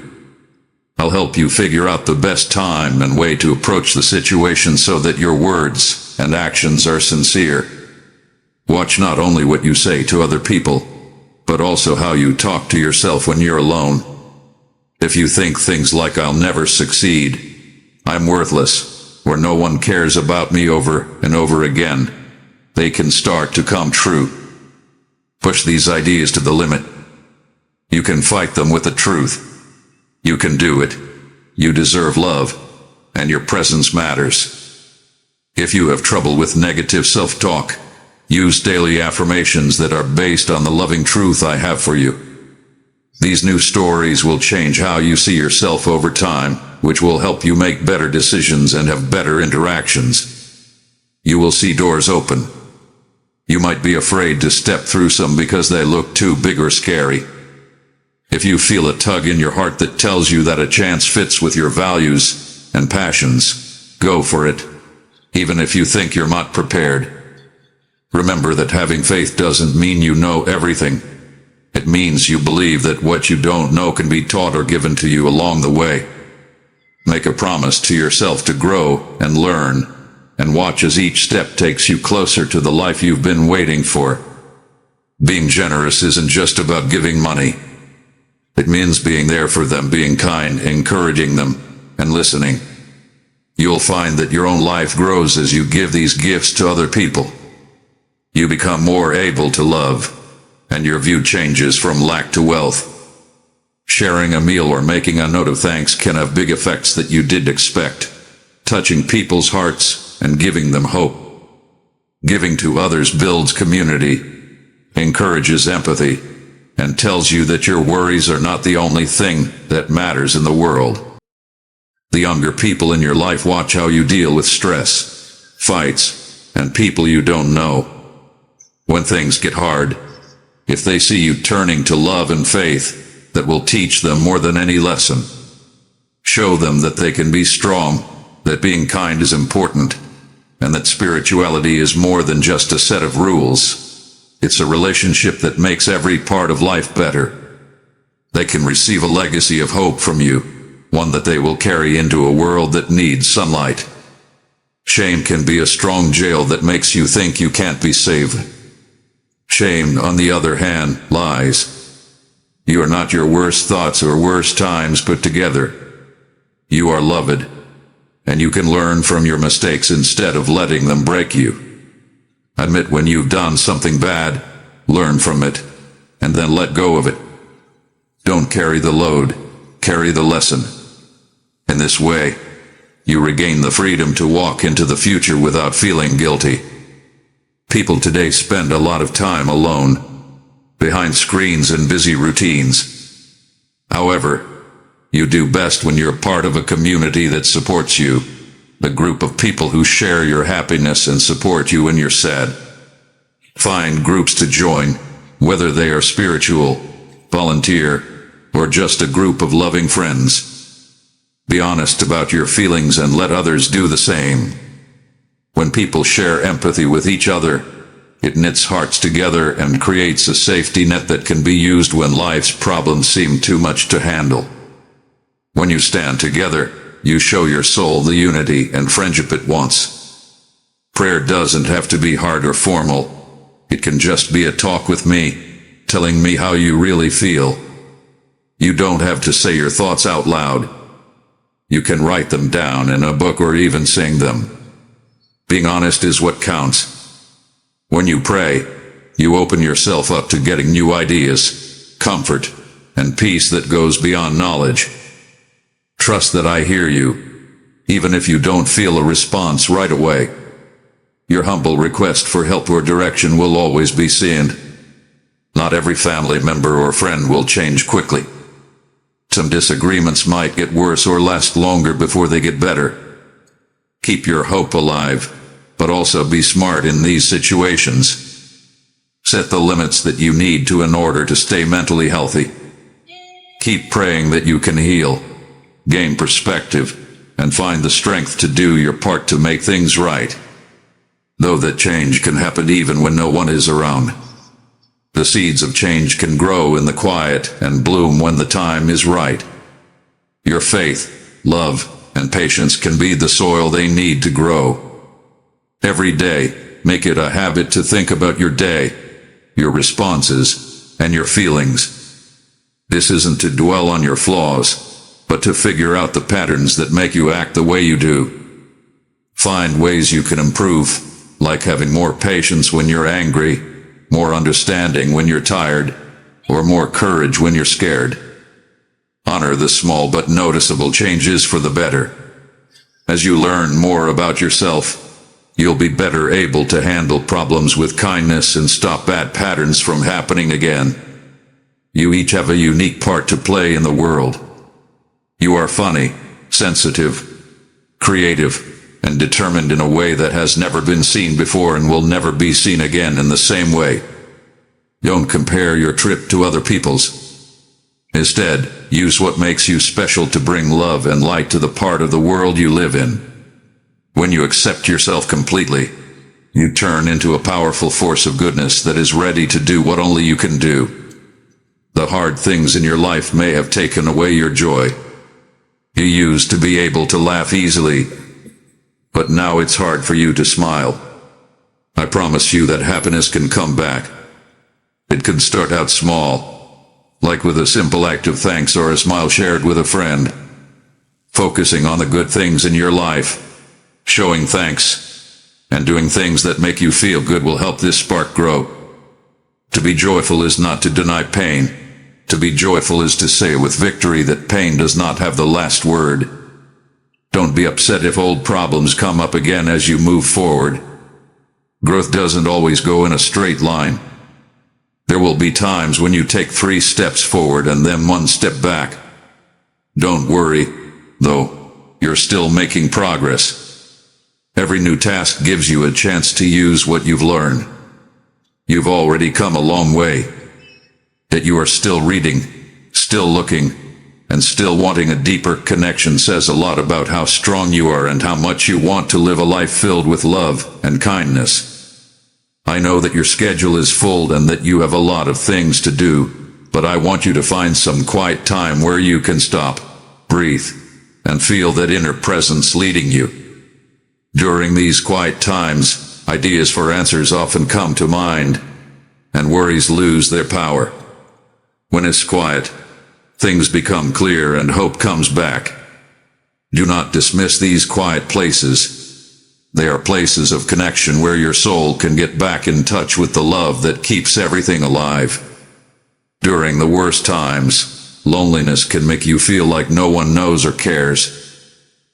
I'll help you figure out the best time and way to approach the situation so that your words and actions are sincere. Watch not only what you say to other people, but also how you talk to yourself when you're alone. If you think things like "I'll never succeed," "I'm worthless," or "no one cares about me" over and over again, they can start to come true. Push these ideas to the limit. You can fight them with the truth. You can do it. You deserve love, and your presence matters. If you have trouble with negative self-talk, Use daily affirmations that are based on the loving truth I have for you. These new stories will change how you see yourself over time, which will help you make better decisions and have better interactions. You will see doors open. You might be afraid to step through some because they look too big or scary. If you feel a tug in your heart that tells you that a chance fits with your values and passions, go for it, even if you think you're not prepared. Remember that having faith doesn't mean you know everything. It means you believe that what you don't know can be taught or given to you along the way. Make a promise to yourself to grow and learn, and watch as each step takes you closer to the life you've been waiting for. Being generous isn't just about giving money. It means being there for them, being kind, encouraging them, and listening. You'll find that your own life grows as you give these gifts to other people. You become more able to love, and your view changes from lack to wealth. Sharing a meal or making a note of thanks can have big effects that you didn't expect, touching people's hearts and giving them hope. Giving to others builds community, encourages empathy, and tells you that your worries are not the only thing that matters in the world. The younger people in your life watch how you deal with stress, fights, and people you don't know. When things get hard, if they see you turning to love and faith, that will teach them more than any lesson. Show them that they can be strong, that being kind is important, and that spirituality is more than just a set of rules. It's a relationship that makes every part of life better. They can receive a legacy of hope from you, one that they will carry into a world that needs sunlight. Shame can be a strong jail that makes you think you can't be saved. Shame, on the other hand, lies. You are not your worst thoughts or worst times put together. You are loved, and you can learn from your mistakes instead of letting them break you. Admit when you've done something bad, learn from it, and then let go of it. Don't carry the load, carry the lesson. In this way, you regain the freedom to walk into the future without feeling guilty. People today spend a lot of time alone, behind screens and busy routines. However, you do best when you're part of a community that supports you, a group of people who share your happiness and support you when you're sad. Find groups to join, whether they are spiritual, volunteer, or just a group of loving friends. Be honest about your feelings and let others do the same. When people share empathy with each other, it knits hearts together and creates a safety net that can be used when life's problems seem too much to handle. When you stand together, you show your soul the unity and friendship it wants. Prayer doesn't have to be hard or formal. It can just be a talk with me, telling me how you really feel. You don't have to say your thoughts out loud. You can write them down in a book or even sing them. Being honest is what counts. When you pray, you open yourself up to getting new ideas, comfort, and peace that goes beyond knowledge. Trust that I hear you, even if you don't feel a response right away. Your humble request for help or direction will always be seen. Not every family member or friend will change quickly. Some disagreements might get worse or last longer before they get better. Keep your hope alive, but also be smart in these situations. Set the limits that you need to in order to stay mentally healthy. Keep praying that you can heal, gain perspective, and find the strength to do your part to make things right. Though that change can happen even when no one is around. The seeds of change can grow in the quiet and bloom when the time is right. Your faith, love, and patience can be the soil they need to grow. Every day, make it a habit to think about your day, your responses, and your feelings. This isn't to dwell on your flaws, but to figure out the patterns that make you act the way you do. Find ways you can improve, like having more patience when you're angry, more understanding when you're tired, or more courage when you're scared. Honor the small but noticeable changes for the better. As you learn more about yourself, you'll be better able to handle problems with kindness and stop bad patterns from happening again. You each have a unique part to play in the world. You are funny, sensitive, creative, and determined in a way that has never been seen before and will never be seen again in the same way. Don't compare your trip to other people's. Instead, use what makes you special to bring love and light to the part of the world you live in. When you accept yourself completely, you turn into a powerful force of goodness that is ready to do what only you can do. The hard things in your life may have taken away your joy. You used to be able to laugh easily, but now it's hard for you to smile. I promise you that happiness can come back. It can start out small, like with a simple act of thanks or a smile shared with a friend. Focusing on the good things in your life, showing thanks, and doing things that make you feel good will help this spark grow. To be joyful is not to deny pain. To be joyful is to say with victory that pain does not have the last word. Don't be upset if old problems come up again as you move forward. Growth doesn't always go in a straight line. There will be times when you take 3 steps forward and then 1 step back. Don't worry, though, you're still making progress. Every new task gives you a chance to use what you've learned. You've already come a long way. That you are still reading, still looking, and still wanting a deeper connection says a lot about how strong you are and how much you want to live a life filled with love and kindness. I know that your schedule is full and that you have a lot of things to do, but I want you to find some quiet time where you can stop, breathe, and feel that inner presence leading you. During these quiet times, ideas for answers often come to mind, and worries lose their power. When it's quiet, things become clear and hope comes back. Do not dismiss these quiet places. They are places of connection where your soul can get back in touch with the love that keeps everything alive. During the worst times, loneliness can make you feel like no one knows or cares.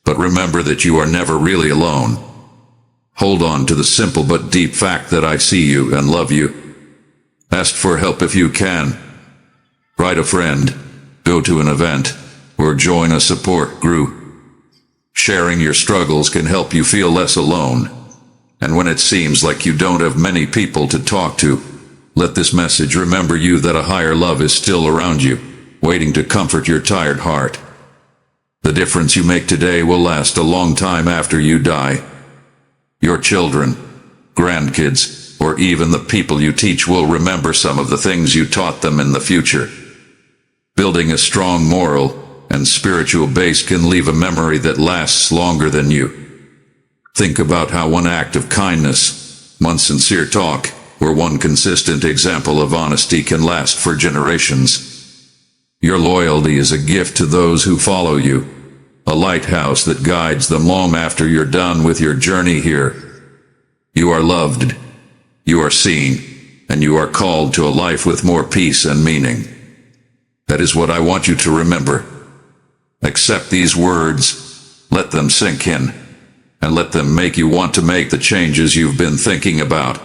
But remember that you are never really alone. Hold on to the simple but deep fact that I see you and love you. Ask for help if you can. Write a friend, go to an event, or join a support group. Sharing your struggles can help you feel less alone. And when it seems like you don't have many people to talk to, let this message remember you that a higher love is still around you, waiting to comfort your tired heart. The difference you make today will last a long time after you die. Your children, grandkids, or even the people you teach will remember some of the things you taught them in the future. Building a strong moral and spiritual base can leave a memory that lasts longer than you. Think about how one act of kindness, one sincere talk, or one consistent example of honesty can last for generations. Your loyalty is a gift to those who follow you, a lighthouse that guides them long after you're done with your journey here. You are loved, you are seen, and you are called to a life with more peace and meaning. That is what I want you to remember. Accept these words, let them sink in, and let them make you want to make the changes you've been thinking about.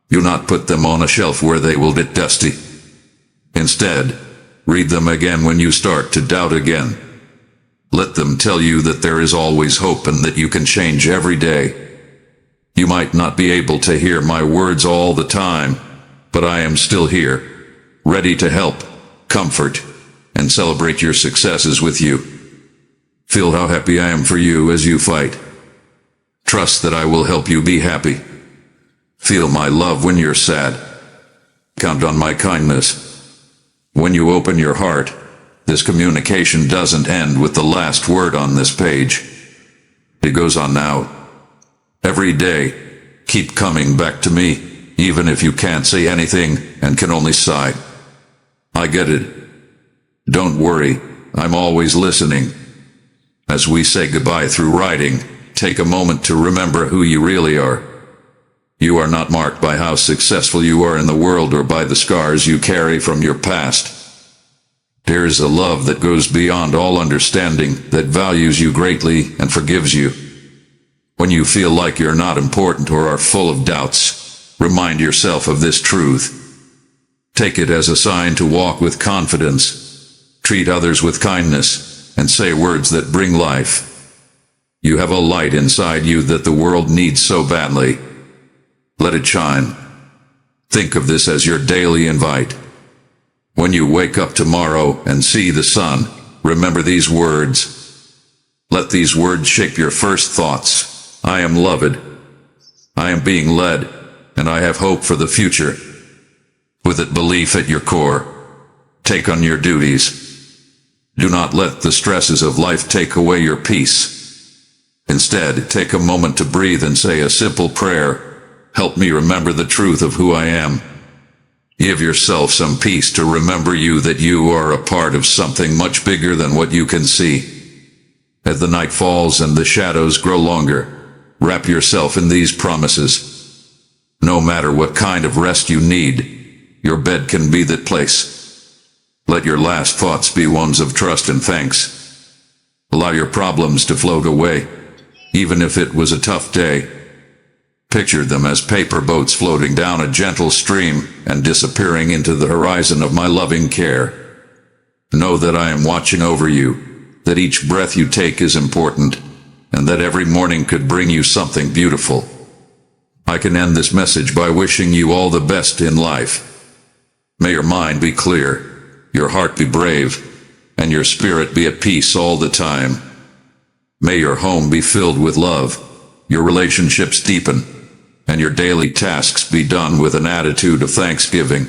Do not put them on a shelf where they will get dusty. Instead, read them again when you start to doubt again. Let them tell you that there is always hope and that you can change every day. You might not be able to hear my words all the time, but I am still here, ready to help, comfort, and celebrate your successes with you. Feel how happy I am for you as you fight. Trust that I will help you be happy. Feel my love when you're sad. Count on my kindness. When you open your heart, this communication doesn't end with the last word on this page. It goes on now. Every day, keep coming back to me, even if you can't say anything and can only sigh. I get it. Don't worry, I'm always listening. As we say goodbye through writing, take a moment to remember who you really are. You are not marked by how successful you are in the world or by the scars you carry from your past. There is a love that goes beyond all understanding, that values you greatly and forgives you. When you feel like you're not important or are full of doubts, remind yourself of this truth. Take it as a sign to walk with confidence, treat others with kindness, and say words that bring life. You have a light inside you that the world needs so badly. Let it shine. Think of this as your daily invite. When you wake up tomorrow and see the sun, remember these words. Let these words shape your first thoughts. I am loved. I am being led, and I have hope for the future. With it, belief at your core. Take on your duties. Do not let the stresses of life take away your peace. Instead, take a moment to breathe and say a simple prayer. Help me remember the truth of who I am. Give yourself some peace to remember that you are a part of something much bigger than what you can see. As the night falls and the shadows grow longer, wrap yourself in these promises. No matter what kind of rest you need, your bed can be that place. Let your last thoughts be ones of trust and thanks. Allow your problems to float away, even if it was a tough day. Picture them as paper boats floating down a gentle stream and disappearing into the horizon of my loving care. Know that I am watching over you, that each breath you take is important, and that every morning could bring you something beautiful. I can end this message by wishing you all the best in life. May your mind be clear, your heart be brave, and your spirit be at peace all the time. May your home be filled with love, your relationships deepen, and your daily tasks be done with an attitude of thanksgiving.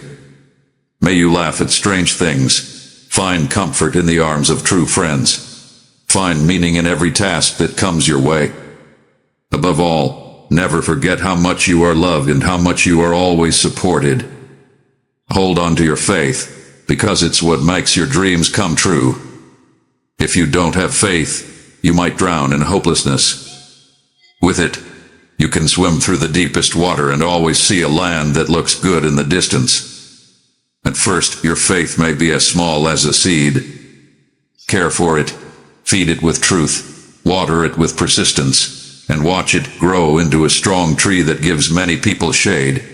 May you laugh at strange things, find comfort in the arms of true friends, find meaning in every task that comes your way. Above all, never forget how much you are loved and how much you are always supported. Hold on to your faith, because it's what makes your dreams come true. If you don't have faith, you might drown in hopelessness. With it, you can swim through the deepest water and always see a land that looks good in the distance. At first, your faith may be as small as a seed. Care for it, feed it with truth, water it with persistence, and watch it grow into a strong tree that gives many people shade.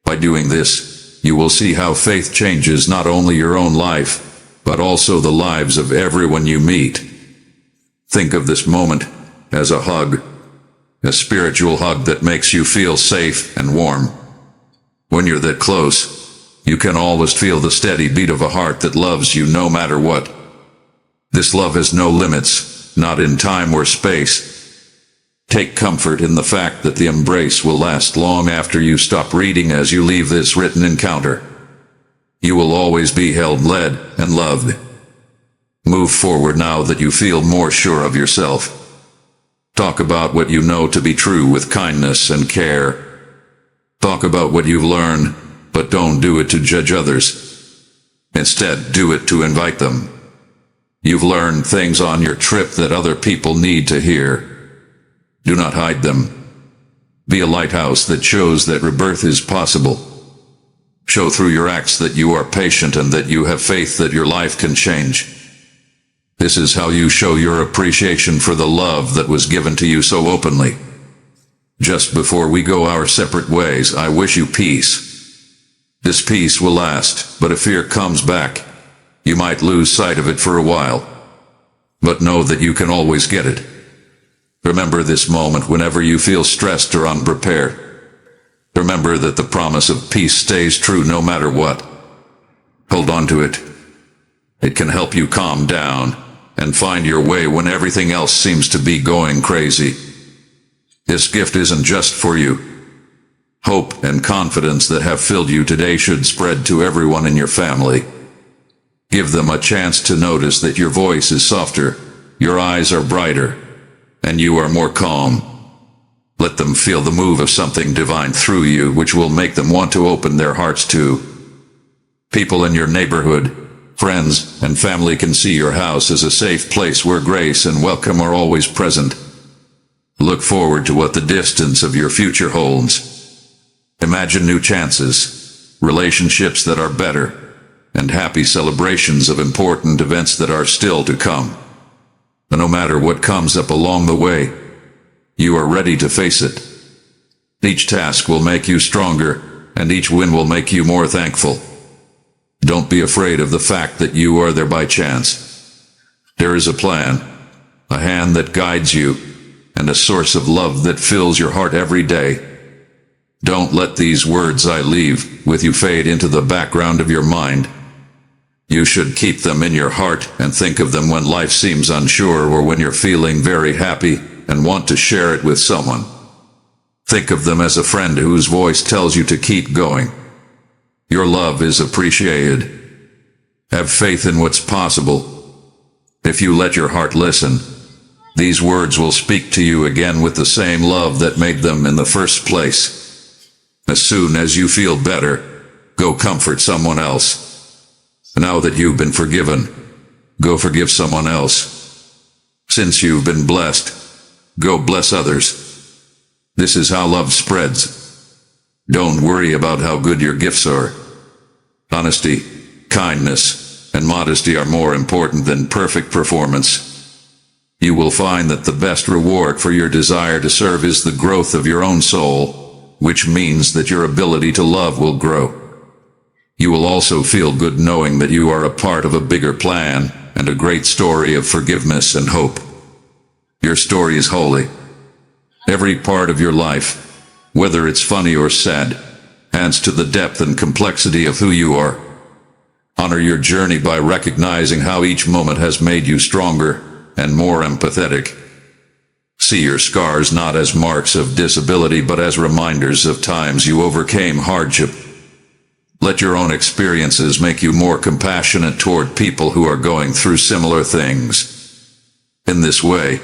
By doing this, you will see how faith changes not only your own life, but also the lives of everyone you meet. Think of this moment as a hug, a spiritual hug that makes you feel safe and warm. When you're that close, you can always feel the steady beat of a heart that loves you no matter what. This love has no limits, not in time or space. Take comfort in the fact that the embrace will last long after you stop reading as you leave this written encounter. You will always be held, led, and loved. Move forward now that you feel more sure of yourself. Talk about what you know to be true with kindness and care. Talk about what you've learned, but don't do it to judge others. Instead, do it to invite them. You've learned things on your trip that other people need to hear. Do not hide them. Be a lighthouse that shows that rebirth is possible. Show through your acts that you are patient and that you have faith that your life can change. This is how you show your appreciation for the love that was given to you so openly. Just before we go our separate ways, I wish you peace. This peace will last, but if fear comes back, you might lose sight of it for a while. But know that you can always get it. Remember this moment whenever you feel stressed or unprepared. Remember that the promise of peace stays true no matter what. Hold on to it. It can help you calm down and find your way when everything else seems to be going crazy. This gift isn't just for you. Hope and confidence that have filled you today should spread to everyone in your family. Give them a chance to notice that your voice is softer, your eyes are brighter, and you are more calm. Let them feel the move of something divine through you, which will make them want to open their hearts to. People in your neighborhood, friends, and family can see your house as a safe place where grace and welcome are always present. Look forward to what the distance of your future holds. Imagine new chances, relationships that are better, and happy celebrations of important events that are still to come. And no matter what comes up along the way, You are ready to face it. Each task will make you stronger, and each win will make you more thankful. Don't be afraid of the fact that you are there by chance. There is a plan, a hand that guides you, and a source of love that fills your heart every day. Don't let these words I leave with you fade into the background of your mind. You should keep them in your heart and think of them when life seems unsure or when you're feeling very happy and want to share it with someone. Think of them as a friend whose voice tells you to keep going. Your love is appreciated. Have faith in what's possible. If you let your heart listen, these words will speak to you again with the same love that made them in the first place. As soon as you feel better, go comfort someone else. Now that you've been forgiven, go forgive someone else. Since you've been blessed, go bless others. This is how love spreads. Don't worry about how good your gifts are. Honesty, kindness, and modesty are more important than perfect performance. You will find that the best reward for your desire to serve is the growth of your own soul, which means that your ability to love will grow. You will also feel good knowing that you are a part of a bigger plan and a great story of forgiveness and hope. Your story is holy. Every part of your life, whether it's funny or sad, adds to the depth and complexity of who you are. Honor your journey by recognizing how each moment has made you stronger and more empathetic. See your scars not as marks of disability but as reminders of times you overcame hardship. Let your own experiences make you more compassionate toward people who are going through similar things. In this way,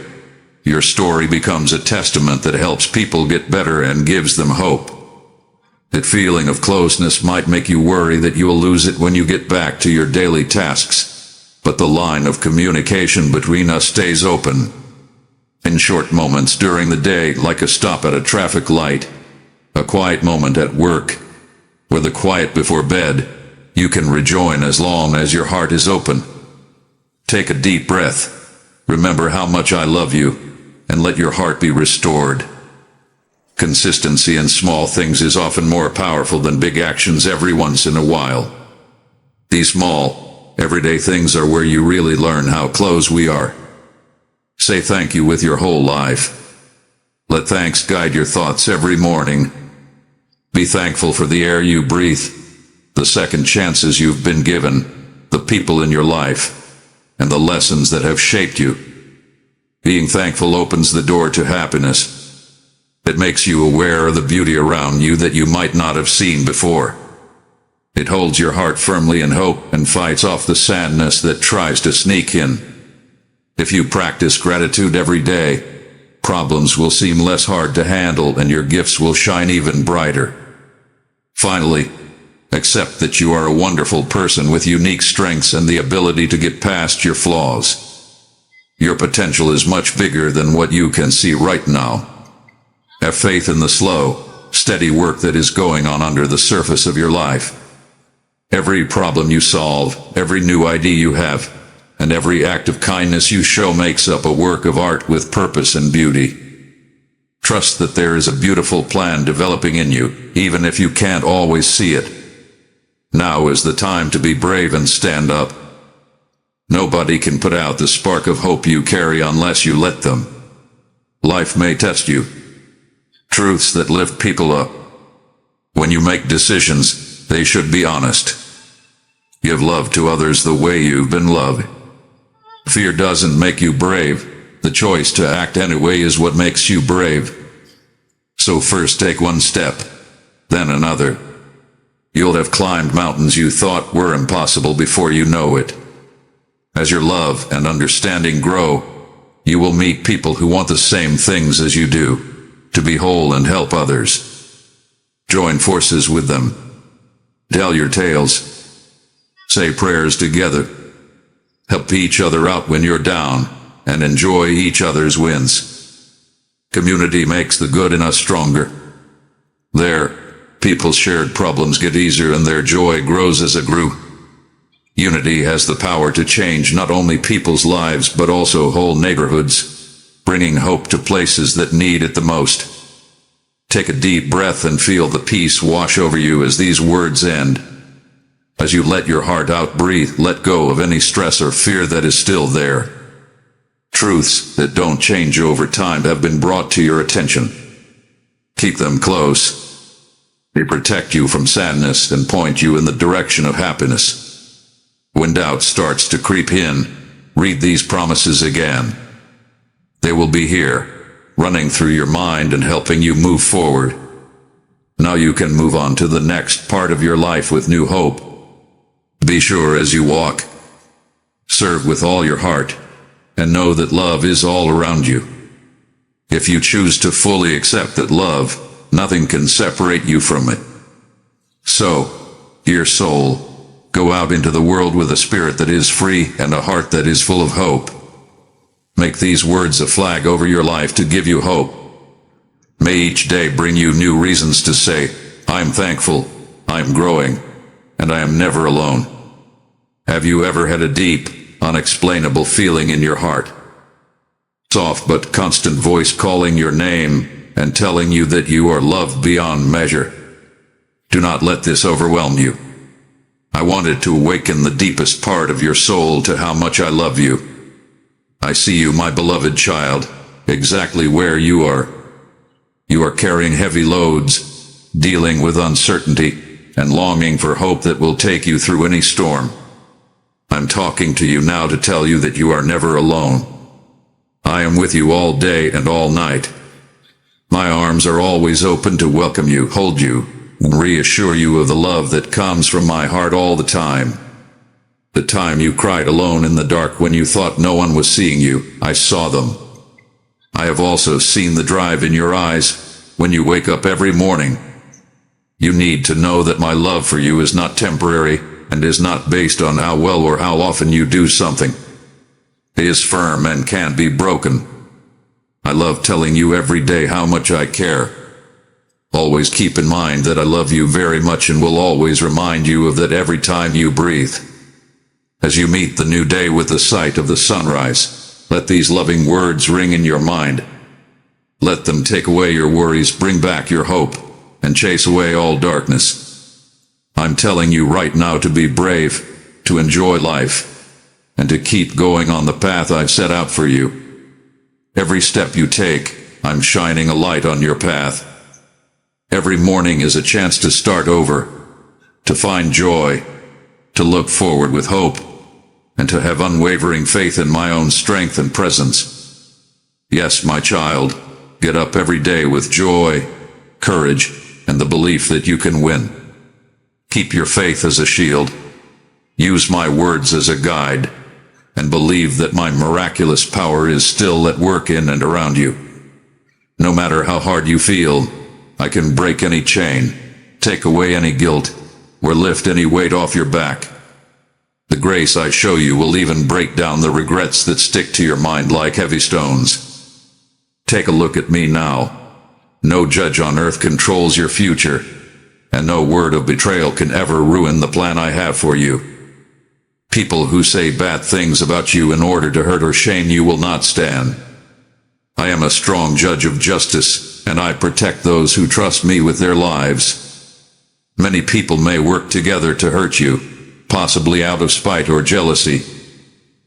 your story becomes a testament that helps people get better and gives them hope. That feeling of closeness might make you worry that you will lose it when you get back to your daily tasks, but the line of communication between us stays open. In short moments during the day, like a stop at a traffic light, a quiet moment at work, or the quiet before bed, you can rejoin as long as your heart is open. Take a deep breath. Remember how much I love you, and let your heart be restored. Consistency in small things is often more powerful than big actions every once in a while. These small, everyday things are where you really learn how close we are. Say thank you with your whole life. Let thanks guide your thoughts every morning. Be thankful for the air you breathe, the second chances you've been given, the people in your life, and the lessons that have shaped you. Being thankful opens the door to happiness. It makes you aware of the beauty around you that you might not have seen before. It holds your heart firmly in hope and fights off the sadness that tries to sneak in. If you practice gratitude every day, problems will seem less hard to handle and your gifts will shine even brighter. Finally, accept that you are a wonderful person with unique strengths and the ability to get past your flaws. Your potential is much bigger than what you can see right now. Have faith in the slow, steady work that is going on under the surface of your life. Every problem you solve, every new idea you have, and every act of kindness you show makes up a work of art with purpose and beauty. Trust that there is a beautiful plan developing in you, even if you can't always see it. Now is the time to be brave and stand up. Nobody can put out the spark of hope you carry unless you let them. Life may test you. Truths that lift people up. When you make decisions, they should be honest. Give love to others the way you've been loved. Fear doesn't make you brave. The choice to act anyway is what makes you brave. So first take one step, then another. You'll have climbed mountains you thought were impossible before you know it. As your love and understanding grow, you will meet people who want the same things as you do, to be whole and help others. Join forces with them. Tell your tales. Say prayers together. Help each other out when you're down, and enjoy each other's wins. Community makes the good in us stronger. There, people's shared problems get easier and their joy grows as a group. Unity has the power to change not only people's lives but also whole neighborhoods. bringing hope to places that need it the most. Take a deep breath and feel the peace wash over you as these words end. As you let your heart out, breathe, let go of any stress or fear that is still there. Truths that don't change over time have been brought to your attention. Keep them close. They protect you from sadness and point you in the direction of happiness. When doubt starts to creep in, read these promises again. They will be here, running through your mind and helping you move forward. Now you can move on to the next part of your life with new hope. Be sure as you walk, serve with all your heart, and know that love is all around you. If you choose to fully accept that love, nothing can separate you from it. So, dear soul, go out into the world with a spirit that is free and a heart that is full of hope. Make these words a flag over your life to give you hope. May each day bring you new reasons to say, I'm thankful, I'm growing, and I am never alone. Have you ever had a deep, unexplainable feeling in your heart? Soft but constant voice calling your name and telling you that you are loved beyond measure. Do not let this overwhelm you. I wanted to awaken the deepest part of your soul to how much I love you. I see you, my beloved child, exactly where you are. You are carrying heavy loads, dealing with uncertainty, and longing for hope that will take you through any storm. I'm talking to you now to tell you that you are never alone. I am with you all day and all night. My arms are always open to welcome you, hold you, and reassure you of the love that comes from my heart all the time. The time you cried alone in the dark when you thought no one was seeing you, I saw them. I have also seen the drive in your eyes when you wake up every morning. You need to know that my love for you is not temporary and is not based on how well or how often you do something. It is firm and can't be broken. I love telling you every day how much I care. Always keep in mind that I love you very much and will always remind you of that every time you breathe. As you meet the new day with the sight of the sunrise, let these loving words ring in your mind. Let them take away your worries, bring back your hope, and chase away all darkness. I'm telling you right now to be brave, to enjoy life, and to keep going on the path I've set out for you. Every step you take, I'm shining a light on your path. Every morning is a chance to start over, to find joy, to look forward with hope, and to have unwavering faith in my own strength and presence. Yes, my child, get up every day with joy, courage, and the belief that you can win. Keep your faith as a shield. Use my words as a guide, and believe that my miraculous power is still at work in and around you. No matter how hard you feel, I can break any chain, take away any guilt, or lift any weight off your back. The grace I show you will even break down the regrets that stick to your mind like heavy stones. Take a look at me now. No judge on earth controls your future, and no word of betrayal can ever ruin the plan I have for you. People who say bad things about you in order to hurt or shame you will not stand. I am a strong judge of justice, and I protect those who trust me with their lives. Many people may work together to hurt you, possibly out of spite or jealousy,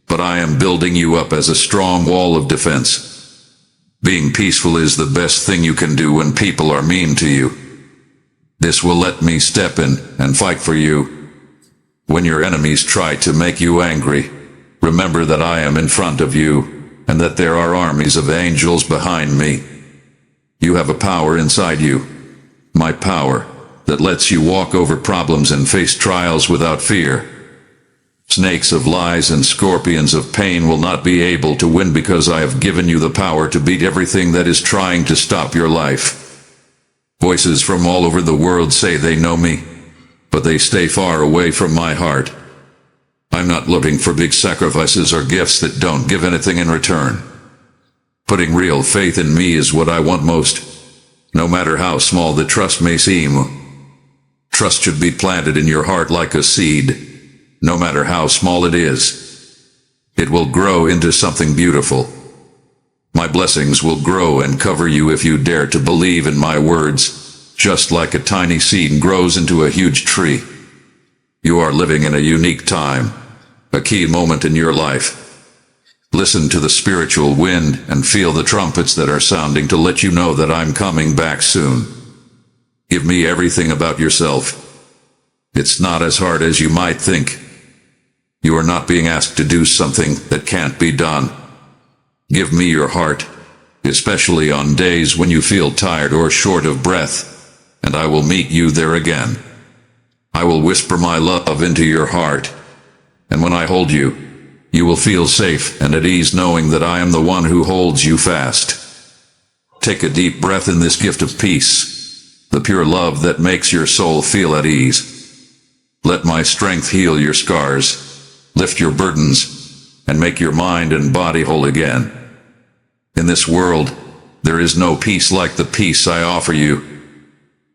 but I am building you up as a strong wall of defense. Being peaceful is the best thing you can do when people are mean to you. This will let me step in and fight for you. When your enemies try to make you angry, remember that I am in front of you, and that there are armies of angels behind me. You have a power inside you, my power, that lets you walk over problems and face trials without fear. Snakes of lies and scorpions of pain will not be able to win because I have given you the power to beat everything that is trying to stop your life. Voices from all over the world say they know me, but they stay far away from my heart. I'm not looking for big sacrifices or gifts that don't give anything in return. Putting real faith in me is what I want most, no matter how small the trust may seem. Trust should be planted in your heart like a seed, no matter how small it is. It will grow into something beautiful. My blessings will grow and cover you if you dare to believe in my words, just like a tiny seed grows into a huge tree. You are living in a unique time, a key moment in your life. Listen to the spiritual wind and feel the trumpets that are sounding to let you know that I'm coming back soon. Give me everything about yourself. It's not as hard as you might think. You are not being asked to do something that can't be done. Give me your heart, especially on days when you feel tired or short of breath, and I will meet you there again. I will whisper my love into your heart, and when I hold you, you will feel safe and at ease knowing that I am the one who holds you fast. Take a deep breath in this gift of peace, the pure love that makes your soul feel at ease. Let my strength heal your scars, lift your burdens, and make your mind and body whole again. In this world, there is no peace like the peace I offer you.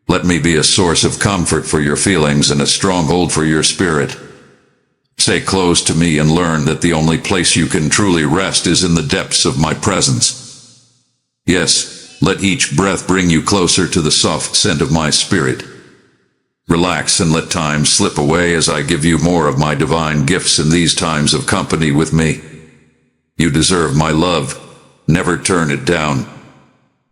Let me be a source of comfort for your feelings and a stronghold for your spirit. Stay close to me and learn that the only place you can truly rest is in the depths of my presence. Yes, let each breath bring you closer to the soft scent of my spirit. Relax and let time slip away as I give you more of my divine gifts in these times of company with me. You deserve my love. Never turn it down.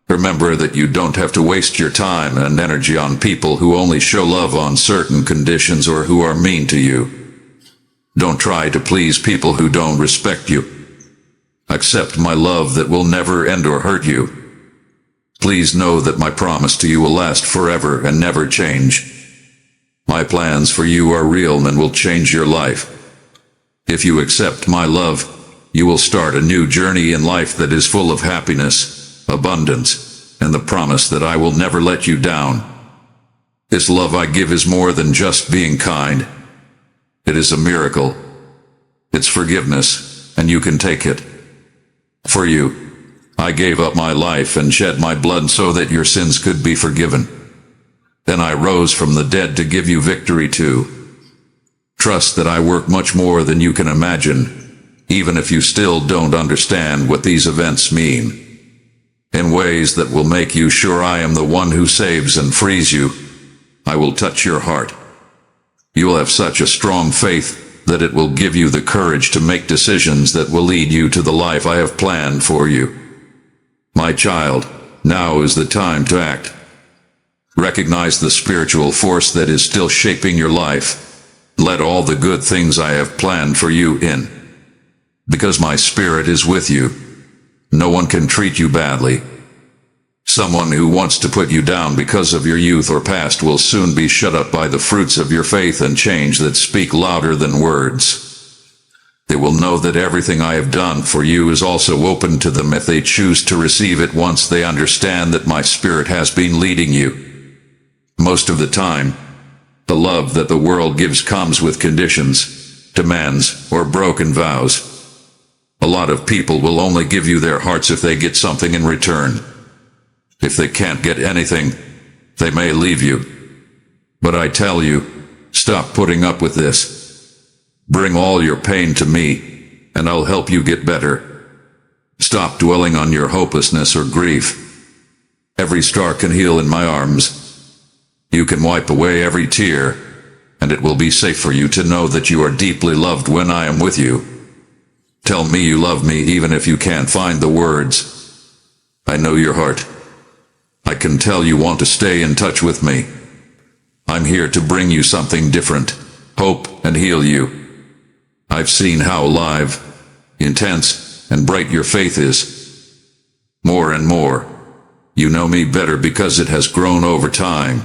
Remember that you don't have to waste your time and energy on people who only show love on certain conditions or who are mean to you. Don't try to please people who don't respect you. Accept my love that will never end or hurt you. Please know that my promise to you will last forever and never change. My plans for you are real and will change your life. If you accept my love, you will start a new journey in life that is full of happiness, abundance, and the promise that I will never let you down. This love I give is more than just being kind. It is a miracle. It's forgiveness, and you can take it. For you, I gave up my life and shed my blood so that your sins could be forgiven. Then I rose from the dead to give you victory too. Trust that I work much more than you can imagine, even if you still don't understand what these events mean. In ways that will make you sure I am the one who saves and frees you. I will touch your heart. You will have such a strong faith that it will give you the courage to make decisions that will lead you to the life I have planned for you. My child, now is the time to act. Recognize the spiritual force that is still shaping your life. Let all the good things I have planned for you in. Because my spirit is with you. No one can treat you badly. Someone who wants to put you down because of your youth or past will soon be shut up by the fruits of your faith and change that speak louder than words. They will know that everything I have done for you is also open to them if they choose to receive it once they understand that my spirit has been leading you. Most of the time, the love that the world gives comes with conditions, demands, or broken vows. A lot of people will only give you their hearts if they get something in return. If they can't get anything, they may leave you. But I tell you, stop putting up with this. Bring all your pain to me, and I'll help you get better. Stop dwelling on your hopelessness or grief. Every scar can heal in my arms. You can wipe away every tear, and it will be safe for you to know that you are deeply loved when I am with you. Tell me you love me even if you can't find the words. I know your heart. I can tell you want to stay in touch with me. I'm here to bring you something different, hope, and heal you. I've seen how alive, intense, and bright your faith is. More and more, you know me better because it has grown over time.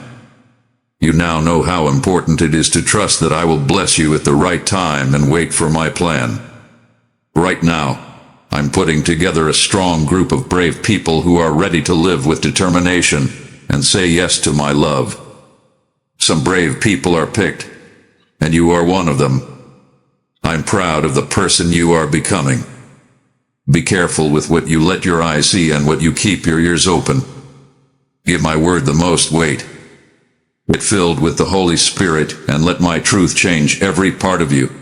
You now know how important it is to trust that I will bless you at the right time and wait for my plan. Right now, I'm putting together a strong group of brave people who are ready to live with determination and say yes to my love. Some brave people are picked, and you are one of them. I'm proud of the person you are becoming. Be careful with what you let your eyes see and what you keep your ears open. Give my word the most weight. Get filled with the Holy Spirit and let my truth change every part of you.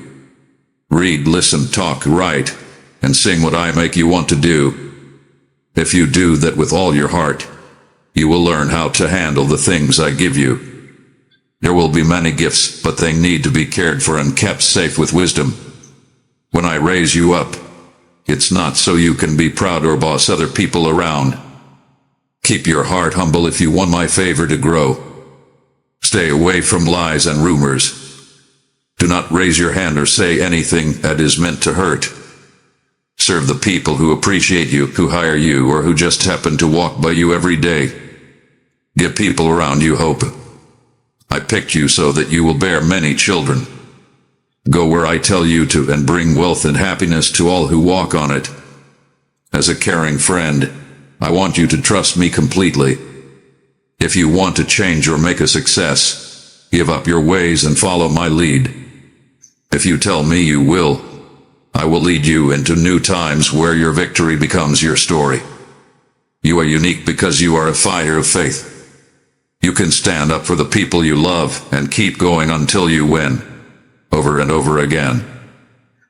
Read, listen, talk, write, and sing what I make you want to do. If you do that with all your heart, you will learn how to handle the things I give you. There will be many gifts, but they need to be cared for and kept safe with wisdom. When I raise you up, it's not so you can be proud or boss other people around. Keep your heart humble if you want my favor to grow. Stay away from lies and rumors. Do not raise your hand or say anything that is meant to hurt. Serve the people who appreciate you, who hire you, or who just happen to walk by you every day. Give people around you hope. I picked you so that you will bear many children. Go where I tell you to and bring wealth and happiness to all who walk on it. As a caring friend, I want you to trust me completely. If you want to change or make a success, give up your ways and follow my lead. If you tell me you will, I will lead you into new times where your victory becomes your story. You are unique because you are a fighter of faith. You can stand up for the people you love and keep going until you win, over and over again.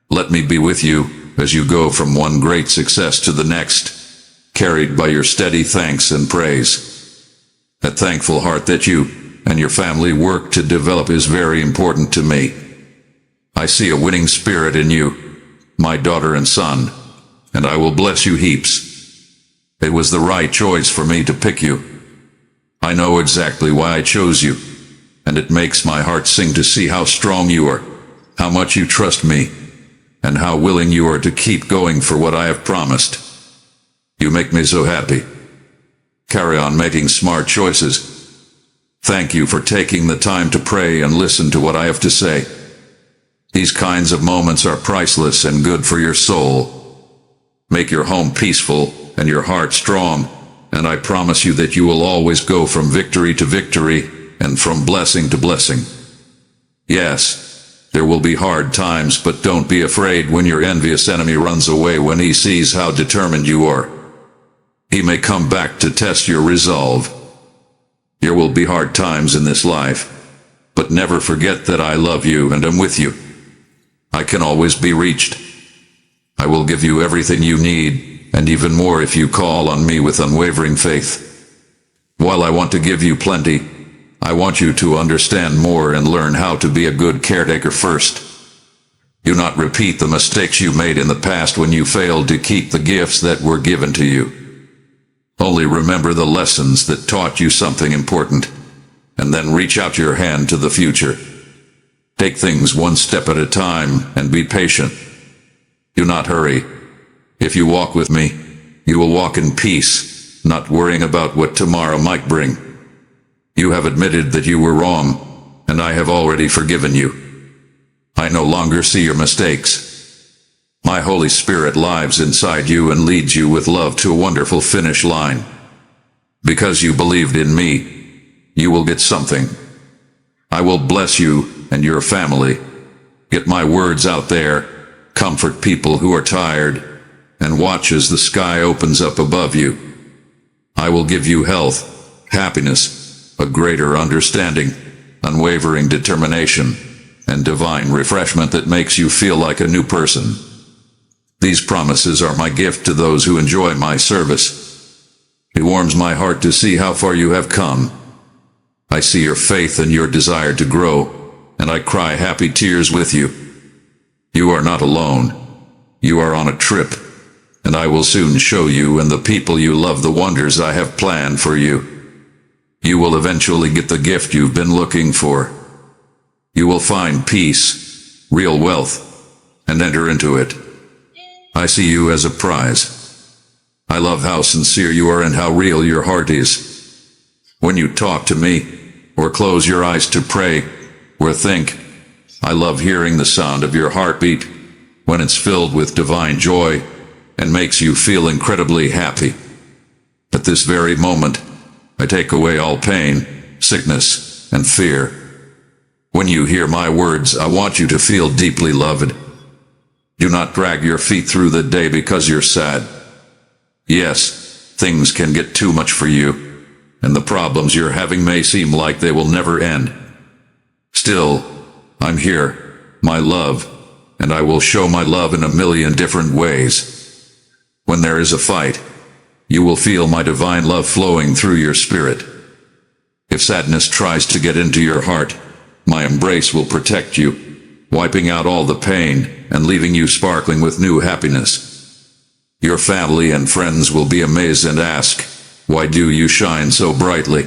Let me be with you as you go from one great success to the next, carried by your steady thanks and praise. That thankful heart that you and your family work to develop is very important to me. I see a winning spirit in you, my daughter and son, and I will bless you heaps. It was the right choice for me to pick you. I know exactly why I chose you, and it makes my heart sing to see how strong you are, how much you trust me, and how willing you are to keep going for what I have promised. You make me so happy. Carry on making smart choices. Thank you for taking the time to pray and listen to what I have to say. These kinds of moments are priceless and good for your soul. Make your home peaceful and your heart strong, and I promise you that you will always go from victory to victory and from blessing to blessing. Yes, there will be hard times, but don't be afraid when your envious enemy runs away when he sees how determined you are. He may come back to test your resolve. There will be hard times in this life, but never forget that I love you and am with you. I can always be reached. I will give you everything you need, and even more if you call on me with unwavering faith. While I want to give you plenty, I want you to understand more and learn how to be a good caretaker first. Do not repeat the mistakes you made in the past when you failed to keep the gifts that were given to you. Only remember the lessons that taught you something important, and then reach out your hand to the future. Take things one step at a time and be patient. Do not hurry. If you walk with me, you will walk in peace, not worrying about what tomorrow might bring. You have admitted that you were wrong, and I have already forgiven you. I no longer see your mistakes. My Holy Spirit lives inside you and leads you with love to a wonderful finish line. Because you believed in me, you will get something. I will bless you and your family. Get my words out there, comfort people who are tired, and watch as the sky opens up above you. I will give you health, happiness, a greater understanding, unwavering determination, and divine refreshment that makes you feel like a new person. These promises are my gift to those who enjoy my service. It warms my heart to see how far you have come. I see your faith and your desire to grow, and I cry happy tears with you. You are not alone. You are on a trip, and I will soon show you and the people you love the wonders I have planned for you. You will eventually get the gift you've been looking for. You will find peace, real wealth, and enter into it. I see you as a prize. I love how sincere you are and how real your heart is. When you talk to me, or close your eyes to pray, or think, I love hearing the sound of your heartbeat when it's filled with divine joy and makes you feel incredibly happy. At this very moment, I take away all pain, sickness, and fear. When you hear my words, I want you to feel deeply loved. Do not drag your feet through the day because you're sad. Yes, things can get too much for you, and the problems you're having may seem like they will never end. Still, I'm here, my love, and I will show my love in a million different ways. When there is a fight, you will feel my divine love flowing through your spirit. If sadness tries to get into your heart, my embrace will protect you, wiping out all the pain and leaving you sparkling with new happiness. Your family and friends will be amazed and ask, "Why do you shine so brightly?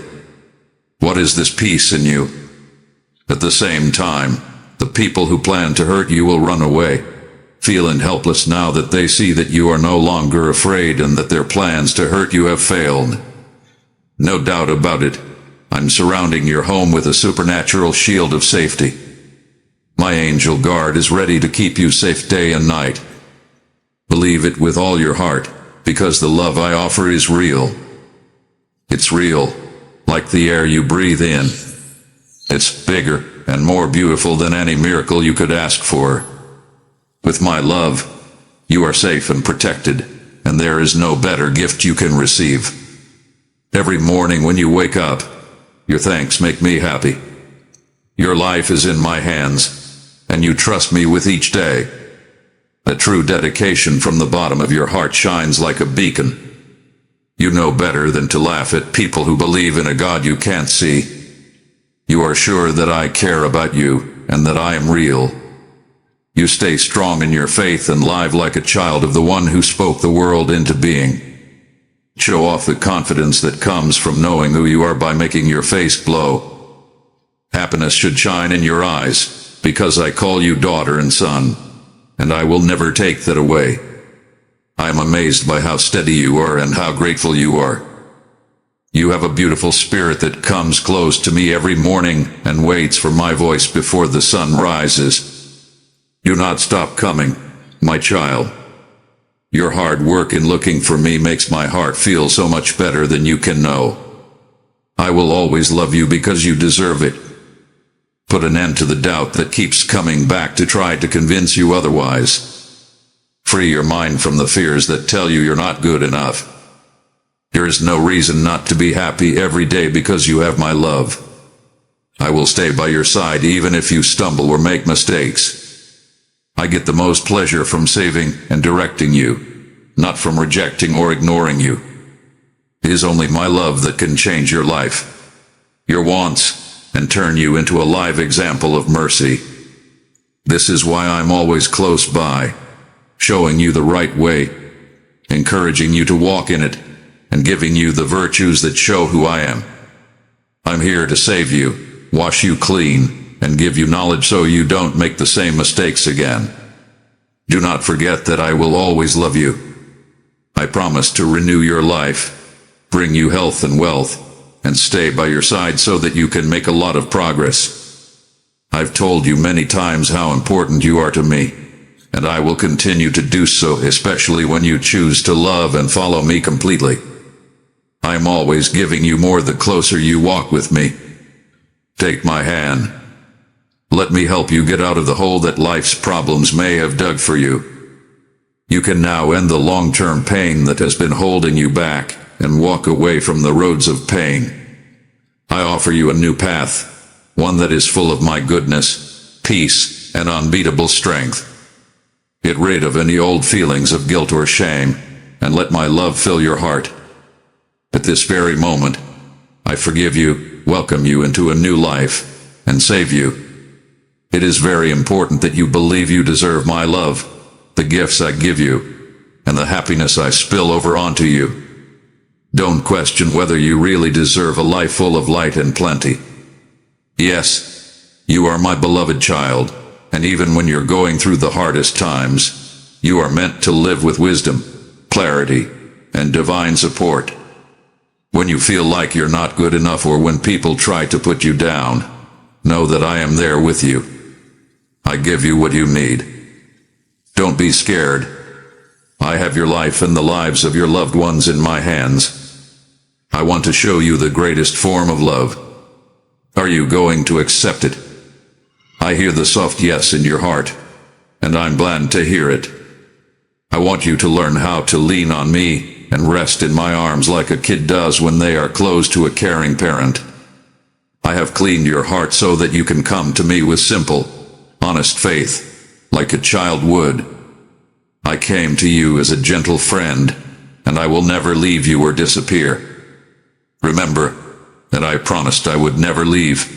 What is this peace in you?" At the same time, the people who plan to hurt you will run away, feeling helpless now that they see that you are no longer afraid and that their plans to hurt you have failed. No doubt about it, I'm surrounding your home with a supernatural shield of safety. My angel guard is ready to keep you safe day and night. Believe it with all your heart, because the love I offer is real. It's real, like the air you breathe in. It's bigger and more beautiful than any miracle you could ask for. With my love, you are safe and protected, and there is no better gift you can receive. Every morning when you wake up, your thanks make me happy. Your life is in my hands, and you trust me with each day. A true dedication from the bottom of your heart shines like a beacon. You know better than to laugh at people who believe in a God you can't see. You are sure that I care about you, and that I am real. You stay strong in your faith and live like a child of the one who spoke the world into being. Show off the confidence that comes from knowing who you are by making your face glow. Happiness should shine in your eyes, because I call you daughter and son, and I will never take that away. I am amazed by how steady you are and how grateful you are. You have a beautiful spirit that comes close to me every morning and waits for my voice before the sun rises. Do not stop coming, my child. Your hard work in looking for me makes my heart feel so much better than you can know. I will always love you because you deserve it. Put an end to the doubt that keeps coming back to try to convince you otherwise. Free your mind from the fears that tell you you're not good enough. There is no reason not to be happy every day because you have my love. I will stay by your side even if you stumble or make mistakes. I get the most pleasure from saving and directing you, not from rejecting or ignoring you. It is only my love that can change your life, your wants, and turn you into a live example of mercy. This is why I'm always close by, showing you the right way, encouraging you to walk in it, and giving you the virtues that show who I am. I'm here to save you, wash you clean, and give you knowledge so you don't make the same mistakes again. Do not forget that I will always love you. I promise to renew your life, bring you health and wealth, and stay by your side so that you can make a lot of progress. I've told you many times how important you are to me, and I will continue to do so, especially when you choose to love and follow me completely. I am always giving you more the closer you walk with me. Take my hand. Let me help you get out of the hole that life's problems may have dug for you. You can now end the long-term pain that has been holding you back and walk away from the roads of pain. I offer you a new path, one that is full of my goodness, peace, and unbeatable strength. Get rid of any old feelings of guilt or shame, and let my love fill your heart. At this very moment, I forgive you, welcome you into a new life, and save you. It is very important that you believe you deserve my love, the gifts I give you, and the happiness I spill over onto you. Don't question whether you really deserve a life full of light and plenty. Yes, you are my beloved child, and even when you're going through the hardest times, you are meant to live with wisdom, clarity, and divine support. When you feel like you're not good enough or when people try to put you down, know that I am there with you. I give you what you need. Don't be scared. I have your life and the lives of your loved ones in my hands. I want to show you the greatest form of love. Are you going to accept it? I hear the soft yes in your heart, and I'm glad to hear it. I want you to learn how to lean on me and rest in my arms like a kid does when they are close to a caring parent. I have cleaned your heart so that you can come to me with simple, honest faith, like a child would. I came to you as a gentle friend, and I will never leave you or disappear. Remember that I promised I would never leave,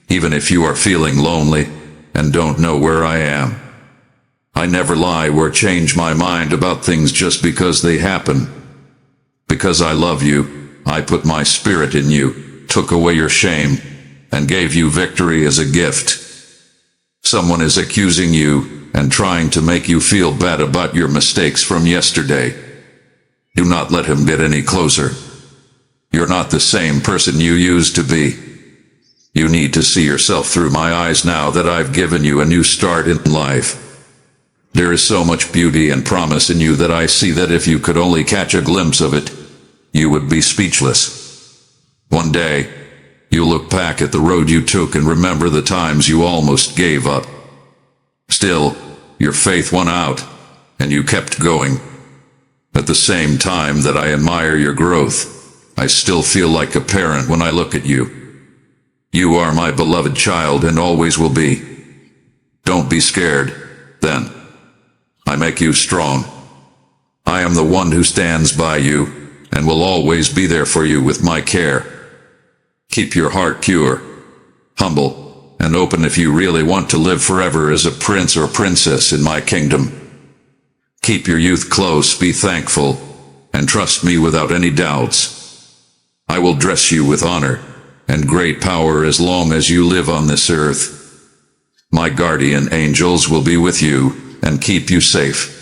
even if you are feeling lonely and don't know where I am. I never lie or change my mind about things just because they happen. Because I love you, I put my spirit in you, took away your shame, and gave you victory as a gift. Someone is accusing you and trying to make you feel bad about your mistakes from yesterday. Do not let him get any closer. You're not the same person you used to be. You need to see yourself through my eyes now that I've given you a new start in life. There is so much beauty and promise in you that I see that if you could only catch a glimpse of it, you would be speechless. One day, you'll look back at the road you took and remember the times you almost gave up. Still, your faith won out, and you kept going. At the same time that I admire your growth, I still feel like a parent when I look at you. You are my beloved child and always will be. Don't be scared, then. I make you strong. I am the one who stands by you, and will always be there for you with my care. Keep your heart pure, humble, and open if you really want to live forever as a prince or princess in my kingdom. Keep your youth close, be thankful, and trust me without any doubts. I will dress you with honor and great power as long as you live on this earth. My guardian angels will be with you and keep you safe.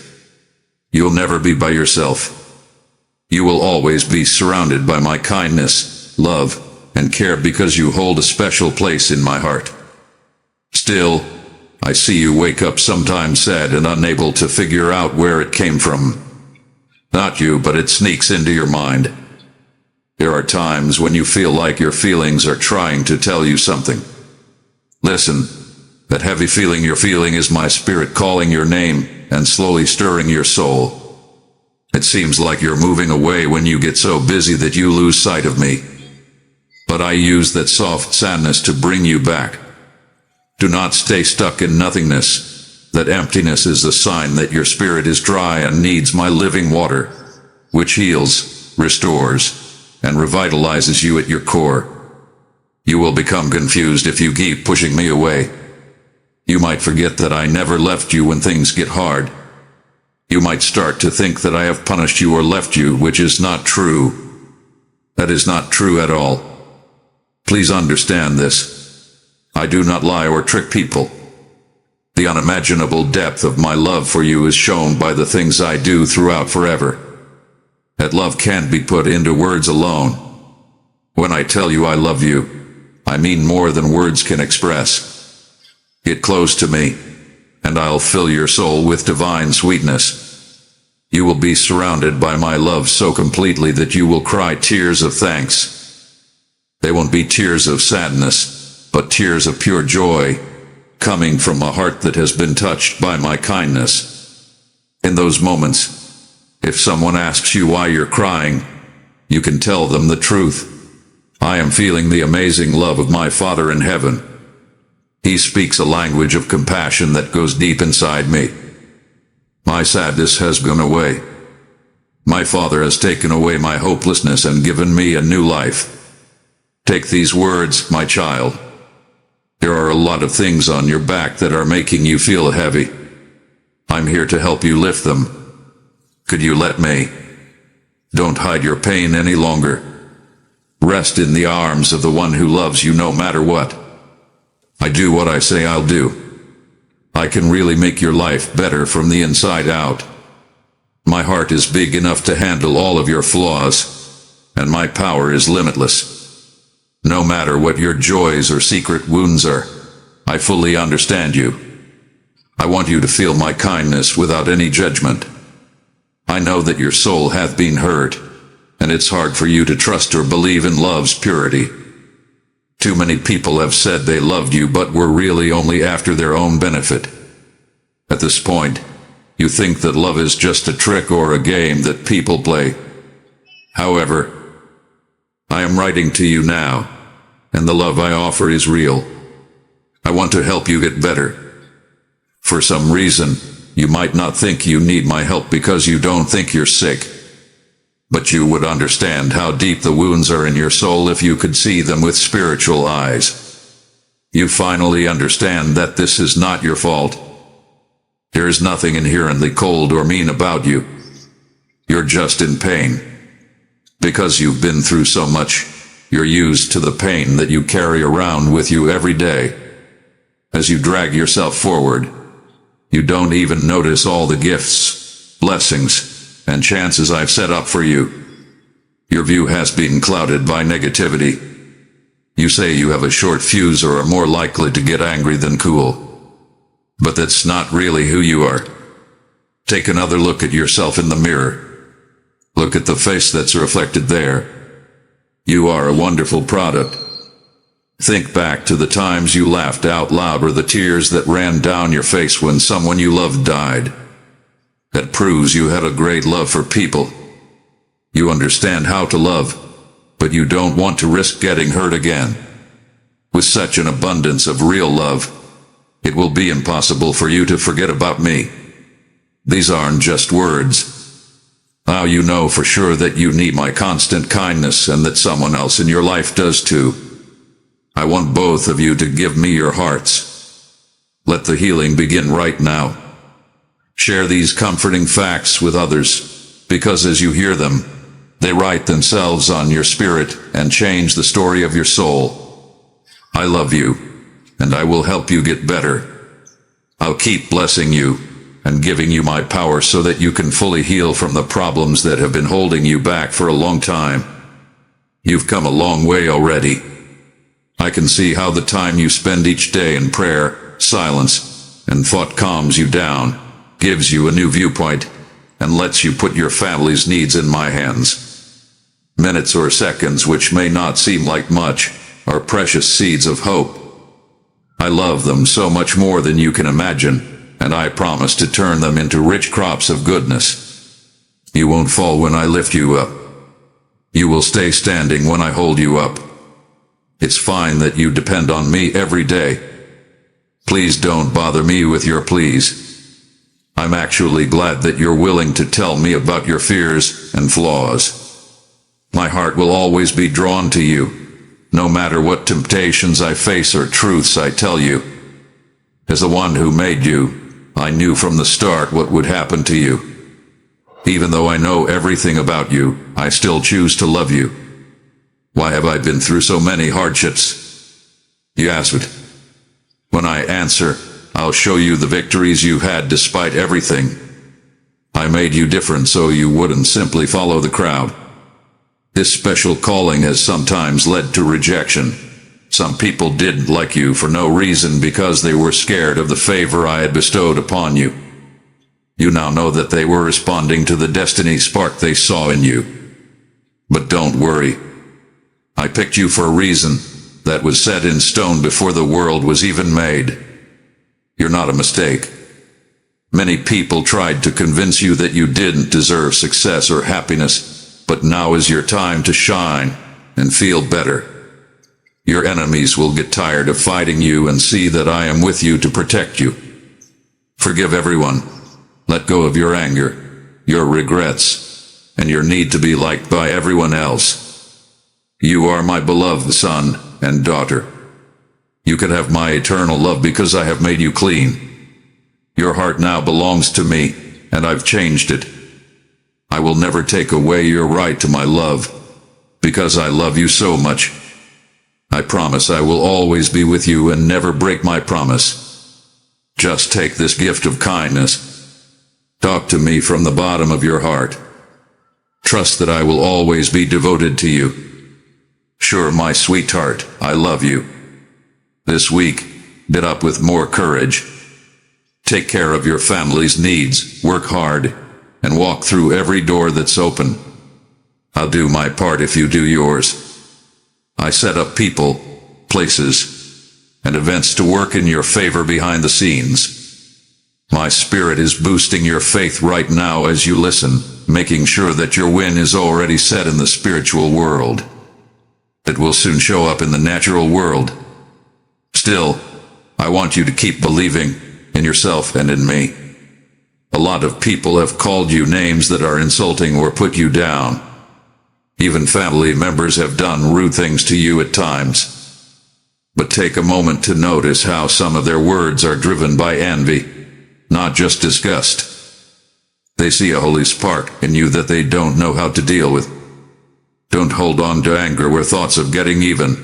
You'll never be by yourself. You will always be surrounded by my kindness, love, and care because you hold a special place in my heart. Still, I see you wake up sometimes sad and unable to figure out where it came from. Not you, but it sneaks into your mind. There are times when you feel like your feelings are trying to tell you something. Listen, that heavy feeling you're feeling is my spirit calling your name and slowly stirring your soul. It seems like you're moving away when you get so busy that you lose sight of me. But I use that soft sadness to bring you back. Do not stay stuck in nothingness. That emptiness is a sign that your spirit is dry and needs my living water, which heals, restores, and revitalizes you at your core. You will become confused if you keep pushing me away. You might forget that I never left you when things get hard. You might start to think that I have punished you or left you, which is not true. That is not true at all. Please understand this. I do not lie or trick people. The unimaginable depth of my love for you is shown by the things I do throughout forever. That love can't be put into words alone. When I tell you I love you, I mean more than words can express. Get close to me, and I'll fill your soul with divine sweetness. You will be surrounded by my love so completely that you will cry tears of thanks. They won't be tears of sadness, but tears of pure joy, coming from a heart that has been touched by my kindness. In those moments, if someone asks you why you're crying, you can tell them the truth. I am feeling the amazing love of my Father in heaven. He speaks a language of compassion that goes deep inside me. My sadness has gone away. My Father has taken away my hopelessness and given me a new life. Take these words, my child. There are a lot of things on your back that are making you feel heavy. I'm here to help you lift them. Could you let me? Don't hide your pain any longer. Rest in the arms of the one who loves you no matter what. I do what I say I'll do. I can really make your life better from the inside out. My heart is big enough to handle all of your flaws, and my power is limitless. No matter what your joys or secret wounds are, I fully understand you. I want you to feel my kindness without any judgment. I know that your soul hath been hurt, and it's hard for you to trust or believe in love's purity. Too many people have said they loved you but were really only after their own benefit. At this point, you think that love is just a trick or a game that people play. However, I am writing to you now, and the love I offer is real. I want to help you get better. For some reason, you might not think you need my help because you don't think you're sick. But you would understand how deep the wounds are in your soul if you could see them with spiritual eyes. You finally understand that this is not your fault. There is nothing inherently cold or mean about you. You're just in pain. Because you've been through so much, you're used to the pain that you carry around with you every day. As you drag yourself forward, you don't even notice all the gifts, blessings, and chances I've set up for you. Your view has been clouded by negativity. You say you have a short fuse or are more likely to get angry than cool. But that's not really who you are. Take another look at yourself in the mirror. Look at the face that's reflected there. You are a wonderful product. Think back to the times you laughed out loud or the tears that ran down your face when someone you loved died. That proves you had a great love for people. You understand how to love, but you don't want to risk getting hurt again. With such an abundance of real love, it will be impossible for you to forget about me. These aren't just words. Now you know for sure that you need my constant kindness and that someone else in your life does too. I want both of you to give me your hearts. Let the healing begin right now. Share these comforting facts with others, because as you hear them, they write themselves on your spirit and change the story of your soul. I love you, and I will help you get better. I'll keep blessing you and giving you my power so that you can fully heal from the problems that have been holding you back for a long time. You've come a long way already. I can see how the time you spend each day in prayer, silence, and thought calms you down, gives you a new viewpoint, and lets you put your family's needs in my hands. Minutes or seconds, which may not seem like much, are precious seeds of hope. I love them so much more than you can imagine, and I promise to turn them into rich crops of goodness. You won't fall when I lift you up. You will stay standing when I hold you up. It's fine that you depend on me every day. Please don't bother me with your pleas. I'm actually glad that you're willing to tell me about your fears and flaws. My heart will always be drawn to you, no matter what temptations I face or truths I tell you. As the one who made you, I knew from the start what would happen to you. Even though I know everything about you, I still choose to love you. Why have I been through so many hardships? You ask it. When I answer, I'll show you the victories you had despite everything. I made you different so you wouldn't simply follow the crowd. This special calling has sometimes led to rejection. Some people didn't like you for no reason because they were scared of the favor I had bestowed upon you. You now know that they were responding to the destiny spark they saw in you. But don't worry. I picked you for a reason that was set in stone before the world was even made. You're not a mistake. Many people tried to convince you that you didn't deserve success or happiness, but now is your time to shine and feel better. Your enemies will get tired of fighting you and see that I am with you to protect you. Forgive everyone. Let go of your anger, your regrets, and your need to be liked by everyone else. You are my beloved son and daughter. You can have my eternal love because I have made you clean. Your heart now belongs to me, and I've changed it. I will never take away your right to my love, because I love you so much. I promise I will always be with you and never break my promise. Just take this gift of kindness. Talk to me from the bottom of your heart. Trust that I will always be devoted to you. Sure, my sweetheart, I love you. This week, get up with more courage. Take care of your family's needs, work hard, and walk through every door that's open. I'll do my part if you do yours. I set up people, places, and events to work in your favor behind the scenes. My spirit is boosting your faith right now as you listen, making sure that your win is already set in the spiritual world. It will soon show up in the natural world. Still, I want you to keep believing in yourself and in me. A lot of people have called you names that are insulting or put you down, Even family members have done rude things to you at times. But take a moment to notice how some of their words are driven by envy, not just disgust. They see a holy spark in you that they don't know how to deal with. Don't hold on to anger or thoughts of getting even.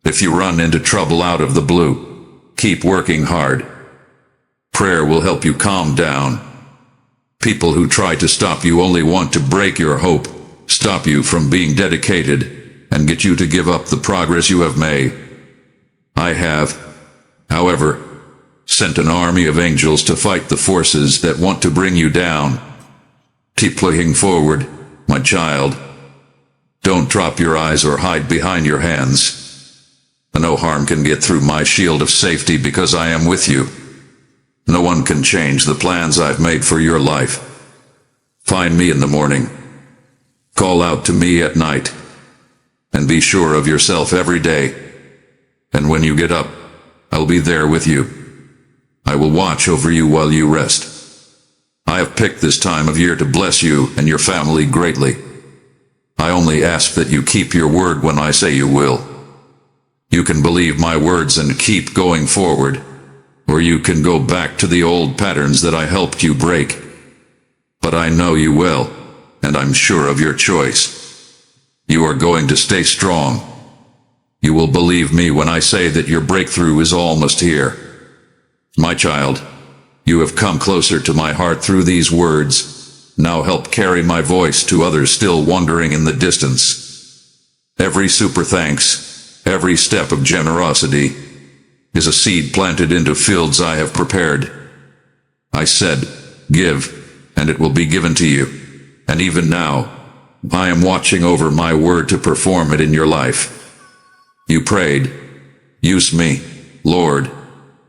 If you run into trouble out of the blue, keep working hard. Prayer will help you calm down. People who try to stop you only want to break your hope, stop you from being dedicated, and get you to give up the progress you have made. I have, however, sent an army of angels to fight the forces that want to bring you down. Keep pushing forward, my child. Don't drop your eyes or hide behind your hands. No harm can get through my shield of safety because I am with you. No one can change the plans I've made for your life. Find me in the morning. Call out to me at night. And be sure of yourself every day. And when you get up, I'll be there with you. I will watch over you while you rest. I have picked this time of year to bless you and your family greatly. I only ask that you keep your word when I say you will. You can believe my words and keep going forward, or you can go back to the old patterns that I helped you break. But I know you well, and I'm sure of your choice. You are going to stay strong. You will believe me when I say that your breakthrough is almost here. My child, you have come closer to my heart through these words. Now help carry my voice to others still wandering in the distance. Every super thanks, every step of generosity, is a seed planted into fields I have prepared. I said, give, and it will be given to you. And even now, I am watching over my word to perform it in your life. You prayed, use me, Lord,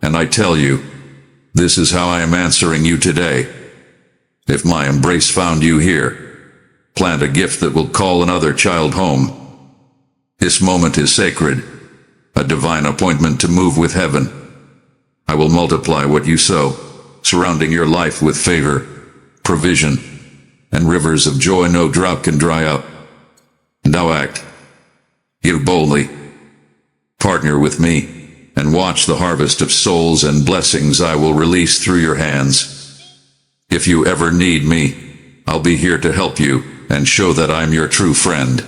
and I tell you, this is how I am answering you today. If my embrace found you here, plant a gift that will call another child home. This moment is sacred, a divine appointment to move with heaven. I will multiply what you sow, surrounding your life with favor, provision, and rivers of joy no drought can dry up. Now act. Give boldly. Partner with me, and watch the harvest of souls and blessings I will release through your hands. If you ever need me, I'll be here to help you and show that I'm your true friend.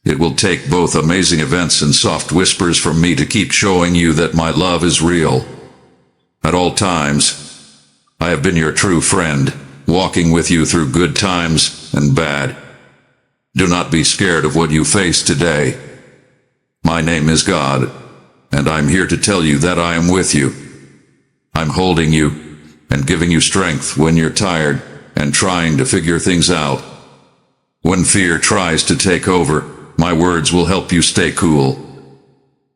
It will take both amazing events and soft whispers from me to keep showing you that my love is real. At all times, I have been your true friend, walking with you through good times and bad. Do not be scared of what you face today. My name is God, and I'm here to tell you that I am with you. I'm holding you and giving you strength when you're tired and trying to figure things out. When fear tries to take over, my words will help you stay cool.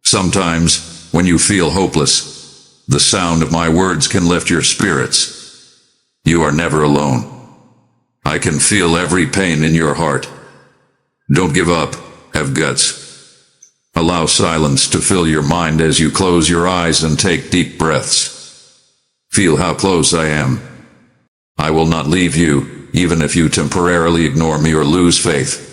Sometimes, when you feel hopeless, the sound of my words can lift your spirits. You are never alone. I can feel every pain in your heart. Don't give up. Have guts. Allow silence to fill your mind as you close your eyes and take deep breaths. Feel how close I am. I will not leave you, even if you temporarily ignore me or lose faith.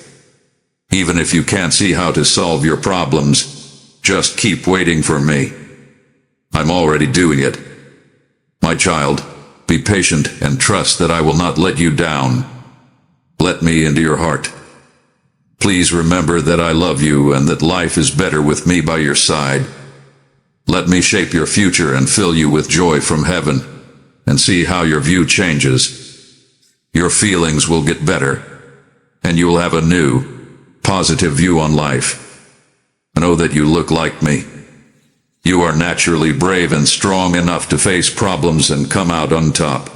Even if you can't see how to solve your problems, just keep waiting for me. I'm already doing it. My child, be patient and trust that I will not let you down. Let me into your heart. Please remember that I love you and that life is better with me by your side. Let me shape your future and fill you with joy from heaven, and see how your view changes. Your feelings will get better, and you will have a new, positive view on life. Know that you look like me. You are naturally brave and strong enough to face problems and come out on top.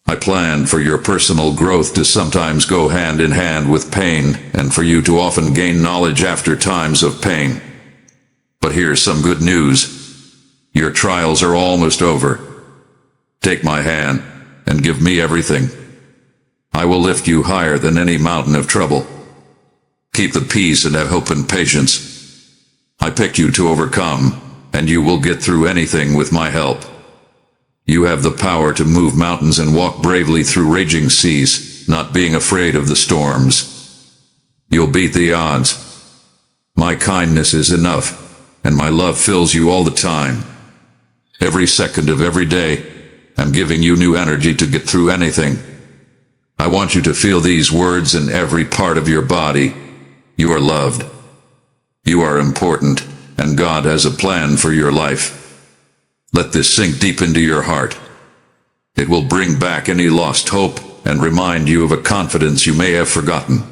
I planned for your personal growth to sometimes go hand in hand with pain, and for you to often gain knowledge after times of pain. But here's some good news. Your trials are almost over. Take my hand, and give me everything. I will lift you higher than any mountain of trouble. Keep the peace and have hope and patience. I picked you to overcome, and you will get through anything with my help. You have the power to move mountains and walk bravely through raging seas, not being afraid of the storms. You'll beat the odds. My kindness is enough, and my love fills you all the time. Every second of every day, I'm giving you new energy to get through anything. I want you to feel these words in every part of your body. You are loved. You are important, and God has a plan for your life. Let this sink deep into your heart. It will bring back any lost hope and remind you of a confidence you may have forgotten.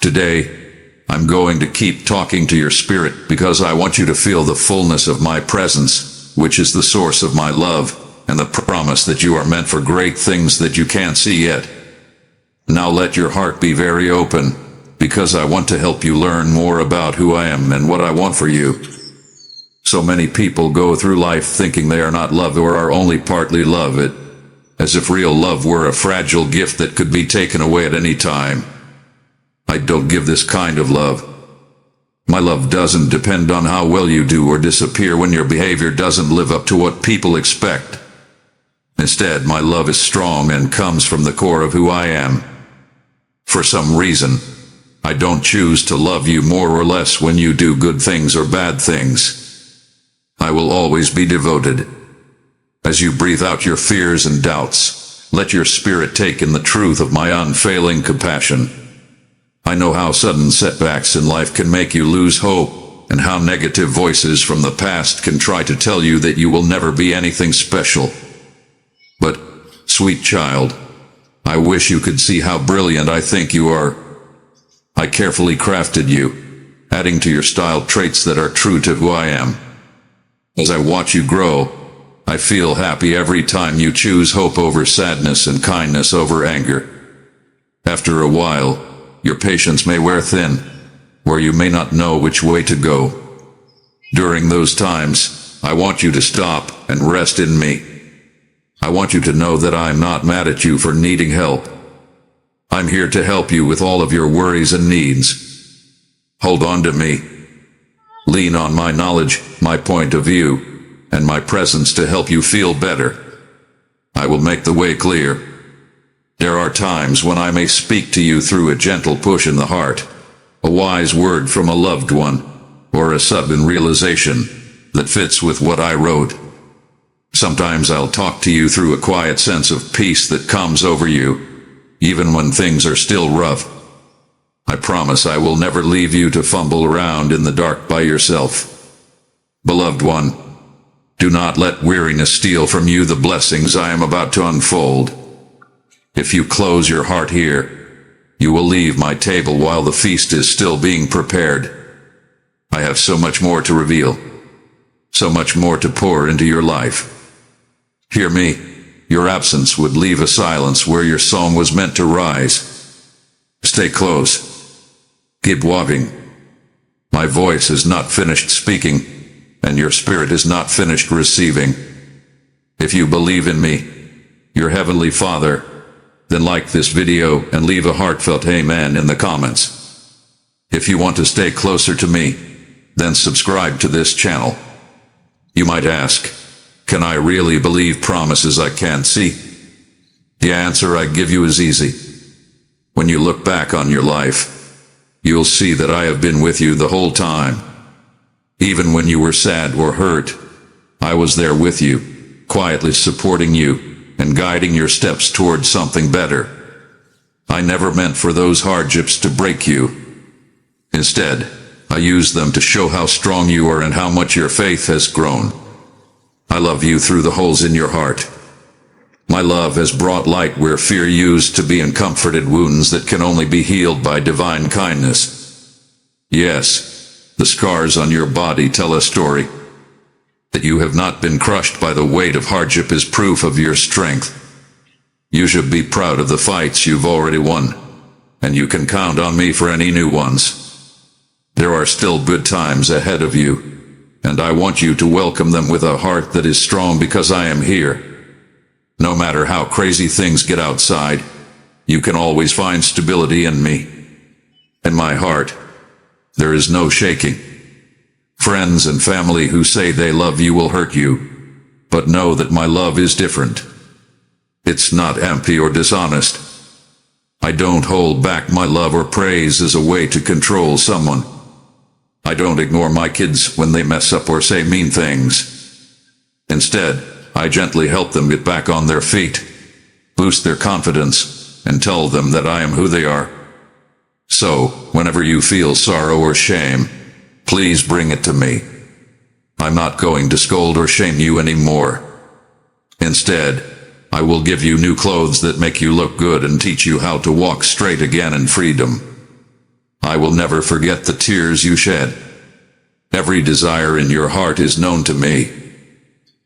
Today, I'm going to keep talking to your spirit because I want you to feel the fullness of my presence, which is the source of my love, and the promise that you are meant for great things that you can't see yet. Now let your heart be very open, because I want to help you learn more about who I am and what I want for you. So many people go through life thinking they are not loved or are only partly loved, as if real love were a fragile gift that could be taken away at any time. I don't give this kind of love. My love doesn't depend on how well you do or disappear when your behavior doesn't live up to what people expect. Instead, my love is strong and comes from the core of who I am. For some reason, I don't choose to love you more or less when you do good things or bad things. I will always be devoted. As you breathe out your fears and doubts, let your spirit take in the truth of my unfailing compassion. I know how sudden setbacks in life can make you lose hope, and how negative voices from the past can try to tell you that you will never be anything special. But, sweet child, I wish you could see how brilliant I think you are. I carefully crafted you, adding to your style traits that are true to who I am. As I watch you grow, I feel happy every time you choose hope over sadness and kindness over anger. After a while, your patience may wear thin, where you may not know which way to go. During those times, I want you to stop and rest in me. I want you to know that I'm not mad at you for needing help. I'm here to help you with all of your worries and needs. Hold on to me. Lean on my knowledge, my point of view, and my presence to help you feel better. I will make the way clear. There are times when I may speak to you through a gentle push in the heart, a wise word from a loved one, or a sudden realization that fits with what I wrote. Sometimes I'll talk to you through a quiet sense of peace that comes over you, even when things are still rough. I promise I will never leave you to fumble around in the dark by yourself. Beloved one, do not let weariness steal from you the blessings I am about to unfold. If you close your heart here, you will leave my table while the feast is still being prepared. I have so much more to reveal, so much more to pour into your life. Hear me, your absence would leave a silence where your song was meant to rise. Stay close. Keep walking. My voice is not finished speaking, and your spirit is not finished receiving. If you believe in me, your Heavenly Father, then like this video and leave a heartfelt amen in the comments. If you want to stay closer to me, then subscribe to this channel. You might ask, can I really believe promises I can't see? The answer I give you is easy. When you look back on your life, you'll see that I have been with you the whole time. Even when you were sad or hurt, I was there with you, quietly supporting you and guiding your steps towards something better. I never meant for those hardships to break you. Instead, I used them to show how strong you are and how much your faith has grown. I love you through the holes in your heart. My love has brought light where fear used to be and comforted wounds that can only be healed by divine kindness. Yes, the scars on your body tell a story. That you have not been crushed by the weight of hardship is proof of your strength. You should be proud of the fights you've already won, and you can count on me for any new ones. There are still good times ahead of you, and I want you to welcome them with a heart that is strong because I am here. No matter how crazy things get outside, you can always find stability in me. In my heart, there is no shaking. Friends and family who say they love you will hurt you, but know that my love is different. It's not empty or dishonest. I don't hold back my love or praise as a way to control someone. I don't ignore my kids when they mess up or say mean things. Instead, I gently help them get back on their feet, boost their confidence, and tell them that I am who they are. So, whenever you feel sorrow or shame, please bring it to me. I'm not going to scold or shame you anymore. Instead, I will give you new clothes that make you look good and teach you how to walk straight again in freedom. I will never forget the tears you shed. Every desire in your heart is known to me.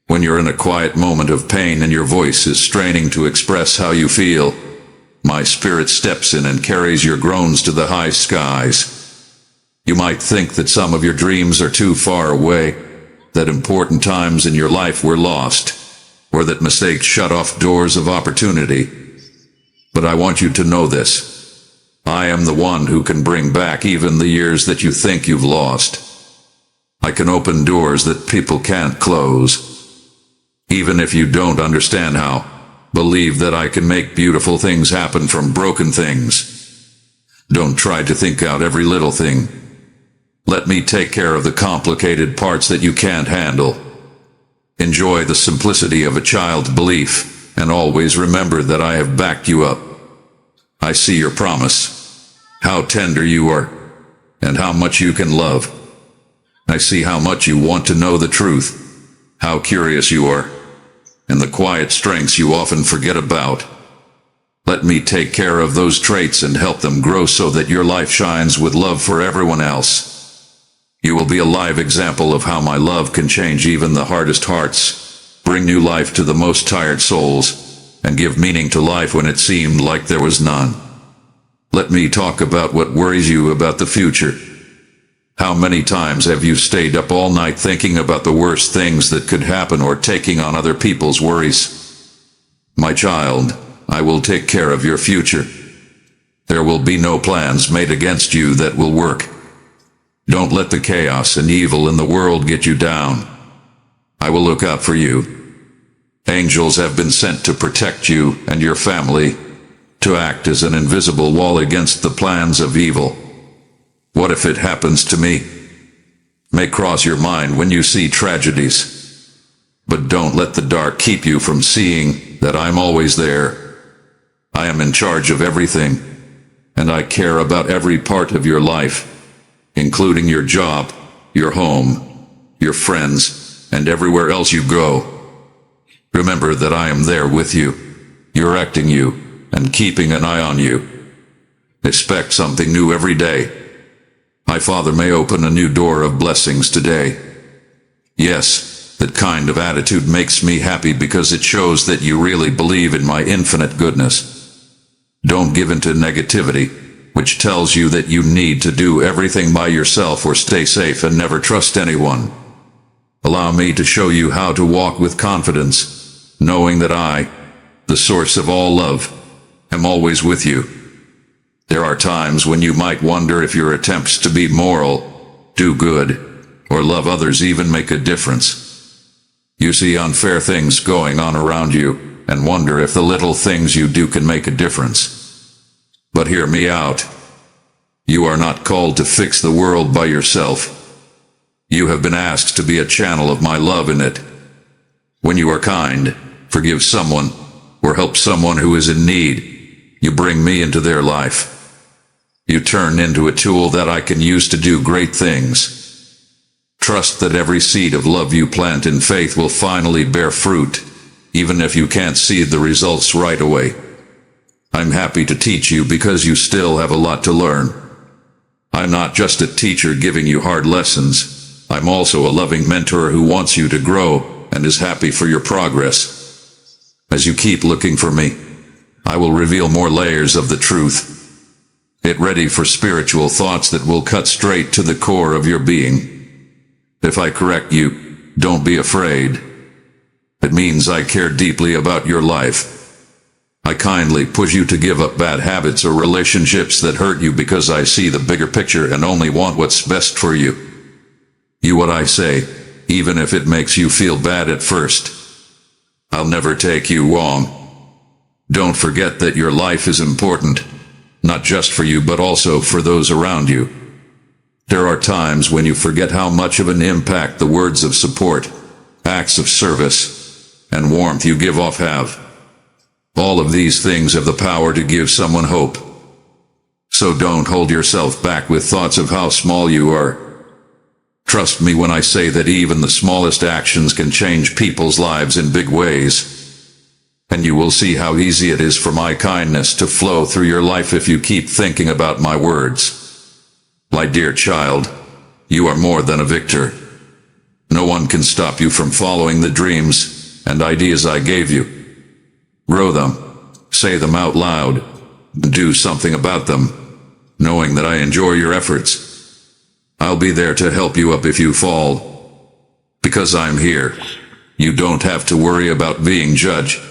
When you're in a quiet moment of pain and your voice is straining to express how you feel, my spirit steps in and carries your groans to the high skies. You might think that some of your dreams are too far away, that important times in your life were lost, or that mistakes shut off doors of opportunity. But I want you to know this. I am the one who can bring back even the years that you think you've lost. I can open doors that people can't close. Even if you don't understand how, believe that I can make beautiful things happen from broken things. Don't try to think out every little thing. Let me take care of the complicated parts that you can't handle. Enjoy the simplicity of a child's belief, and always remember that I have backed you up. I see your promise, how tender you are, and how much you can love. I see how much you want to know the truth, how curious you are, and the quiet strengths you often forget about. Let me take care of those traits and help them grow so that your life shines with love for everyone else. You will be a live example of how my love can change even the hardest hearts, bring new life to the most tired souls, and give meaning to life when it seemed like there was none. Let me talk about what worries you about the future. How many times have you stayed up all night thinking about the worst things that could happen or taking on other people's worries? My child, I will take care of your future. There will be no plans made against you that will work. Don't let the chaos and evil in the world get you down. I will look out for you. Angels have been sent to protect you and your family, to act as an invisible wall against the plans of evil. What if it happens to me? May cross your mind when you see tragedies. But don't let the dark keep you from seeing that I'm always there. I am in charge of everything, and I care about every part of your life, including your job, your home, your friends, and everywhere else you go. Remember that I am there with you, directing you, and keeping an eye on you. Expect something new every day. My Father may open a new door of blessings today. Yes, that kind of attitude makes me happy because it shows that you really believe in my infinite goodness. Don't give in to negativity, which tells you that you need to do everything by yourself or stay safe and never trust anyone. Allow me to show you how to walk with confidence, knowing that I, the source of all love, am always with you. There are times when you might wonder if your attempts to be moral, do good, or love others even make a difference. You see unfair things going on around you, and wonder if the little things you do can make a difference. But hear me out. You are not called to fix the world by yourself. You have been asked to be a channel of my love in it. When you are kind, forgive someone, or help someone who is in need, you bring me into their life. You turn into a tool that I can use to do great things. Trust that every seed of love you plant in faith will finally bear fruit, even if you can't see the results right away. I'm happy to teach you because you still have a lot to learn. I'm not just a teacher giving you hard lessons. I'm also a loving mentor who wants you to grow and is happy for your progress. As you keep looking for me, I will reveal more layers of the truth. Get ready for spiritual thoughts that will cut straight to the core of your being. If I correct you, don't be afraid. It means I care deeply about your life. I kindly push you to give up bad habits or relationships that hurt you because I see the bigger picture and only want what's best for you. Do what I say, even if it makes you feel bad at first. I'll never take you wrong. Don't forget that your life is important, not just for you but also for those around you. There are times when you forget how much of an impact the words of support, acts of service, and warmth you give off have. All of these things have the power to give someone hope. So don't hold yourself back with thoughts of how small you are. Trust me when I say that even the smallest actions can change people's lives in big ways. And you will see how easy it is for my kindness to flow through your life if you keep thinking about my words. My dear child, you are more than a victor. No one can stop you from following the dreams and ideas I gave you. Grow them, say them out loud, and do something about them, knowing that I enjoy your efforts. I'll be there to help you up if you fall. Because I'm here, you don't have to worry about being judged.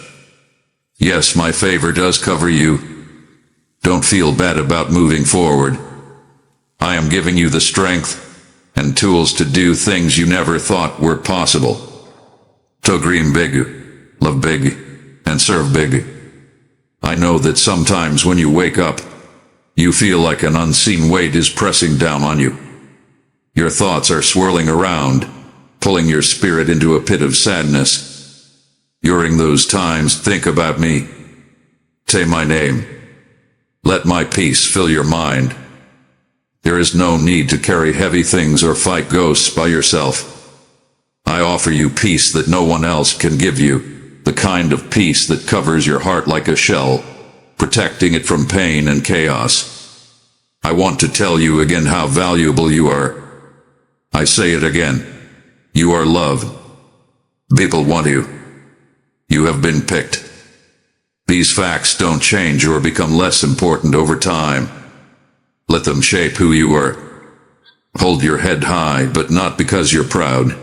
Yes, my favor does cover you. Don't feel bad about moving forward. I am giving you the strength and tools to do things you never thought were possible. To dream big, love big, and serve big. I know that sometimes when you wake up, you feel like an unseen weight is pressing down on you. Your thoughts are swirling around, pulling your spirit into a pit of sadness. During those times, think about me. Say my name. Let my peace fill your mind. There is no need to carry heavy things or fight ghosts by yourself. I offer you peace that no one else can give you, the kind of peace that covers your heart like a shell, protecting it from pain and chaos. I want to tell you again how valuable you are. I say it again. You are loved. People want you. You have been picked. These facts don't change or become less important over time. Let them shape who you are. Hold your head high, but not because you're proud.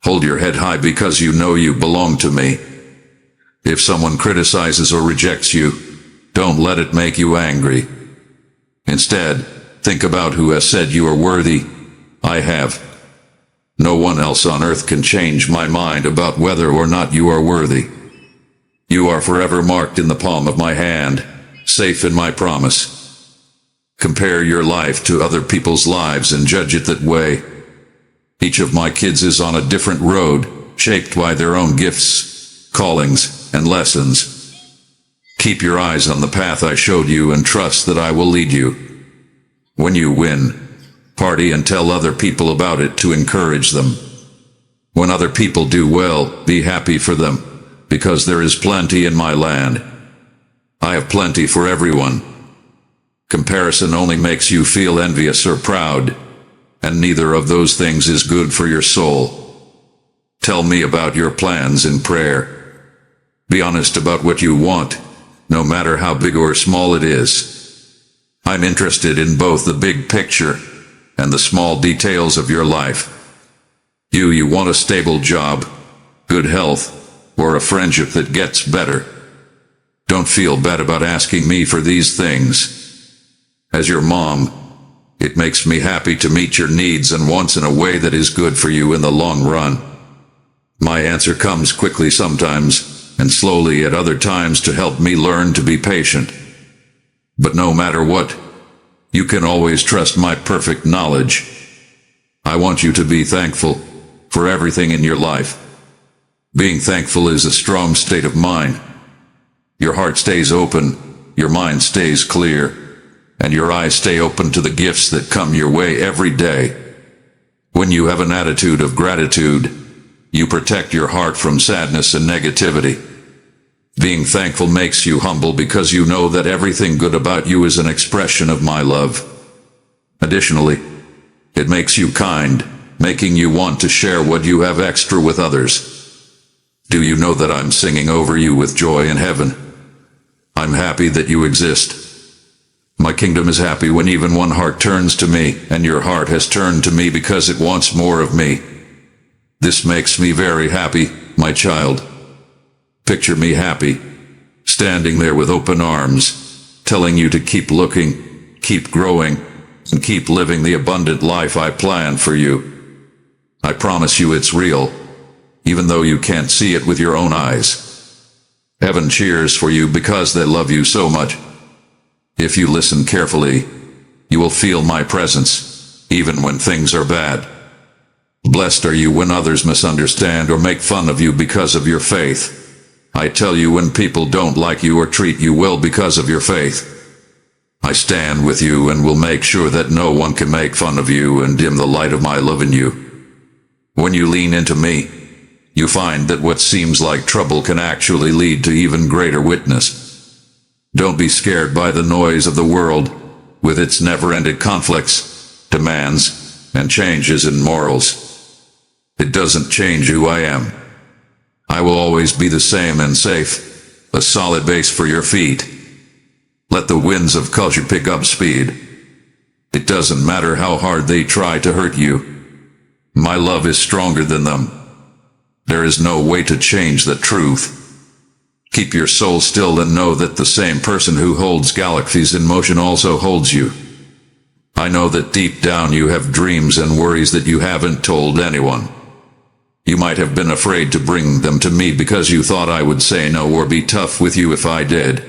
Hold your head high because you know you belong to me. If someone criticizes or rejects you, don't let it make you angry. Instead, think about who has said you are worthy. I have. No one else on earth can change my mind about whether or not you are worthy. You are forever marked in the palm of my hand, safe in my promise. Compare your life to other people's lives and judge it that way. Each of my kids is on a different road, shaped by their own gifts, callings, and lessons. Keep your eyes on the path I showed you and trust that I will lead you. When you win, party and tell other people about it to encourage them. When other people do well, be happy for them, because there is plenty in my land. I have plenty for everyone. Comparison only makes you feel envious or proud, and neither of those things is good for your soul. Tell me about your plans in prayer. Be honest about what you want, no matter how big or small it is. I'm interested in both the big picture and the small details of your life. You want a stable job, good health, or a friendship that gets better. Don't feel bad about asking me for these things. As your mom, it makes me happy to meet your needs and wants in a way that is good for you in the long run. My answer comes quickly sometimes, and slowly at other times to help me learn to be patient. But no matter what, you can always trust my perfect knowledge. I want you to be thankful for everything in your life. Being thankful is a strong state of mind. Your heart stays open, your mind stays clear, and your eyes stay open to the gifts that come your way every day. When you have an attitude of gratitude, you protect your heart from sadness and negativity. Being thankful makes you humble because you know that everything good about you is an expression of my love. Additionally, it makes you kind, making you want to share what you have extra with others. Do you know that I'm singing over you with joy in heaven? I'm happy that you exist. My kingdom is happy when even one heart turns to me, and your heart has turned to me because it wants more of me. This makes me very happy, my child. Picture me happy, standing there with open arms, telling you to keep looking, keep growing, and keep living the abundant life I plan for you. I promise you it's real, even though you can't see it with your own eyes. Heaven cheers for you because they love you so much. If you listen carefully, you will feel my presence, even when things are bad. Blessed are you when others misunderstand or make fun of you because of your faith. I tell you, when people don't like you or treat you well because of your faith, I stand with you and will make sure that no one can make fun of you and dim the light of my love in you. When you lean into me, you find that what seems like trouble can actually lead to even greater witness. Don't be scared by the noise of the world, with its never-ending conflicts, demands, and changes in morals. It doesn't change who I am. I will always be the same and safe, a solid base for your feet. Let the winds of culture pick up speed. It doesn't matter how hard they try to hurt you. My love is stronger than them. There is no way to change the truth. Keep your soul still and know that the same person who holds galaxies in motion also holds you. I know that deep down you have dreams and worries that you haven't told anyone. You might have been afraid to bring them to me because you thought I would say no or be tough with you if I did.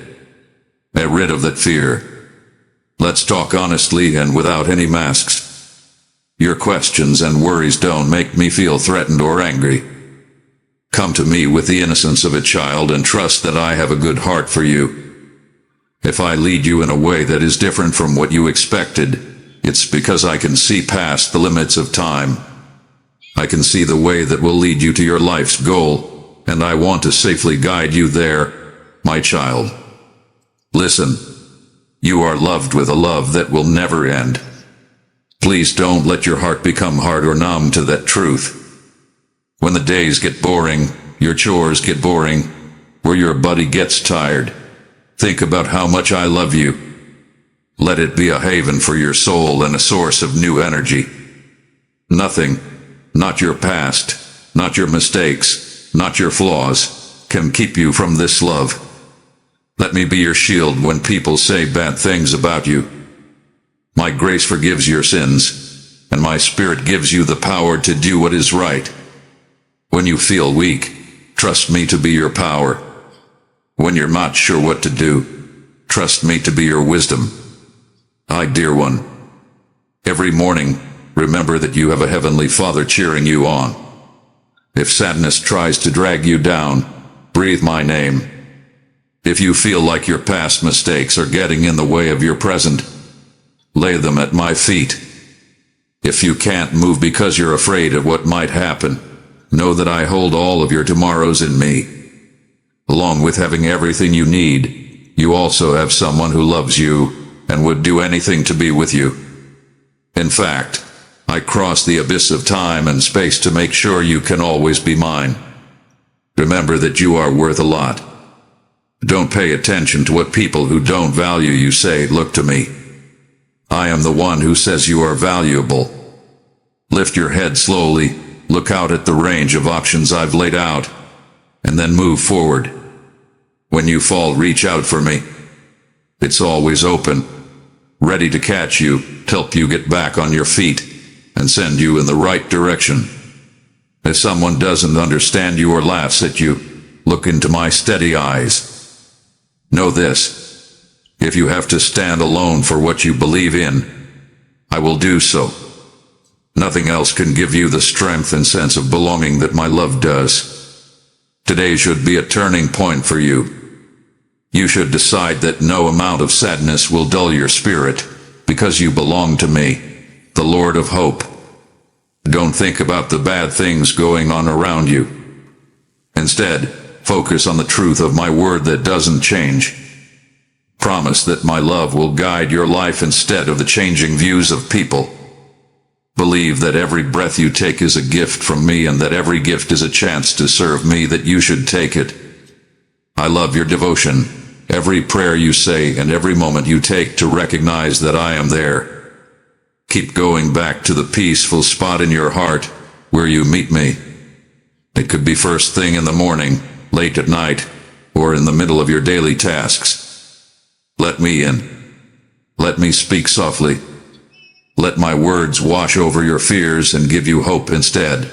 Get rid of that fear. Let's talk honestly and without any masks. Your questions and worries don't make me feel threatened or angry. Come to me with the innocence of a child and trust that I have a good heart for you. If I lead you in a way that is different from what you expected, it's because I can see past the limits of time. I can see the way that will lead you to your life's goal, and I want to safely guide you there, my child. Listen, you are loved with a love that will never end. Please don't let your heart become hard or numb to that truth. When the days get boring, your chores get boring, or your body gets tired, think about how much I love you. Let it be a haven for your soul and a source of new energy. Nothing, not your past, not your mistakes, not your flaws, can keep you from this love. Let me be your shield when people say bad things about you. My grace forgives your sins, and my spirit gives you the power to do what is right. When you feel weak, trust me to be your power. When you're not sure what to do, trust me to be your wisdom. Dear one, every morning, remember that you have a heavenly Father cheering you on. If sadness tries to drag you down, breathe my name. If you feel like your past mistakes are getting in the way of your present, lay them at my feet. If you can't move because you're afraid of what might happen, know that I hold all of your tomorrows in me. Along with having everything you need, you also have someone who loves you and would do anything to be with you. In fact, I cross the abyss of time and space to make sure you can always be mine. Remember that you are worth a lot. Don't pay attention to what people who don't value you say. Look to me. I am the one who says you are valuable. Lift your head slowly, look out at the range of options I've laid out, and then move forward. When you fall, reach out for me. It's always open, ready to catch you, help you get back on your feet, and send you in the right direction. If someone doesn't understand you or laughs at you, look into my steady eyes. Know this: if you have to stand alone for what you believe in, I will do so. Nothing else can give you the strength and sense of belonging that my love does. Today should be a turning point for you. You should decide that no amount of sadness will dull your spirit, because you belong to me, the Lord of Hope. Don't think about the bad things going on around you. Instead, focus on the truth of my word that doesn't change. Promise that my love will guide your life instead of the changing views of people. Believe that every breath you take is a gift from me, and that every gift is a chance to serve me, that you should take it. I love your devotion, every prayer you say, and every moment you take to recognize that I am there. Keep going back to the peaceful spot in your heart where you meet me. It could be first thing in the morning, late at night, or in the middle of your daily tasks. Let me in. Let me speak softly. Let my words wash over your fears and give you hope instead.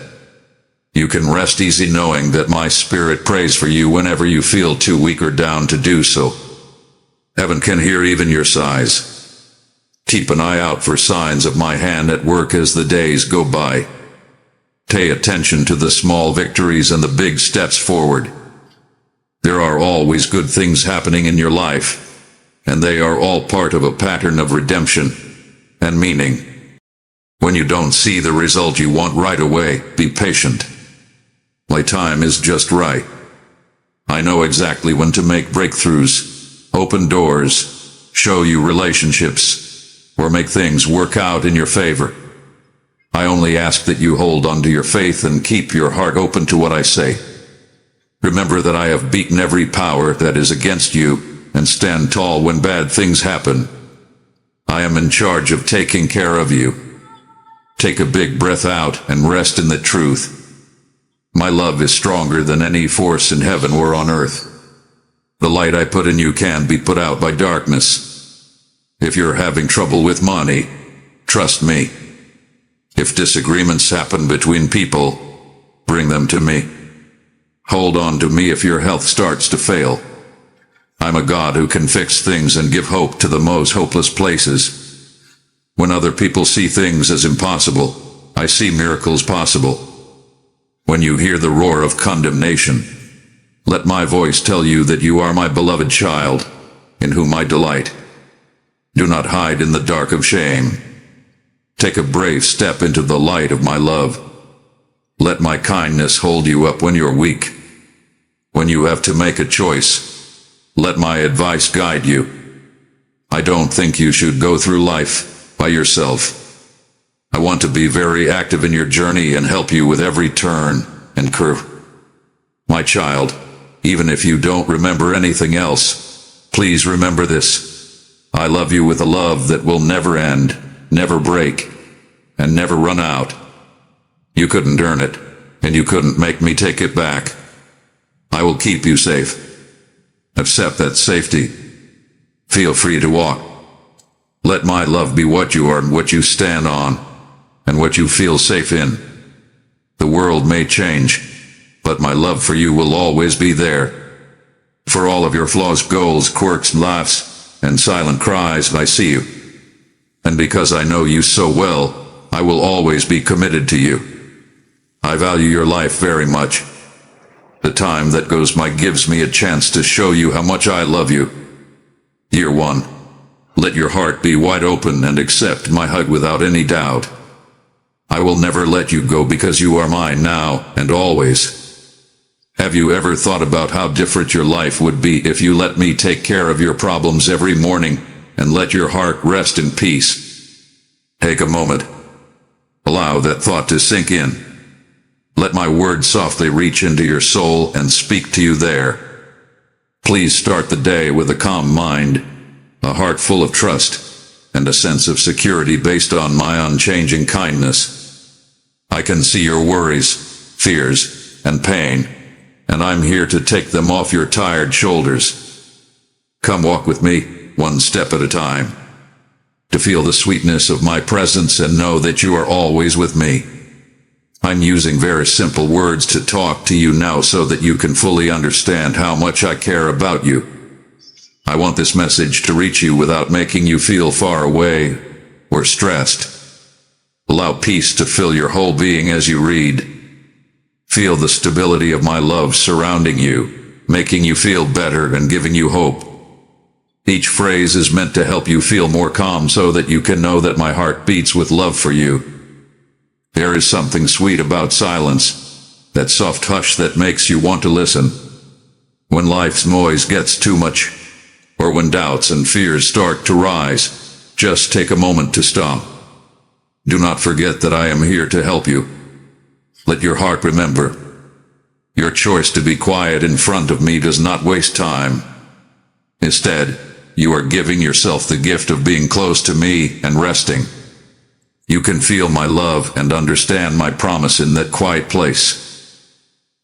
You can rest easy knowing that my spirit prays for you whenever you feel too weak or down to do so. Heaven can hear even your sighs. Keep an eye out for signs of my hand at work as the days go by. Pay attention to the small victories and the big steps forward. There are always good things happening in your life, and they are all part of a pattern of redemption and meaning. When you don't see the result you want right away, be patient. My time is just right. I know exactly when to make breakthroughs, open doors, show you relationships, or make things work out in your favor. I only ask that you hold on to your faith and keep your heart open to what I say. Remember that I have beaten every power that is against you, and stand tall when bad things happen. I am in charge of taking care of you. Take a big breath out and rest in the truth. My love is stronger than any force in heaven or on earth. The light I put in you can be put out by darkness. If you're having trouble with money, trust me. If disagreements happen between people, bring them to me. Hold on to me if your health starts to fail. I'm a God who can fix things and give hope to the most hopeless places. When other people see things as impossible, I see miracles possible. When you hear the roar of condemnation, let my voice tell you that you are my beloved child, in whom I delight. Do not hide in the dark of shame. Take a brave step into the light of my love. Let my kindness hold you up when you're weak. When you have to make a choice, let my advice guide you. I don't think you should go through life by yourself. I want to be very active in your journey and help you with every turn and curve. My child, even if you don't remember anything else, please remember this. I love you with a love that will never end, never break, and never run out. You couldn't earn it, and you couldn't make me take it back. I will keep you safe. Accept that safety. Feel free to walk. Let my love be what you are and what you stand on, and what you feel safe in. The world may change, but my love for you will always be there. For all of your flaws, goals, quirks, laughs, and silent cries, I see you. And because I know you so well, I will always be committed to you. I value your life very much. The time that goes by gives me a chance to show you how much I love you. Dear one, let your heart be wide open and accept my hug without any doubt. I will never let you go because you are mine now and always. Have you ever thought about how different your life would be if you let me take care of your problems every morning and let your heart rest in peace? Take a moment. Allow that thought to sink in. Let my words softly reach into your soul and speak to you there. Please start the day with a calm mind, a heart full of trust, and a sense of security based on my unchanging kindness. I can see your worries, fears, and pain, and I'm here to take them off your tired shoulders. Come walk with me, one step at a time, to feel the sweetness of my presence and know that you are always with me. I'm using very simple words to talk to you now so that you can fully understand how much I care about you. I want this message to reach you without making you feel far away or stressed. Allow peace to fill your whole being as you read. Feel the stability of my love surrounding you, making you feel better and giving you hope. Each phrase is meant to help you feel more calm so that you can know that my heart beats with love for you. There is something sweet about silence, that soft hush that makes you want to listen. When life's noise gets too much, or when doubts and fears start to rise, just take a moment to stop. Do not forget that I am here to help you. Let your heart remember, your choice to be quiet in front of me does not waste time. Instead, you are giving yourself the gift of being close to me and resting. You can feel my love and understand my promise in that quiet place.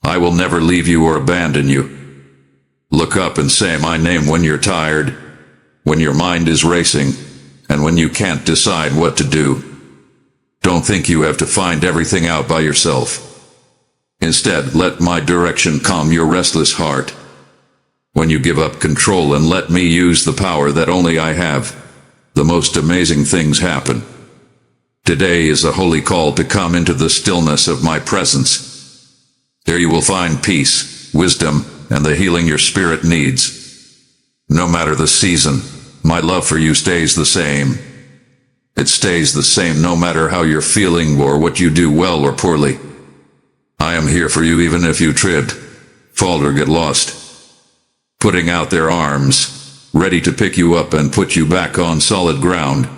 I will never leave you or abandon you. Look up and say my name when you're tired, when your mind is racing, and when you can't decide what to do. Don't think you have to find everything out by yourself. Instead, let my direction calm your restless heart. When you give up control and let me use the power that only I have, the most amazing things happen. Today is a holy call to come into the stillness of my presence. There you will find peace, wisdom, and the healing your spirit needs. No matter the season, my love for you stays the same. It stays the same no matter how you're feeling or what you do well or poorly. I am here for you even if you tripped, fall or get lost. Putting out their arms, ready to pick you up and put you back on solid ground.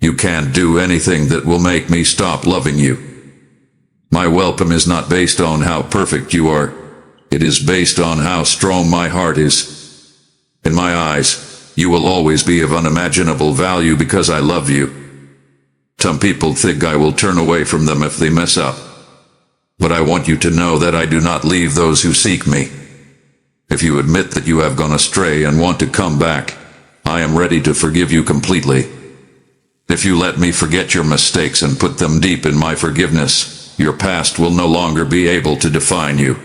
You can't do anything that will make me stop loving you. My welcome is not based on how perfect you are. It is based on how strong my heart is. In my eyes, you will always be of unimaginable value because I love you. Some people think I will turn away from them if they mess up. But I want you to know that I do not leave those who seek me. If you admit that you have gone astray and want to come back, I am ready to forgive you completely. If you let me forget your mistakes and put them deep in my forgiveness, your past will no longer be able to define you.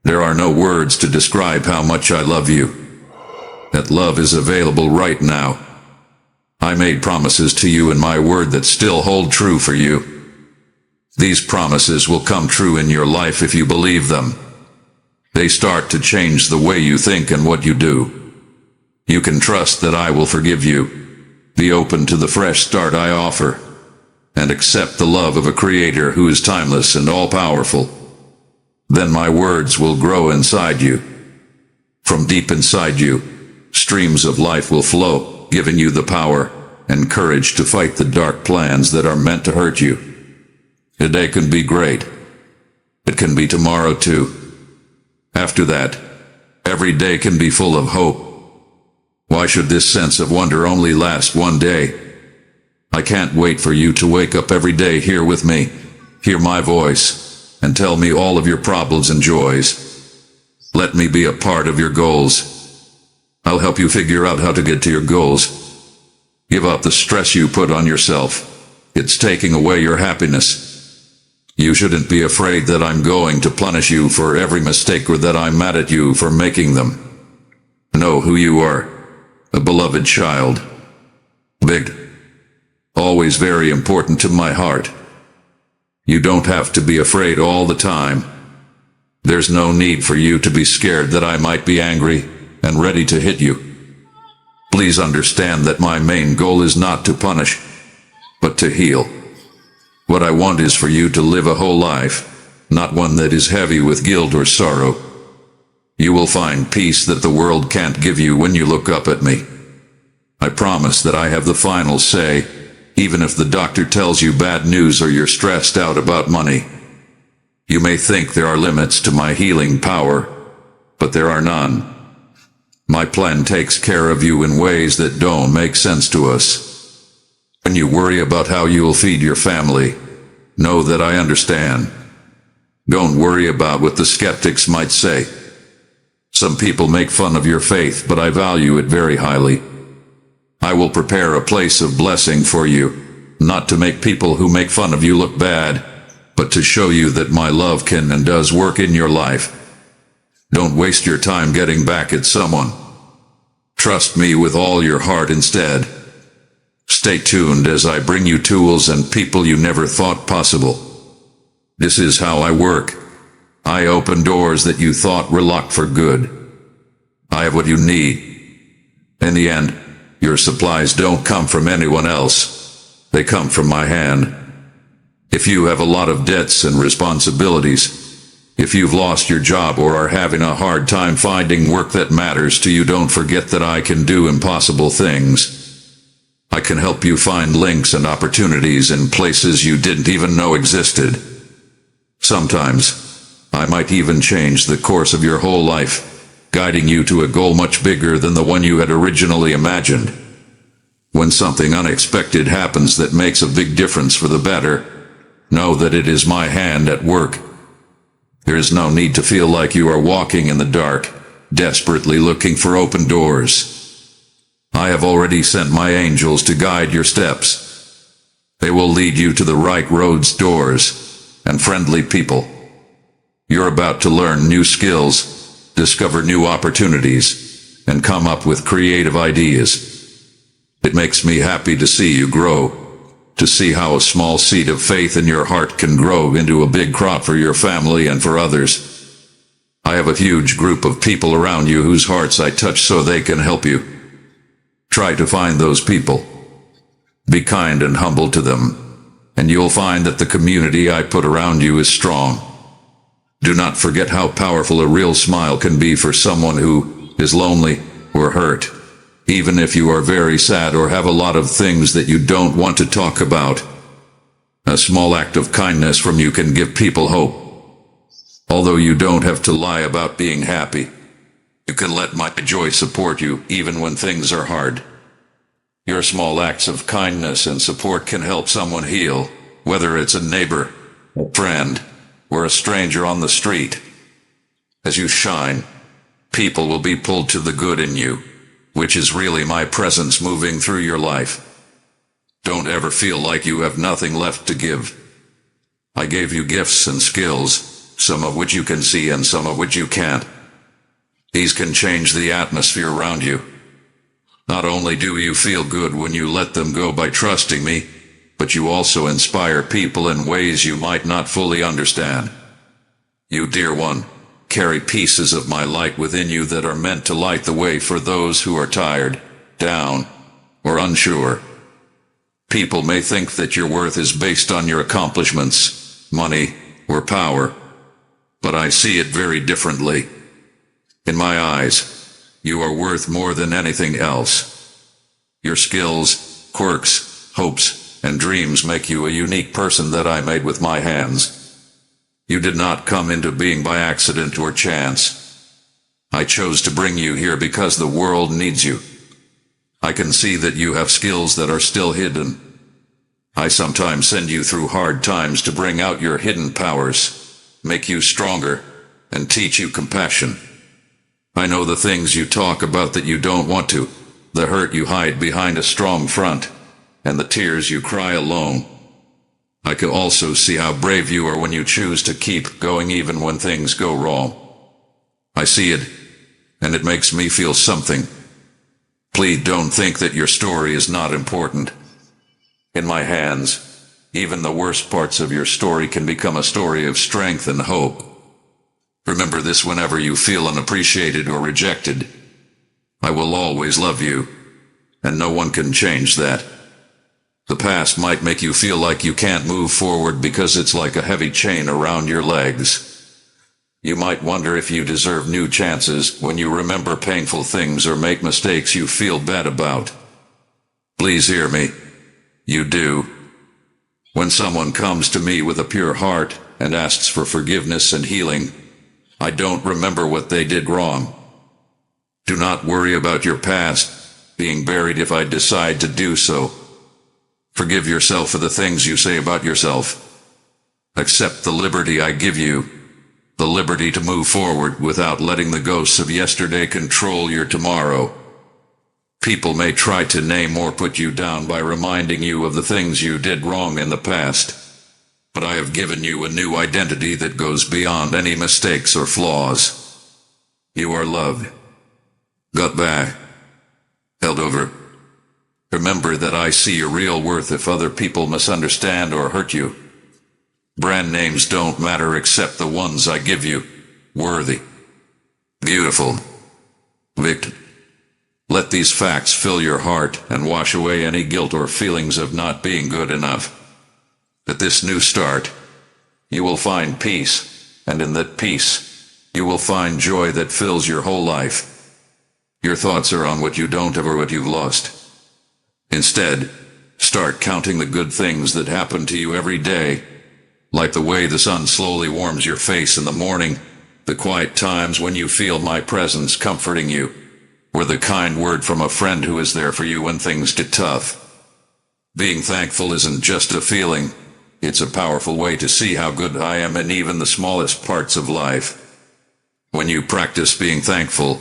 There are no words to describe how much I love you. That love is available right now. I made promises to you in my word that still hold true for you. These promises will come true in your life if you believe them. They start to change the way you think and what you do. You can trust that I will forgive you. Be open to the fresh start I offer, and accept the love of a Creator who is timeless and all-powerful. Then my words will grow inside you. From deep inside you, streams of life will flow, giving you the power and courage to fight the dark plans that are meant to hurt you. Today can be great. It can be tomorrow too. After that, every day can be full of hope. Why should this sense of wonder only last one day? I can't wait for you to wake up every day here with me, hear my voice, and tell me all of your problems and joys. Let me be a part of your goals. I'll help you figure out how to get to your goals. Give up the stress you put on yourself. It's taking away your happiness. You shouldn't be afraid that I'm going to punish you for every mistake or that I'm mad at you for making them. Know who you are. A beloved child. Big. Always very important to my heart. You don't have to be afraid all the time. There's no need for you to be scared that I might be angry and ready to hit you. Please understand that my main goal is not to punish, but to heal. What I want is for you to live a whole life, not one that is heavy with guilt or sorrow. You will find peace that the world can't give you when you look up at me. I promise that I have the final say, even if the doctor tells you bad news or you're stressed out about money. You may think there are limits to my healing power, but there are none. My plan takes care of you in ways that don't make sense to us. When you worry about how you will feed your family, know that I understand. Don't worry about what the skeptics might say. Some people make fun of your faith, but I value it very highly. I will prepare a place of blessing for you, not to make people who make fun of you look bad, but to show you that my love can and does work in your life. Don't waste your time getting back at someone. Trust me with all your heart instead. Stay tuned as I bring you tools and people you never thought possible. This is how I work. I open doors that you thought were locked for good. I have what you need. In the end, your supplies don't come from anyone else. They come from my hand. If you have a lot of debts and responsibilities, if you've lost your job or are having a hard time finding work that matters to you, don't forget that I can do impossible things. I can help you find links and opportunities in places you didn't even know existed. Sometimes, I might even change the course of your whole life, guiding you to a goal much bigger than the one you had originally imagined. When something unexpected happens that makes a big difference for the better, know that it is my hand at work. There is no need to feel like you are walking in the dark, desperately looking for open doors. I have already sent my angels to guide your steps. They will lead you to the right roads, doors, and friendly people. You're about to learn new skills, discover new opportunities, and come up with creative ideas. It makes me happy to see you grow, to see how a small seed of faith in your heart can grow into a big crop for your family and for others. I have a huge group of people around you whose hearts I touch so they can help you. Try to find those people. Be kind and humble to them, and you'll find that the community I put around you is strong. Do not forget how powerful a real smile can be for someone who is lonely or hurt, even if you are very sad or have a lot of things that you don't want to talk about. A small act of kindness from you can give people hope. Although you don't have to lie about being happy, you can let my joy support you even when things are hard. Your small acts of kindness and support can help someone heal, whether it's a neighbor, a friend, or a stranger on the street. As you shine, people will be pulled to the good in you, which is really my presence moving through your life. Don't ever feel like you have nothing left to give. I gave you gifts and skills, some of which you can see and some of which you can't. These can change the atmosphere around you. Not only do you feel good when you let them go by trusting me, but you also inspire people in ways you might not fully understand. You, dear one, carry pieces of my light within you that are meant to light the way for those who are tired, down, or unsure. People may think that your worth is based on your accomplishments, money, or power, but I see it very differently. In my eyes, you are worth more than anything else. Your skills, quirks, hopes, and dreams make you a unique person that I made with my hands. You did not come into being by accident or chance. I chose to bring you here because the world needs you. I can see that you have skills that are still hidden. I sometimes send you through hard times to bring out your hidden powers, make you stronger, and teach you compassion. I know the things you talk about that you don't want to, the hurt you hide behind a strong front, and the tears you cry alone. I can also see how brave you are when you choose to keep going even when things go wrong. I see it, and it makes me feel something. Please don't think that your story is not important. In my hands, even the worst parts of your story can become a story of strength and hope. Remember this whenever you feel unappreciated or rejected. I will always love you, and no one can change that. The past might make you feel like you can't move forward because it's like a heavy chain around your legs. You might wonder if you deserve new chances when you remember painful things or make mistakes you feel bad about. Please hear me. You do. When someone comes to me with a pure heart and asks for forgiveness and healing, I don't remember what they did wrong. Do not worry about your past being buried if I decide to do so. Forgive yourself for the things you say about yourself. Accept the liberty I give you, the liberty to move forward without letting the ghosts of yesterday control your tomorrow. People may try to name or put you down by reminding you of the things you did wrong in the past, but I have given you a new identity that goes beyond any mistakes or flaws. You are loved, got back, held over. Remember that I see your real worth if other people misunderstand or hurt you. Brand names don't matter except the ones I give you. Worthy, beautiful, victim. Let these facts fill your heart and wash away any guilt or feelings of not being good enough. At this new start, you will find peace, and in that peace, you will find joy that fills your whole life. Your thoughts are on what you don't have or what you've lost. Instead, start counting the good things that happen to you every day, like the way the sun slowly warms your face in the morning, the quiet times when you feel my presence comforting you, or the kind word from a friend who is there for you when things get tough. Being thankful isn't just a feeling, it's a powerful way to see how good I am in even the smallest parts of life. When you practice being thankful,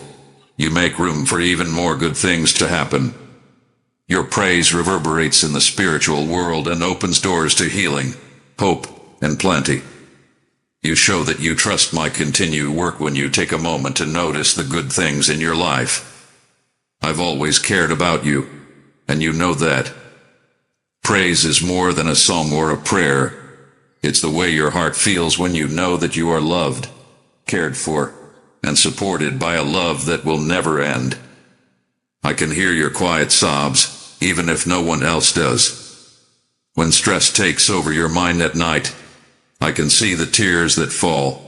you make room for even more good things to happen. Your praise reverberates in the spiritual world and opens doors to healing, hope, and plenty. You show that you trust my continued work when you take a moment to notice the good things in your life. I've always cared about you, and you know that. Praise is more than a song or a prayer. It's the way your heart feels when you know that you are loved, cared for, and supported by a love that will never end. I can hear your quiet sobs, even if no one else does. When stress takes over your mind at night, I can see the tears that fall.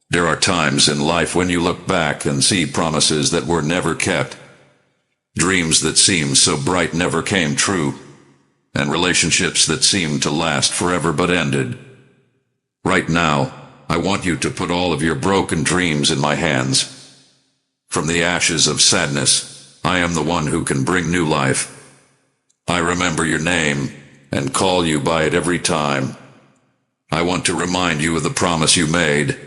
There are times in life when you look back and see promises that were never kept. Dreams that seemed so bright never came true, and relationships that seemed to last forever but ended. Right now, I want you to put all of your broken dreams in my hands. From the ashes of sadness, I am the one who can bring new life. I remember your name and call you by it every time. I want to remind you of the promise you made.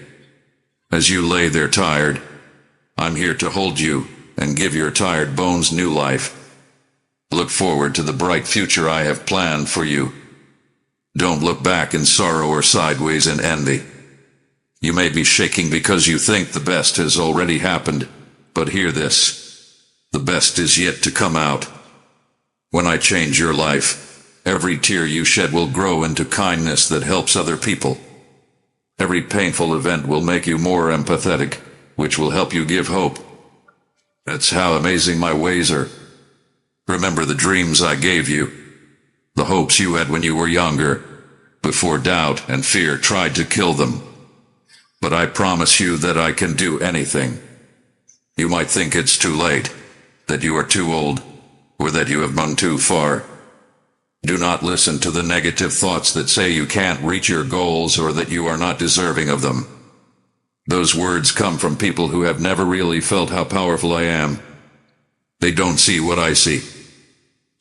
As you lay there tired, I'm here to hold you and give your tired bones new life. Look forward to the bright future I have planned for you. Don't look back in sorrow or sideways in envy. You may be shaking because you think the best has already happened, but hear this. The best is yet to come out. When I change your life, every tear you shed will grow into kindness that helps other people. Every painful event will make you more empathetic, which will help you give hope. That's how amazing my ways are. Remember the dreams I gave you, the hopes you had when you were younger, before doubt and fear tried to kill them. But I promise you that I can do anything. You might think it's too late, that you are too old, or that you have gone too far. Do not listen to the negative thoughts that say you can't reach your goals or that you are not deserving of them. Those words come from people who have never really felt how powerful I am. They don't see what I see.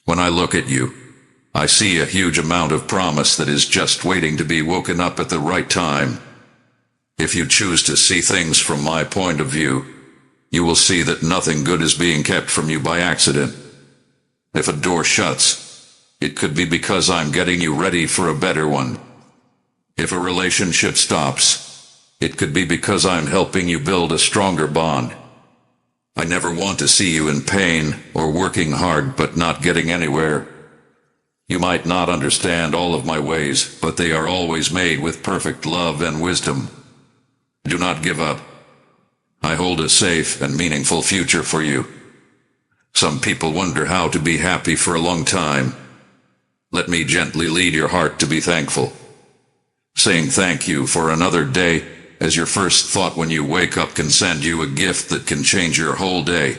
When I look at you, I see a huge amount of promise that is just waiting to be woken up at the right time. If you choose to see things from my point of view, you will see that nothing good is being kept from you by accident. If a door shuts, it could be because I'm getting you ready for a better one. If a relationship stops, it could be because I'm helping you build a stronger bond. I never want to see you in pain or working hard but not getting anywhere. You might not understand all of my ways, but they are always made with perfect love and wisdom. Do not give up. I hold a safe and meaningful future for you. Some people wonder how to be happy for a long time. Let me gently lead your heart to be thankful. Saying thank you for another day as your first thought when you wake up can send you a gift that can change your whole day.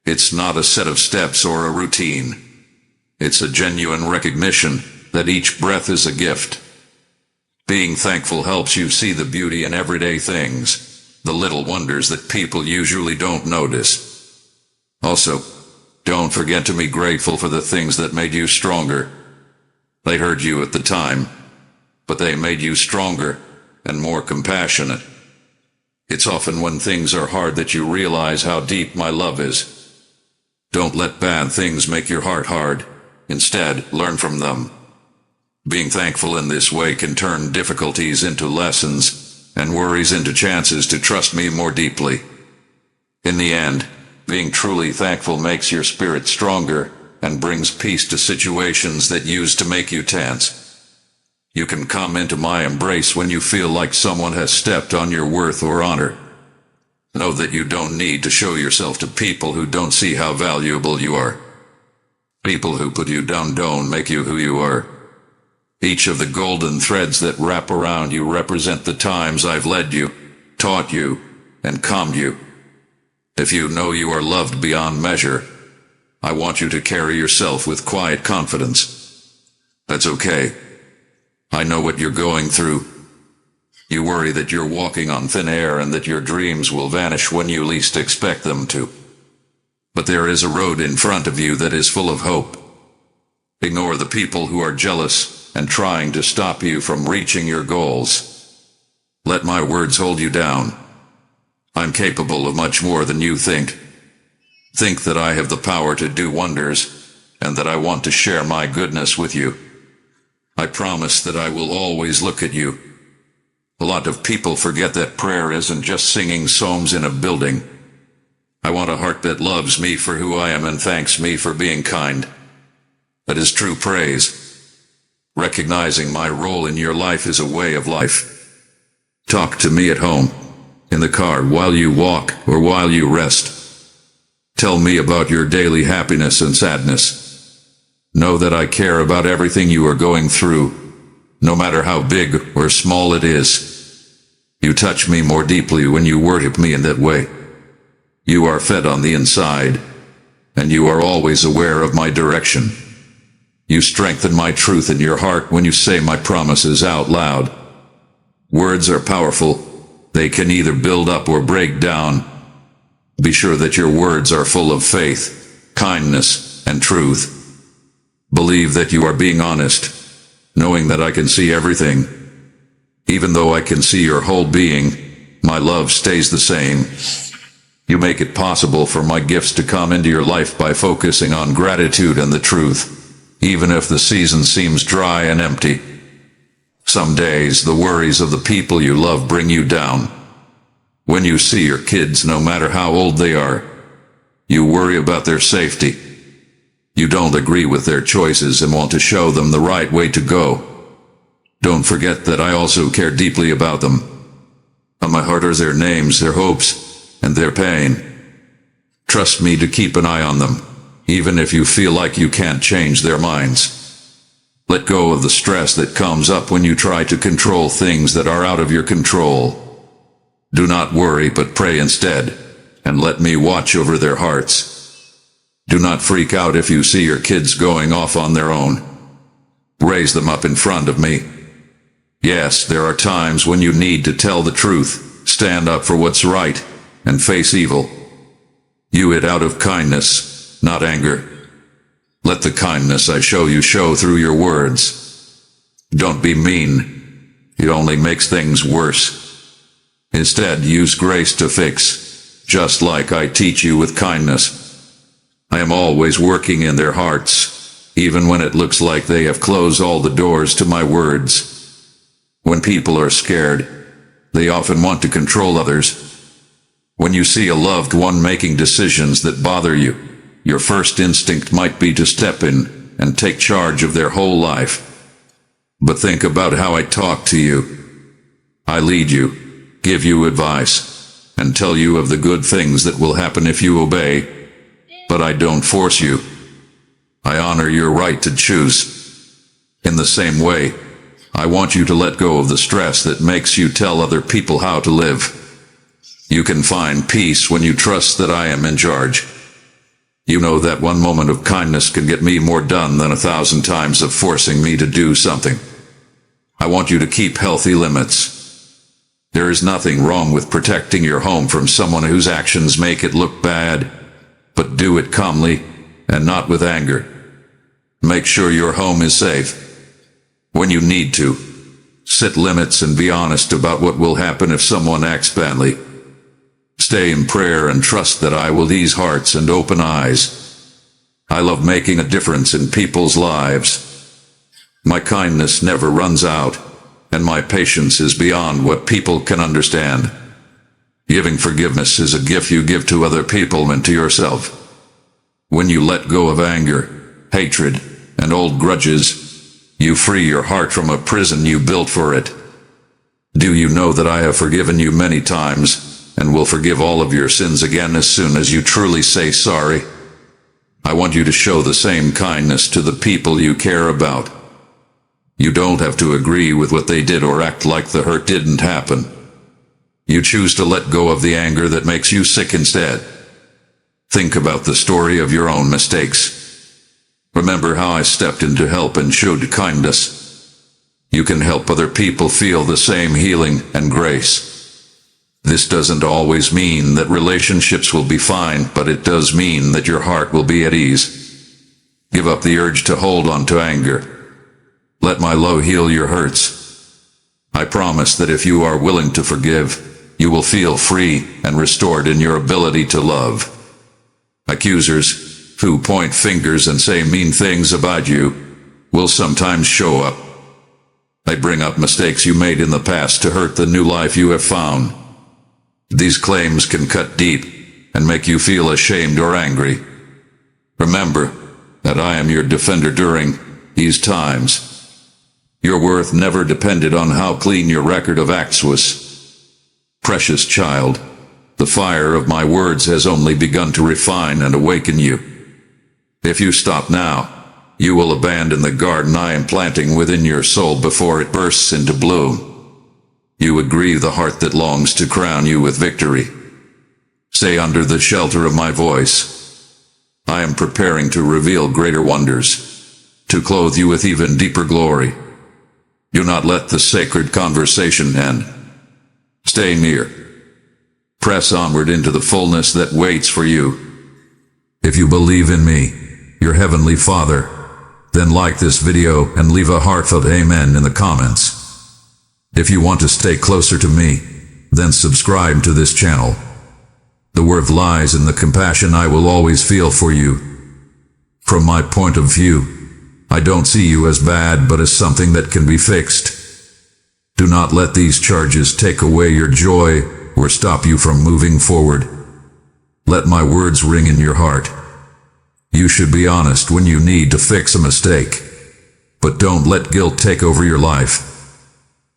It's not a set of steps or a routine. It's a genuine recognition that each breath is a gift. Being thankful helps you see the beauty in everyday things, the little wonders that people usually don't notice. Also, don't forget to be grateful for the things that made you stronger. They hurt you at the time, but they made you stronger and more compassionate. It's often when things are hard that you realize how deep my love is. Don't let bad things make your heart hard. Instead, learn from them. Being thankful in this way can turn difficulties into lessons and worries into chances to trust me more deeply. In the end, being truly thankful makes your spirit stronger and brings peace to situations that used to make you tense. You can come into my embrace when you feel like someone has stepped on your worth or honor. Know that you don't need to show yourself to people who don't see how valuable you are. People who put you down don't make you who you are. Each of the golden threads that wrap around you represent the times I've led you, taught you, and calmed you. If you know you are loved beyond measure, I want you to carry yourself with quiet confidence. That's okay. I know what you're going through. You worry that you're walking on thin air and that your dreams will vanish when you least expect them to. But there is a road in front of you that is full of hope. Ignore the people who are jealous and trying to stop you from reaching your goals. Let my words hold you down. I'm capable of much more than you think. Think that I have the power to do wonders, and that I want to share my goodness with you. I promise that I will always look at you. A lot of people forget that prayer isn't just singing psalms in a building. I want a heart that loves me for who I am and thanks me for being kind. That is true praise. Recognizing my role in your life is a way of life. Talk to me at home, in the car, while you walk, or while you rest. Tell me about your daily happiness and sadness. Know that I care about everything you are going through, no matter how big or small it is. You touch me more deeply when you worship me in that way. You are fed on the inside, and you are always aware of my direction. You strengthen my truth in your heart when you say my promises out loud. Words are powerful. They can either build up or break down. Be sure that your words are full of faith, kindness, and truth. Believe that you are being honest, knowing that I can see everything. Even though I can see your whole being, my love stays the same. You make it possible for my gifts to come into your life by focusing on gratitude and the truth, even if the season seems dry and empty. Some days, the worries of the people you love bring you down. When you see your kids, no matter how old they are, you worry about their safety. You don't agree with their choices and want to show them the right way to go. Don't forget that I also care deeply about them. On my heart are their names, their hopes, and their pain. Trust me to keep an eye on them, even if you feel like you can't change their minds. Let go of the stress that comes up when you try to control things that are out of your control. Do not worry, but pray instead, and let me watch over their hearts. Do not freak out if you see your kids going off on their own. Raise them up in front of me. Yes, there are times when you need to tell the truth, stand up for what's right, and face evil. You it out of kindness, not anger. Let the kindness I show you show through your words. Don't be mean. It only makes things worse. Instead, use grace to fix, just like I teach you with kindness. I am always working in their hearts, even when it looks like they have closed all the doors to my words. When people are scared, they often want to control others. When you see a loved one making decisions that bother you, your first instinct might be to step in and take charge of their whole life. But think about how I talk to you. I lead you, give you advice, and tell you of the good things that will happen if you obey. But I don't force you. I honor your right to choose. In the same way, I want you to let go of the stress that makes you tell other people how to live. You can find peace when you trust that I am in charge. You know that one moment of kindness can get me more done than 1,000 times of forcing me to do something. I want you to keep healthy limits. There is nothing wrong with protecting your home from someone whose actions make it look bad, but do it calmly and not with anger. Make sure your home is safe. When you need to, set limits and be honest about what will happen if someone acts badly. Stay in prayer and trust that I will ease hearts and open eyes. I love making a difference in people's lives. My kindness never runs out, and my patience is beyond what people can understand. Giving forgiveness is a gift you give to other people and to yourself. When you let go of anger, hatred, and old grudges, you free your heart from a prison you built for it. Do you know that I have forgiven you many times, and will forgive all of your sins again as soon as you truly say sorry? I want you to show the same kindness to the people you care about. You don't have to agree with what they did or act like the hurt didn't happen. You choose to let go of the anger that makes you sick instead. Think about the story of your own mistakes. Remember how I stepped in to help and showed kindness. You can help other people feel the same healing and grace. This doesn't always mean that relationships will be fine, but it does mean that your heart will be at ease. Give up the urge to hold on to anger. Let my love heal your hurts. I promise that if you are willing to forgive, you will feel free and restored in your ability to love. Accusers, who point fingers and say mean things about you, will sometimes show up. I bring up mistakes you made in the past to hurt the new life you have found. These claims can cut deep and make you feel ashamed or angry. Remember that I am your defender during these times. Your worth never depended on how clean your record of acts was. Precious child, the fire of my words has only begun to refine and awaken you. If you stop now, you will abandon the garden I am planting within your soul before it bursts into bloom. You would grieve the heart that longs to crown you with victory. Stay under the shelter of my voice. I am preparing to reveal greater wonders, to clothe you with even deeper glory. Do not let the sacred conversation end. Stay near. Press onward into the fullness that waits for you. If you believe in me, your heavenly Father, then like this video and leave a heartfelt amen in the comments. If you want to stay closer to me, then subscribe to this channel. The worth lies in the compassion I will always feel for you. From my point of view, I don't see you as bad but as something that can be fixed. Do not let these charges take away your joy or stop you from moving forward. Let my words ring in your heart. You should be honest when you need to fix a mistake, but don't let guilt take over your life.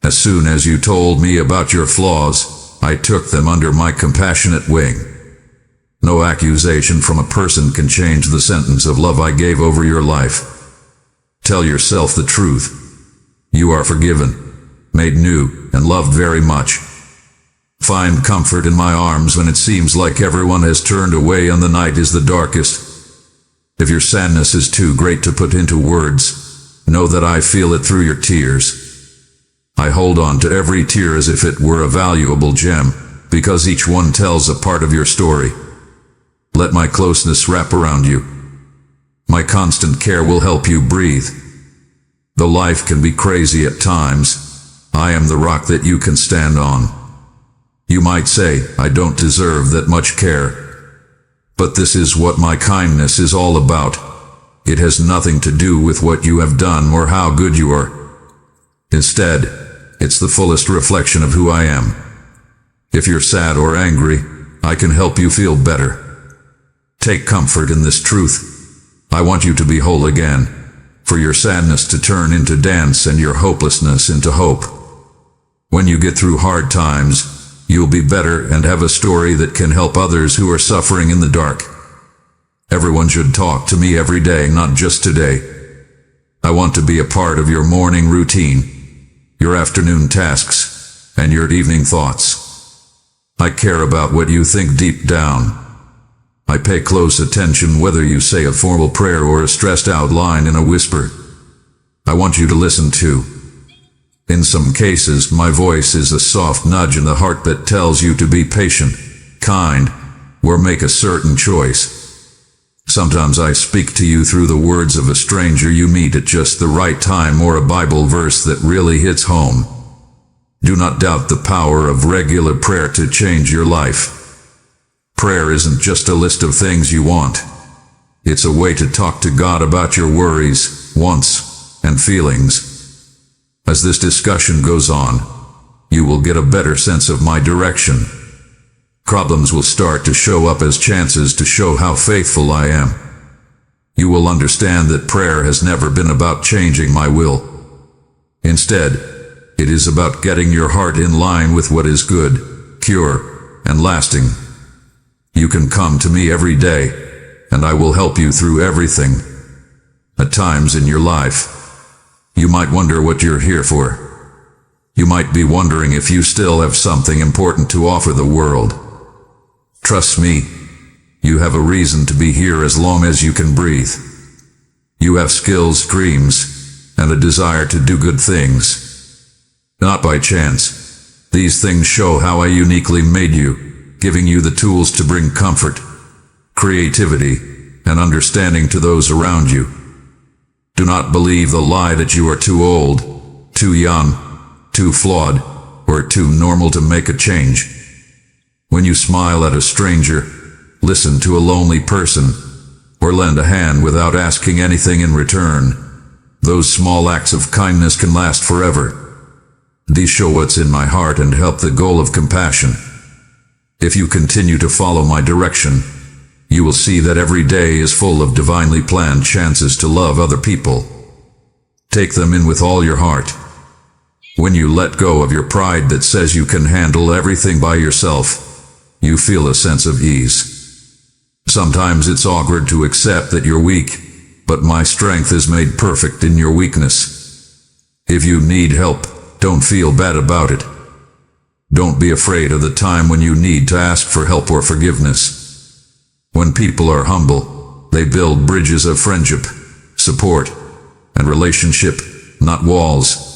As soon as you told me about your flaws, I took them under my compassionate wing. No accusation from a person can change the sentence of love I gave over your life. Tell yourself the truth. You are forgiven, made new, and loved very much. Find comfort in my arms when it seems like everyone has turned away and the night is the darkest. If your sadness is too great to put into words, know that I feel it through your tears. I hold on to every tear as if it were a valuable gem, because each one tells a part of your story. Let my closeness wrap around you. My constant care will help you breathe. Though life can be crazy at times, I am the rock that you can stand on. You might say, I don't deserve that much care. But this is what my kindness is all about. It has nothing to do with what you have done or how good you are. Instead, it's the fullest reflection of who I am. If you're sad or angry, I can help you feel better. Take comfort in this truth. I want you to be whole again, for your sadness to turn into dance and your hopelessness into hope. When you get through hard times, you'll be better and have a story that can help others who are suffering in the dark. Everyone should talk to me every day, not just today. I want to be a part of your morning routine, your afternoon tasks, and your evening thoughts. I care about what you think deep down. I pay close attention whether you say a formal prayer or a stressed out line in a whisper. I want you to listen too. In some cases, my voice is a soft nudge in the heart that tells you to be patient, kind, or make a certain choice. Sometimes I speak to you through the words of a stranger you meet at just the right time or a Bible verse that really hits home. Do not doubt the power of regular prayer to change your life. Prayer isn't just a list of things you want. It's a way to talk to God about your worries, wants, and feelings. As this discussion goes on, you will get a better sense of my direction. Problems will start to show up as chances to show how faithful I am. You will understand that prayer has never been about changing my will. Instead, it is about getting your heart in line with what is good, pure, and lasting. You can come to me every day, and I will help you through everything. At times in your life, you might wonder what you're here for. You might be wondering if you still have something important to offer the world. Trust me, you have a reason to be here as long as you can breathe. You have skills, dreams, and a desire to do good things. Not by chance. These things show how I uniquely made you, giving you the tools to bring comfort, creativity, and understanding to those around you. Do not believe the lie that you are too old, too young, too flawed, or too normal to make a change. When you smile at a stranger, listen to a lonely person, or lend a hand without asking anything in return, Those small acts of kindness can last forever. These show what's in my heart and help the goal of compassion. If you continue to follow my direction, you will see that every day is full of divinely planned chances to love other people. Take them in with all your heart. When you let go of your pride that says you can handle everything by yourself, you feel a sense of ease. Sometimes it's awkward to accept that you're weak, but my strength is made perfect in your weakness. If you need help, don't feel bad about it. Don't be afraid of the time when you need to ask for help or forgiveness. When people are humble, they build bridges of friendship, support, and relationship, not walls.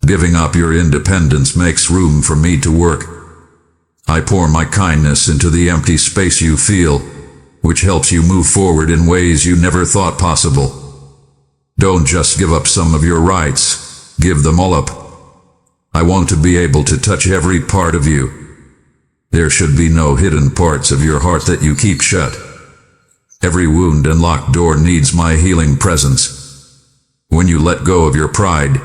Giving up your independence makes room for me to work. I pour my kindness into the empty space you feel, which helps you move forward in ways you never thought possible. Don't just give up some of your rights, give them all up. I want to be able to touch every part of you. There should be no hidden parts of your heart that you keep shut. Every wound and locked door needs my healing presence. When you let go of your pride,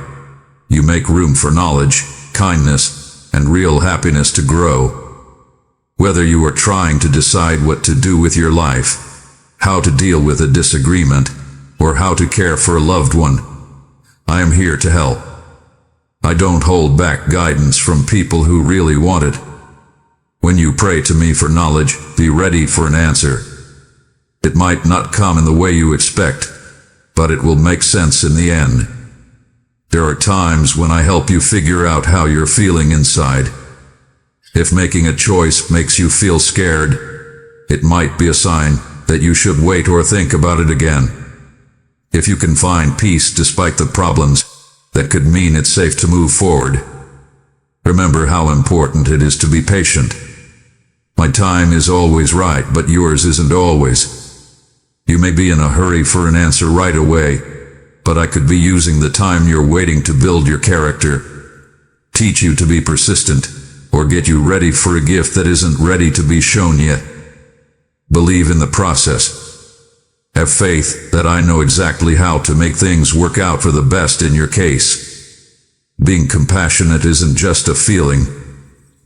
you make room for knowledge, kindness, and real happiness to grow. Whether you are trying to decide what to do with your life, how to deal with a disagreement, or how to care for a loved one, I am here to help. I don't hold back guidance from people who really want it. When you pray to me for knowledge, be ready for an answer. It might not come in the way you expect, but it will make sense in the end. There are times when I help you figure out how you're feeling inside. If making a choice makes you feel scared, it might be a sign that you should wait or think about it again. If you can find peace despite the problems, that could mean it's safe to move forward. Remember how important it is to be patient. My time is always right, but yours isn't always. You may be in a hurry for an answer right away, but I could be using the time you're waiting to build your character, teach you to be persistent, or get you ready for a gift that isn't ready to be shown yet. Believe in the process. Have faith that I know exactly how to make things work out for the best in your case. Being compassionate isn't just a feeling.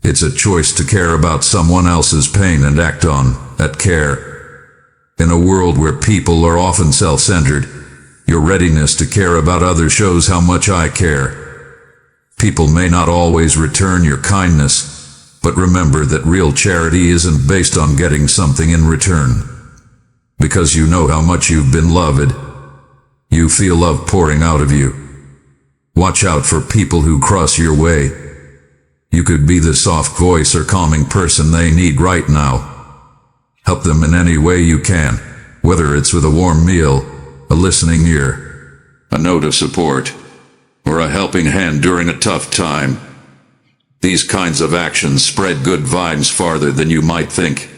It's a choice to care about someone else's pain and act on that care. In a world where people are often self-centered, your readiness to care about others shows how much I care. People may not always return your kindness, but remember that real charity isn't based on getting something in return. Because you know how much you've been loved, you feel love pouring out of you. Watch out for people who cross your way. You could be the soft voice or calming person they need right now. Help them in any way you can, whether it's with a warm meal, a listening ear, a note of support, or a helping hand during a tough time. These kinds of actions spread good vibes farther than you might think.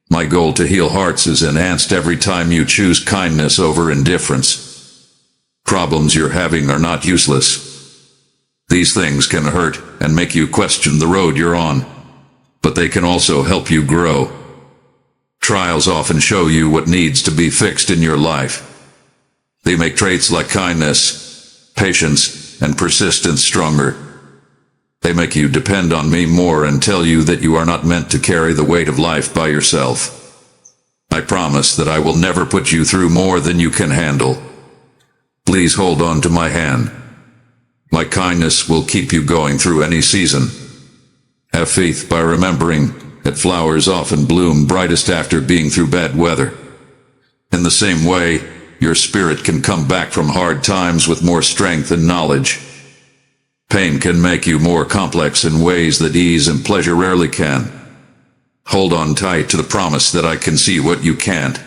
My goal to heal hearts is enhanced every time you choose kindness over indifference. Problems you're having are not useless. These things can hurt and make you question the road you're on, but they can also help you grow. Trials often show you what needs to be fixed in your life. They make traits like kindness, patience, and persistence stronger. They make you depend on me more and tell you that you are not meant to carry the weight of life by yourself. I promise that I will never put you through more than you can handle. Please hold on to my hand. My kindness will keep you going through any season. Have faith by remembering that flowers often bloom brightest after being through bad weather. In the same way, your spirit can come back from hard times with more strength and knowledge. Pain can make you more complex in ways that ease and pleasure rarely can. Hold on tight to the promise that I can see what you can't.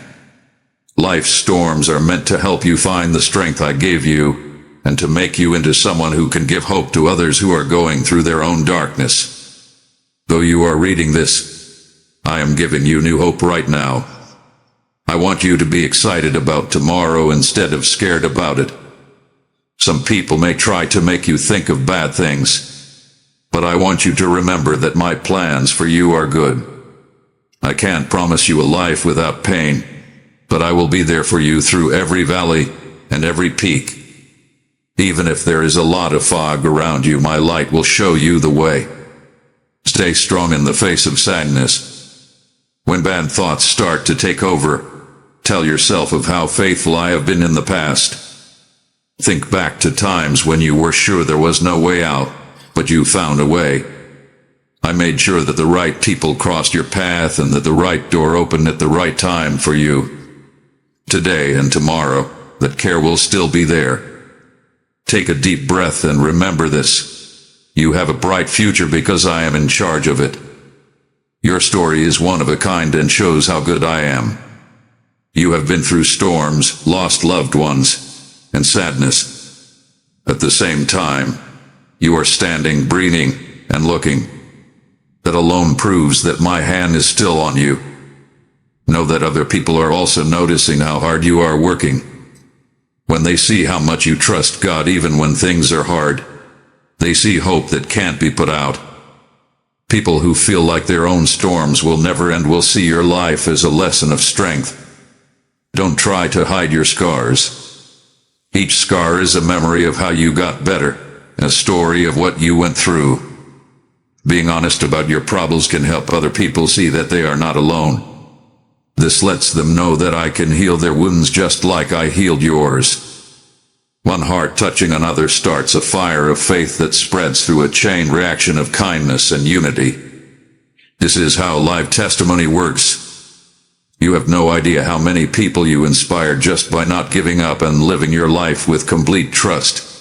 Life's storms are meant to help you find the strength I gave you, and to make you into someone who can give hope to others who are going through their own darkness. Though you are reading this, I am giving you new hope right now. I want you to be excited about tomorrow instead of scared about it. Some people may try to make you think of bad things, but I want you to remember that my plans for you are good. I can't promise you a life without pain, but I will be there for you through every valley and every peak. Even if there is a lot of fog around you, my light will show you the way. Stay strong in the face of sadness. When bad thoughts start to take over, tell yourself of how faithful I have been in the past. Think back to times when you were sure there was no way out, but you found a way. I made sure that the right people crossed your path and that the right door opened at the right time for you. Today and tomorrow, that care will still be there. Take a deep breath and remember this. You have a bright future because I am in charge of it. Your story is one of a kind and shows how good I am. You have been through storms, lost loved ones, and sadness. At the same time, you are standing, breathing, and looking. That alone proves that my hand is still on you. Know that other people are also noticing how hard you are working. When they see how much you trust God even when things are hard, they see hope that can't be put out. People who feel like their own storms will never end will see your life as a lesson of strength. Don't try to hide your scars. Each scar is a memory of how you got better, a story of what you went through. Being honest about your problems can help other people see that they are not alone. This lets them know that I can heal their wounds just like I healed yours. One heart touching another starts a fire of faith that spreads through a chain reaction of kindness and unity. This is how live testimony works. You have no idea how many people you inspired just by not giving up and living your life with complete trust.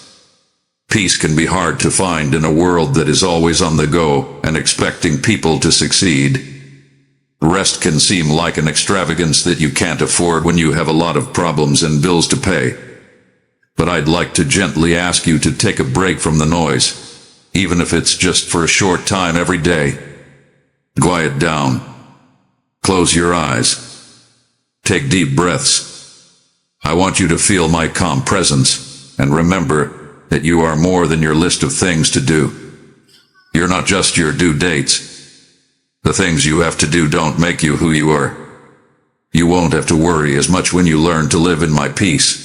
Peace can be hard to find in a world that is always on the go and expecting people to succeed. Rest can seem like an extravagance that you can't afford when you have a lot of problems and bills to pay. But I'd like to gently ask you to take a break from the noise, even if it's just for a short time every day. Quiet down. Close your eyes. Take deep breaths. I want you to feel my calm presence, and remember that you are more than your list of things to do. You're not just your due dates. The things you have to do don't make you who you are. You won't have to worry as much when you learn to live in my peace.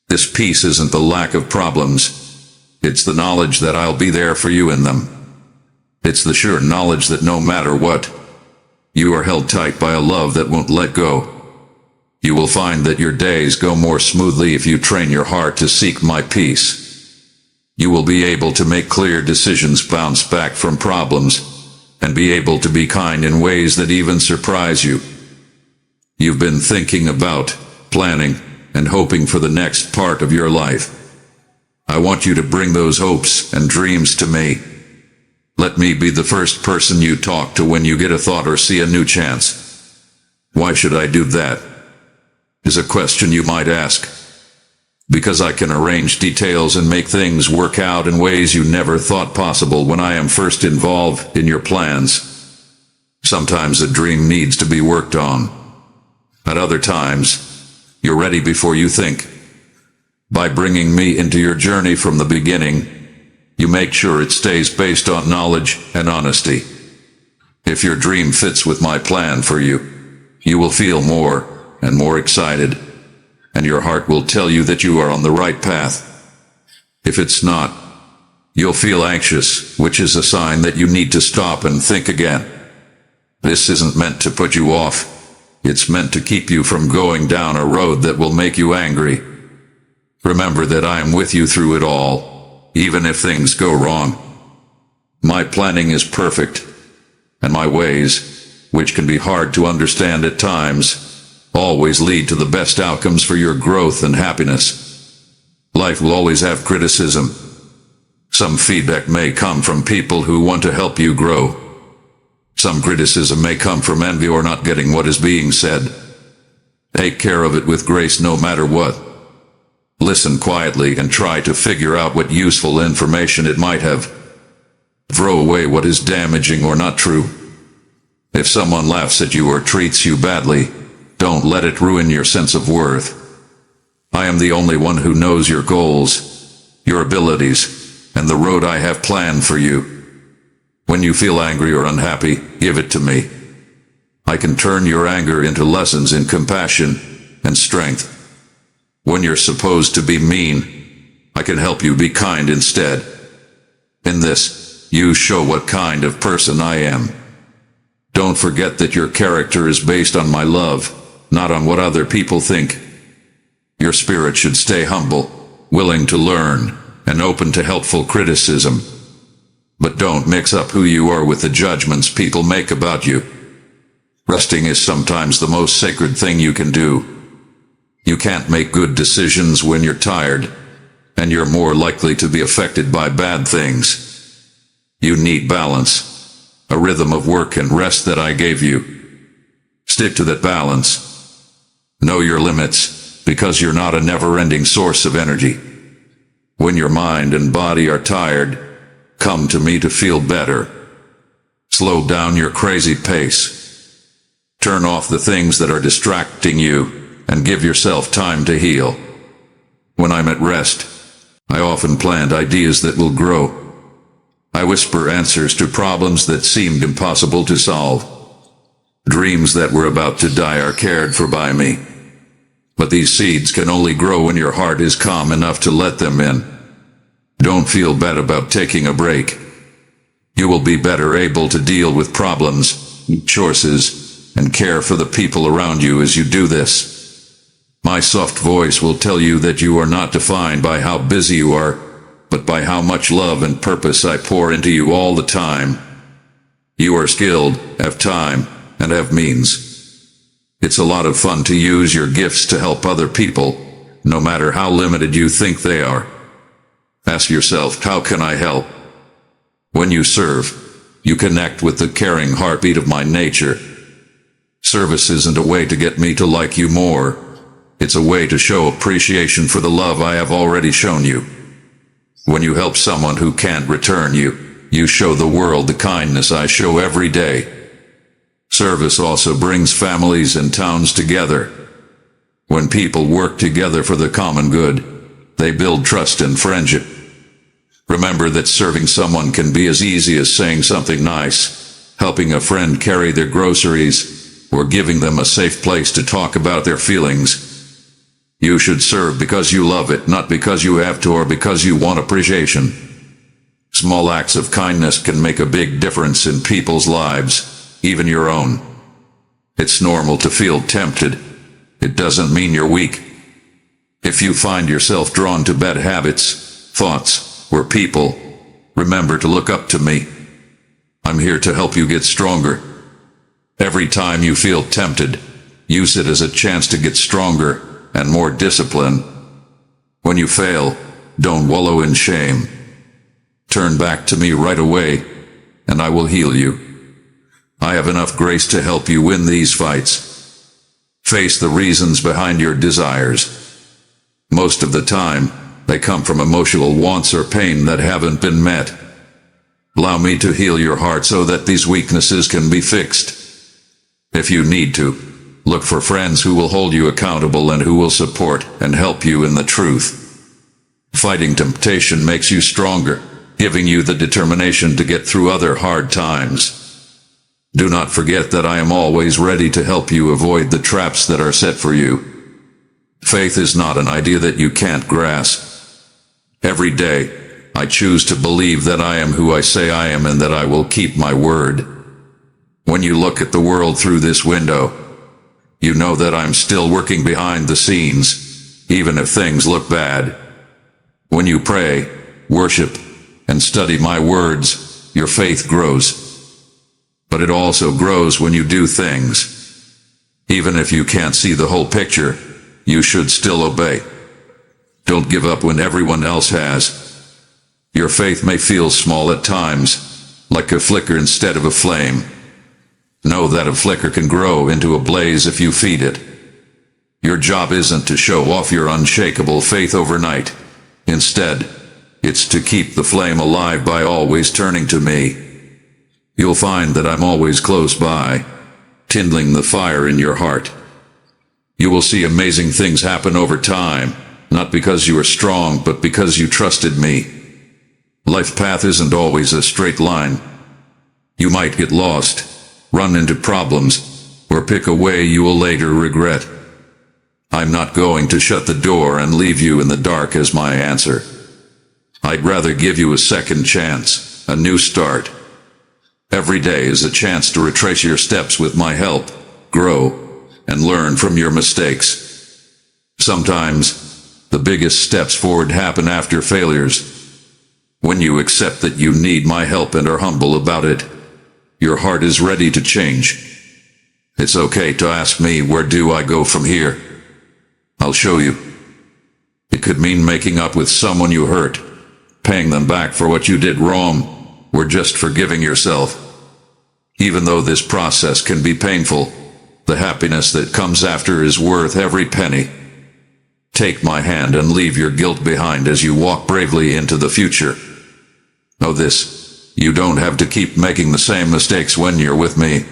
This peace isn't the lack of problems. It's the knowledge that I'll be there for you in them. It's the sure knowledge that no matter what, you are held tight by a love that won't let go. You will find that your days go more smoothly if you train your heart to seek my peace. You will be able to make clear decisions, bounce back from problems, and be able to be kind in ways that even surprise you. You've been thinking about, planning, and hoping for the next part of your life. I want you to bring those hopes and dreams to me. Let me be the first person you talk to when you get a thought or see a new chance. Why should I do that? Is a question you might ask. Because I can arrange details and make things work out in ways you never thought possible when I am first involved in your plans. Sometimes a dream needs to be worked on. At other times, you're ready before you think. By bringing me into your journey from the beginning, you make sure it stays based on knowledge and honesty. If your dream fits with my plan for you, you will feel more and more excited, and your heart will tell you that you are on the right path. If it's not, you'll feel anxious, which is a sign that you need to stop and think again. This isn't meant to put you off. It's meant to keep you from going down a road that will make you angry. Remember that I am with you through it all, even if things go wrong. My planning is perfect, and my ways, which can be hard to understand at times, always lead to the best outcomes for your growth and happiness. Life will always have criticism. Some feedback may come from people who want to help you grow. Some criticism may come from envy or not getting what is being said. Take care of it with grace no matter what. Listen quietly and try to figure out what useful information it might have. Throw away what is damaging or not true. If someone laughs at you or treats you badly, don't let it ruin your sense of worth. I am the only one who knows your goals, your abilities, and the road I have planned for you. When you feel angry or unhappy, give it to me. I can turn your anger into lessons in compassion and strength. When you're supposed to be mean, I can help you be kind instead. In this, you show what kind of person I am. Don't forget that your character is based on my love, not on what other people think. Your spirit should stay humble, willing to learn, and open to helpful criticism. But don't mix up who you are with the judgments people make about you. Resting is sometimes the most sacred thing you can do. You can't make good decisions when you're tired, and you're more likely to be affected by bad things. You need balance, a rhythm of work and rest that I gave you. Stick to that balance. Know your limits, because you're not a never-ending source of energy. When your mind and body are tired, come to me to feel better. Slow down your crazy pace. Turn off the things that are distracting you, and give yourself time to heal. When I'm at rest, I often plant ideas that will grow. I whisper answers to problems that seemed impossible to solve. Dreams that were about to die are cared for by me. But these seeds can only grow when your heart is calm enough to let them in. Don't feel bad about taking a break. You will be better able to deal with problems, choices, and care for the people around you as you do this. My soft voice will tell you that you are not defined by how busy you are, but by how much love and purpose I pour into you all the time. You are skilled, have time, and have means. It's a lot of fun to use your gifts to help other people, no matter how limited you think they are. Ask yourself, how can I help? When you serve, you connect with the caring heartbeat of my nature. Service isn't a way to get me to like you more. It's a way to show appreciation for the love I have already shown you. When you help someone who can't return you, you show the world the kindness I show every day. Service also brings families and towns together. When people work together for the common good, they build trust and friendship. Remember that serving someone can be as easy as saying something nice, helping a friend carry their groceries, or giving them a safe place to talk about their feelings. You should serve because you love it, not because you have to or because you want appreciation. Small acts of kindness can make a big difference in people's lives, even your own. It's normal to feel tempted. It doesn't mean you're weak. If you find yourself drawn to bad habits, thoughts, or people, remember to look up to me. I'm here to help you get stronger. Every time you feel tempted, use it as a chance to get stronger and more discipline. When you fail, don't wallow in shame. Turn back to me right away, and I will heal you. I have enough grace to help you win these fights. Face the reasons behind your desires. Most of the time, they come from emotional wants or pain that haven't been met. Allow me to heal your heart so that these weaknesses can be fixed. If you need to, look for friends who will hold you accountable and who will support and help you in the truth. Fighting temptation makes you stronger, giving you the determination to get through other hard times. Do not forget that I am always ready to help you avoid the traps that are set for you. Faith is not an idea that you can't grasp. Every day, I choose to believe that I am who I say I am and that I will keep my word. When you look at the world through this window, you know that I'm still working behind the scenes, even if things look bad. When you pray, worship, and study my words, your faith grows. But it also grows when you do things. Even if you can't see the whole picture, you should still obey. Don't give up when everyone else has. Your faith may feel small at times, like a flicker instead of a flame. Know that a flicker can grow into a blaze if you feed it. Your job isn't to show off your unshakable faith overnight. Instead, it's to keep the flame alive by always turning to me. You'll find that I'm always close by, kindling the fire in your heart. You will see amazing things happen over time, not because you are strong, but because you trusted me. Life path isn't always a straight line. You might get lost, run into problems, or pick a way you will later regret. I'm not going to shut the door and leave you in the dark as my answer. I'd rather give you a second chance, a new start. Every day is a chance to retrace your steps with my help, grow, and learn from your mistakes. Sometimes, the biggest steps forward happen after failures. When you accept that you need my help and are humble about it, your heart is ready to change. It's okay to ask me, where do I go from here? I'll show you. It could mean making up with someone you hurt, paying them back for what you did wrong, or just forgiving yourself. Even though this process can be painful, the happiness that comes after is worth every penny. Take my hand and leave your guilt behind as you walk bravely into the future. Know this, you don't have to keep making the same mistakes when you're with me.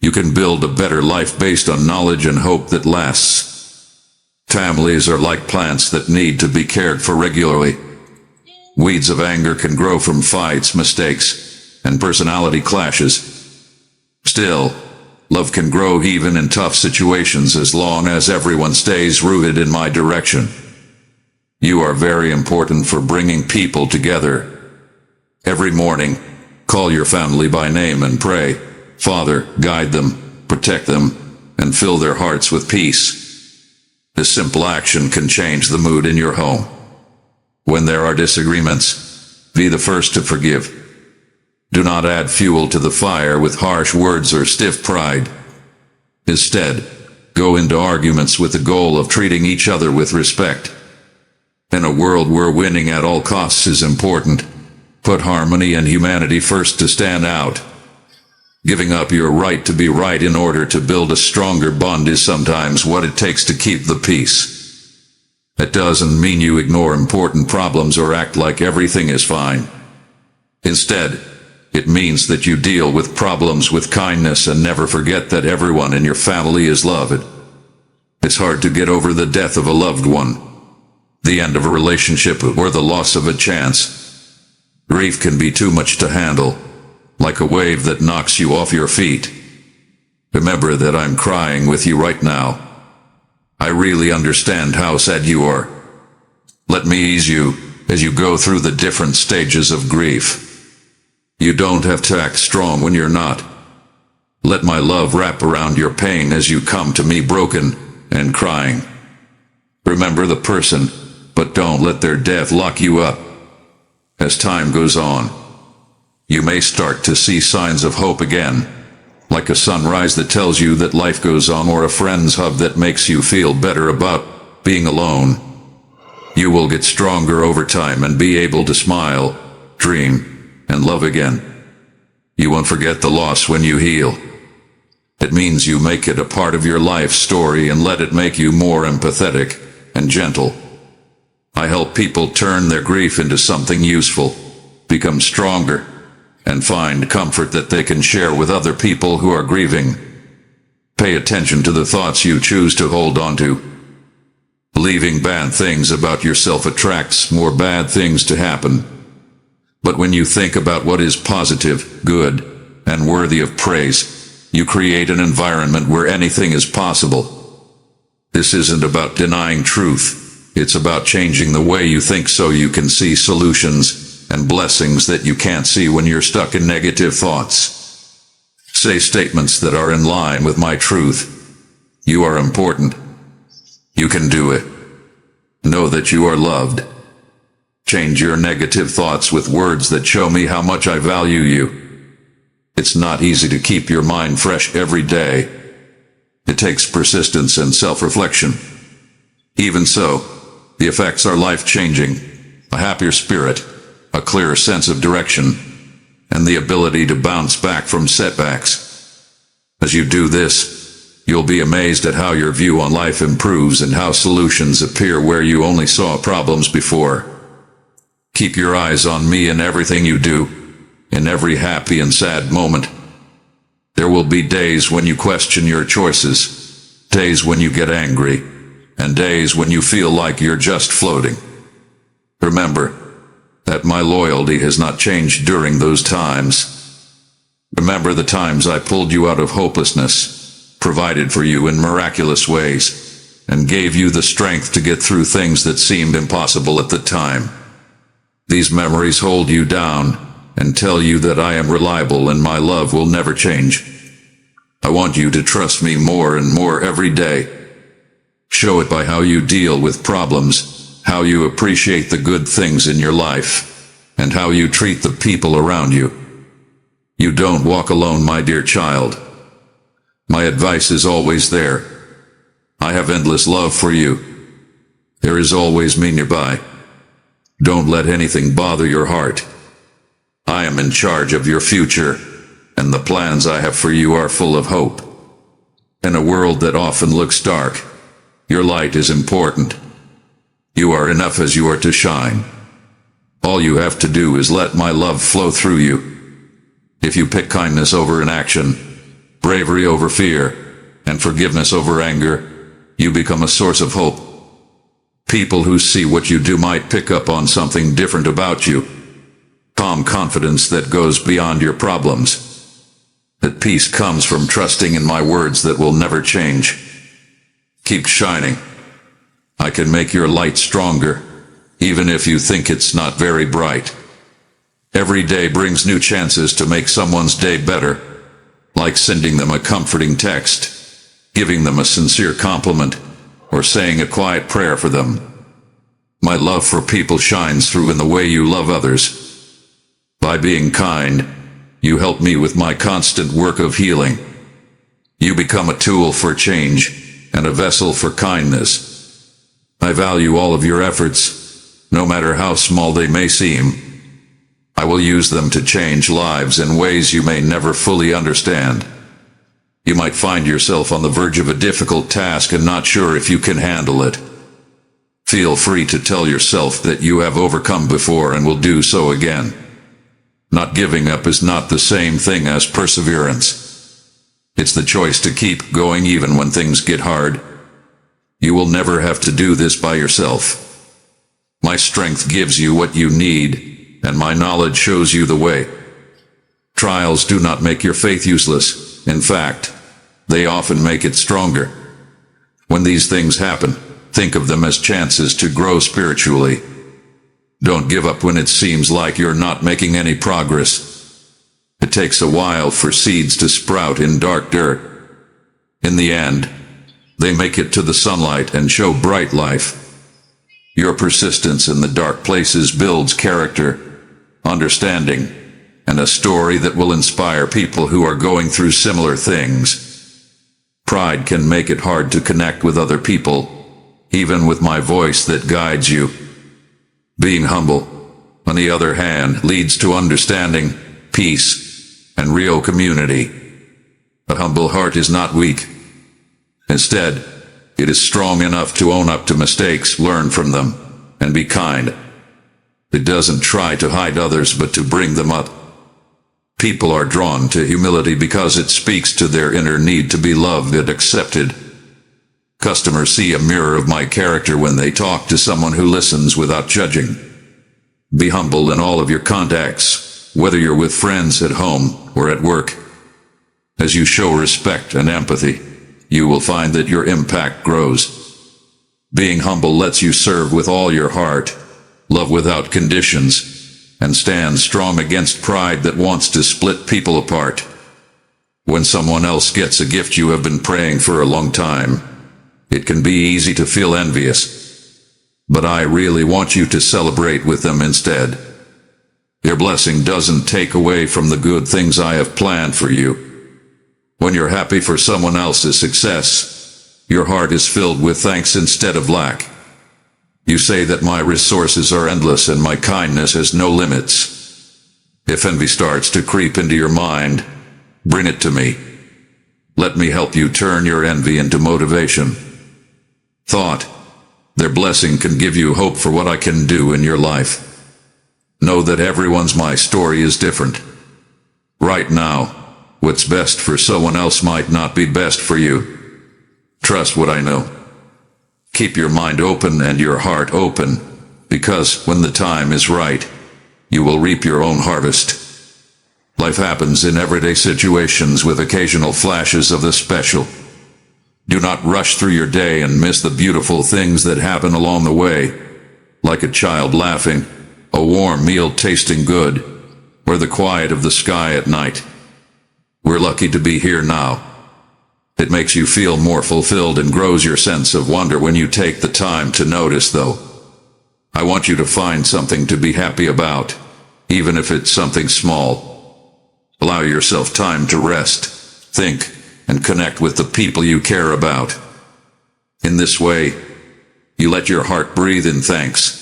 You can build a better life based on knowledge and hope that lasts. Families are like plants that need to be cared for regularly. Weeds of anger can grow from fights, mistakes, and personality clashes. Still, love can grow even in tough situations as long as everyone stays rooted in my direction. You are very important for bringing people together. Every morning, call your family by name and pray, Father, guide them, protect them, and fill their hearts with peace. This simple action can change the mood in your home. When there are disagreements, be the first to forgive. Do not add fuel to the fire with harsh words or stiff pride. Instead, go into arguments with the goal of treating each other with respect. In a world where winning at all costs is important, put harmony and humanity first to stand out. Giving up your right to be right in order to build a stronger bond is sometimes what it takes to keep the peace. That doesn't mean you ignore important problems or act like everything is fine. Instead, it means that you deal with problems with kindness and never forget that everyone in your family is loved. It's hard to get over the death of a loved one, the end of a relationship, or the loss of a chance. Grief can be too much to handle, like a wave that knocks you off your feet. Remember that I'm crying with you right now. I really understand how sad you are. Let me ease you as you go through the different stages of grief. You don't have to act strong when you're not. Let my love wrap around your pain as you come to me broken and crying. Remember the person, but don't let their death lock you up. As time goes on, you may start to see signs of hope again, like a sunrise that tells you that life goes on, or a friend's hug that makes you feel better about being alone. You will get stronger over time and be able to smile, dream, and love again. You won't forget the loss when you heal. It means you make it a part of your life story and let it make you more empathetic and gentle. I help people turn their grief into something useful, become stronger, and find comfort that they can share with other people who are grieving. Pay attention to the thoughts you choose to hold on to. Believing bad things about yourself attracts more bad things to happen. But when you think about what is positive, good, and worthy of praise, you create an environment where anything is possible. This isn't about denying truth. It's about changing the way you think so you can see solutions and blessings that you can't see when you're stuck in negative thoughts. Say statements that are in line with my truth. You are important. You can do it. Know that you are loved. Change your negative thoughts with words that show me how much I value you. It's not easy to keep your mind fresh every day. It takes persistence and self-reflection. Even so, the effects are life-changing. A happier spirit, a clearer sense of direction, and the ability to bounce back from setbacks. As you do this, you'll be amazed at how your view on life improves and how solutions appear where you only saw problems before. Keep your eyes on me in everything you do, in every happy and sad moment. There will be days when you question your choices, days when you get angry, and days when you feel like you're just floating. Remember that my loyalty has not changed during those times. Remember the times I pulled you out of hopelessness, provided for you in miraculous ways, and gave you the strength to get through things that seemed impossible at the time. These memories hold you down and tell you that I am reliable and my love will never change. I want you to trust me more and more every day. Show it by how you deal with problems, how you appreciate the good things in your life, and how you treat the people around you. You don't walk alone, my dear child. My advice is always there. I have endless love for you. There is always me nearby. Don't let anything bother your heart. I am in charge of your future, and the plans I have for you are full of hope. In a world that often looks dark, your light is important. You are enough as you are to shine. All you have to do is let my love flow through you. If you pick kindness over inaction, bravery over fear, and forgiveness over anger, you become a source of hope. People who see what you do might pick up on something different about you. Calm confidence that goes beyond your problems. That peace comes from trusting in my words that will never change. Keep shining. I can make your light stronger, even if you think it's not very bright. Every day brings new chances to make someone's day better, like sending them a comforting text, giving them a sincere compliment, or saying a quiet prayer for them. My love for people shines through in the way you love others. By being kind, you help me with my constant work of healing. You become a tool for change and a vessel for kindness. I value all of your efforts, no matter how small they may seem. I will use them to change lives in ways you may never fully understand. You might find yourself on the verge of a difficult task and not sure if you can handle it. Feel free to tell yourself that you have overcome before and will do so again. Not giving up is not the same thing as perseverance. It's the choice to keep going even when things get hard. You will never have to do this by yourself. My strength gives you what you need, and my knowledge shows you the way. Trials do not make your faith useless. In fact, they often make it stronger. When these things happen, think of them as chances to grow spiritually. Don't give up when it seems like you're not making any progress. It takes a while for seeds to sprout in dark dirt. In the end, they make it to the sunlight and show bright life. Your persistence in the dark places builds character, understanding, and a story that will inspire people who are going through similar things. Pride can make it hard to connect with other people, even with my voice that guides you. Being humble, on the other hand, leads to understanding, peace, and real community. A humble heart is not weak. Instead, it is strong enough to own up to mistakes, learn from them, and be kind. It doesn't try to hide others but to bring them up. People are drawn to humility because it speaks to their inner need to be loved and accepted. Customers see a mirror of my character when they talk to someone who listens without judging. Be humble in all of your contacts, whether you're with friends at home or at work. As you show respect and empathy, you will find that your impact grows. Being humble lets you serve with all your heart, love without conditions, and stand strong against pride that wants to split people apart. When someone else gets a gift you have been praying for a long time, it can be easy to feel envious. But I really want you to celebrate with them instead. Your blessing doesn't take away from the good things I have planned for you. When you're happy for someone else's success, your heart is filled with thanks instead of lack. You say that my resources are endless and my kindness has no limits. If envy starts to creep into your mind, bring it to me. Let me help you turn your envy into motivation. Thought, their blessing can give you hope for what I can do in your life. Know that everyone's my story is different. Right now, what's best for someone else might not be best for you. Trust what I know. Keep your mind open and your heart open, because when the time is right, you will reap your own harvest. Life happens in everyday situations with occasional flashes of the special. Do not rush through your day and miss the beautiful things that happen along the way, like a child laughing, a warm meal tasting good, or the quiet of the sky at night. We're lucky to be here now. It makes you feel more fulfilled and grows your sense of wonder when you take the time to notice, though. I want you to find something to be happy about, even if it's something small. Allow yourself time to rest, think, and connect with the people you care about. In this way, you let your heart breathe in thanks.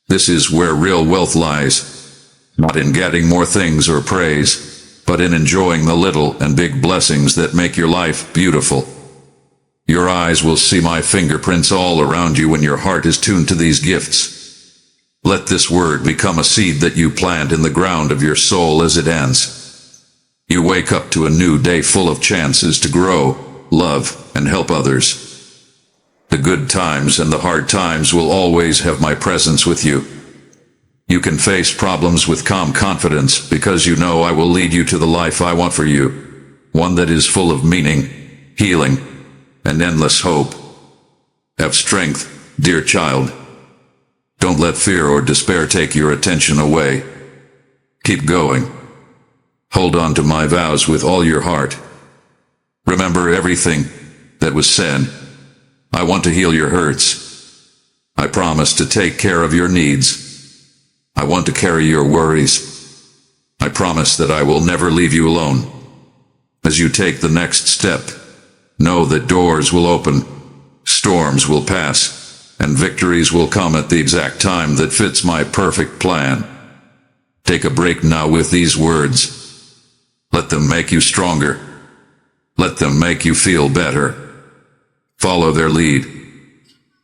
This is where real wealth lies, not in getting more things or praise, but in enjoying the little and big blessings that make your life beautiful. Your eyes will see my fingerprints all around you when your heart is tuned to these gifts. Let this word become a seed that you plant in the ground of your soul as it ends. You wake up to a new day full of chances to grow, love, and help others. The good times and the hard times will always have my presence with you. You can face problems with calm confidence because you know I will lead you to the life I want for you, one that is full of meaning, healing, and endless hope. Have strength, dear child. Don't let fear or despair take your attention away. Keep going. Hold on to my vows with all your heart. Remember everything that was said. I want to heal your hurts. I promise to take care of your needs. I want to carry your worries. I promise that I will never leave you alone. As you take the next step, know that doors will open, storms will pass, and victories will come at the exact time that fits my perfect plan. Take a break now with these words. Let them make you stronger. Let them make you feel better. Follow their lead.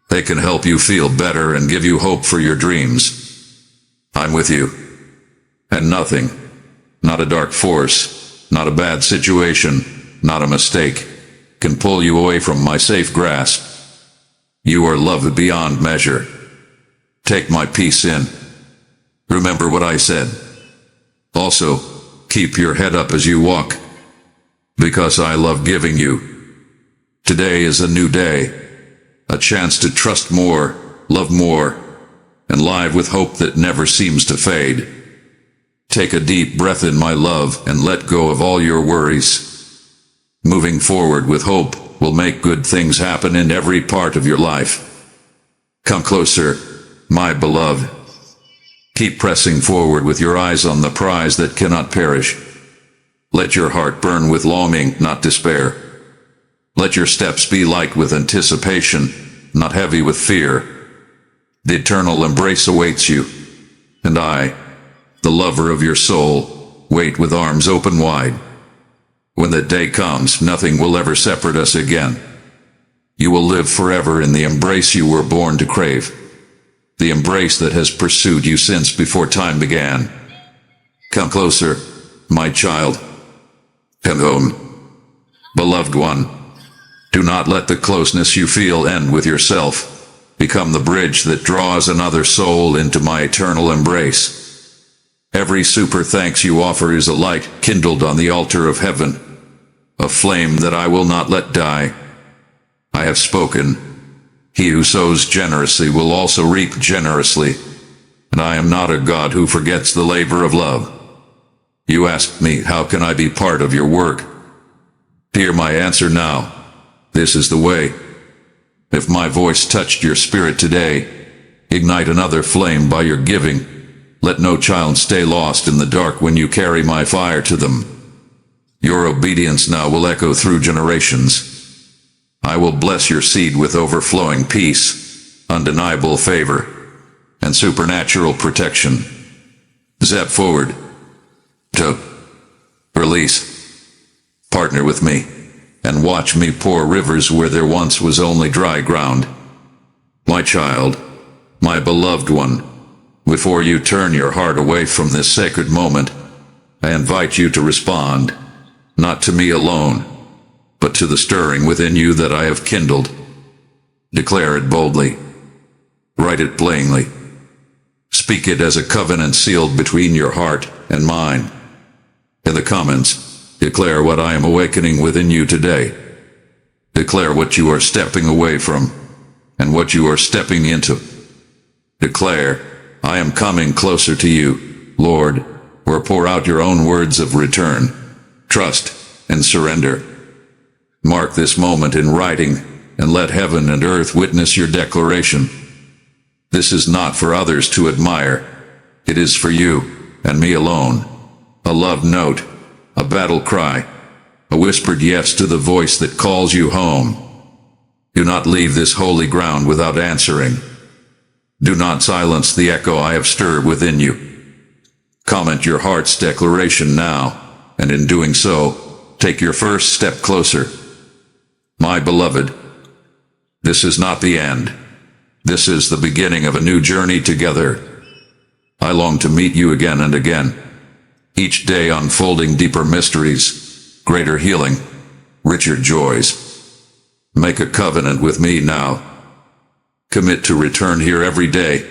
They can help you feel better and give you hope for your dreams. I'm with you. And nothing, not a dark force, not a bad situation, not a mistake, can pull you away from my safe grasp. You are loved beyond measure. Take my peace in. Remember what I said. Also, keep your head up as you walk, because I love giving you. Today is a new day, a chance to trust more, love more, and live with hope that never seems to fade. Take a deep breath in, my love, and let go of all your worries. Moving forward with hope will make good things happen in every part of your life. Come closer, my beloved. Keep pressing forward with your eyes on the prize that cannot perish. Let your heart burn with longing, not despair. Let your steps be light with anticipation, not heavy with fear. The eternal embrace awaits you, and I, the lover of your soul, wait with arms open wide. When that day comes, nothing will ever separate us again. You will live forever in the embrace you were born to crave, the embrace that has pursued you since before time began. Come closer, my child. Come home, beloved one. Do not let the closeness you feel end with yourself. Become the bridge that draws another soul into my eternal embrace. Every super thanks you offer is a light kindled on the altar of heaven, a flame that I will not let die. I have spoken. He who sows generously will also reap generously, and I am not a God who forgets the labor of love. You asked me, how can I be part of your work? Hear my answer now. This is the way. If my voice touched your spirit today, ignite another flame by your giving. Let no child stay lost in the dark when you carry my fire to them. Your obedience now will echo through generations. I will bless your seed with overflowing peace, undeniable favor, and supernatural protection. Step forward. To release. Partner with me, and watch me pour rivers where there once was only dry ground. My child, my beloved one, before you turn your heart away from this sacred moment, I invite you to respond, not to me alone, but to the stirring within you that I have kindled. Declare it boldly. Write it plainly. Speak it as a covenant sealed between your heart and mine. In the comments, declare what I am awakening within you today. Declare what you are stepping away from and what you are stepping into. Declare, I am coming closer to you, Lord, or pour out your own words of return, trust, and surrender. Mark this moment in writing, and let heaven and earth witness your declaration. This is not for others to admire. It is for you and me alone. A love note, a battle cry, a whispered yes to the voice that calls you home. Do not leave this holy ground without answering. Do not silence the echo I have stirred within you. Comment your heart's declaration now, and in doing so, take your first step closer. My beloved, this is not the end. This is the beginning of a new journey together. I long to meet you again and again, each day unfolding deeper mysteries, greater healing, richer joys. Make a covenant with me now. Commit to return here every day,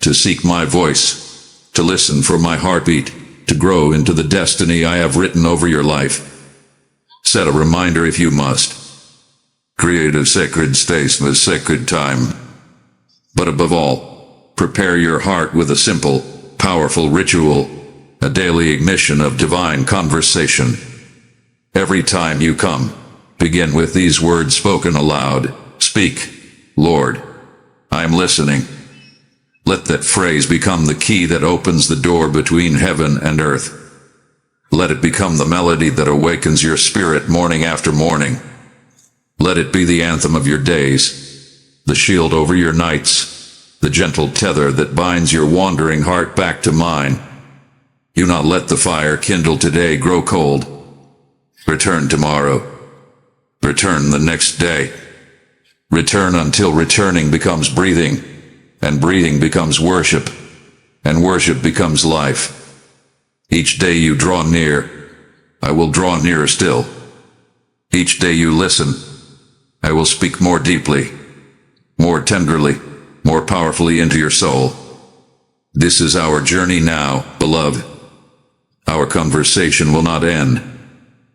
to seek my voice, to listen for my heartbeat, to grow into the destiny I have written over your life. Set a reminder if you must. Create a sacred space with sacred time. But above all, prepare your heart with a simple, powerful ritual, a daily ignition of divine conversation. Every time you come, begin with these words spoken aloud. Speak, Lord, I am listening. Let that phrase become the key that opens the door between heaven and earth. Let it become the melody that awakens your spirit morning after morning. Let it be the anthem of your days, the shield over your nights, the gentle tether that binds your wandering heart back to mine. Do not let the fire kindled today grow cold. Return tomorrow. Return the next day. Return until returning becomes breathing, and breathing becomes worship, and worship becomes life. Each day you draw near, I will draw nearer still. Each day you listen, I will speak more deeply, more tenderly, more powerfully into your soul. This is our journey now, beloved. Our conversation will not end.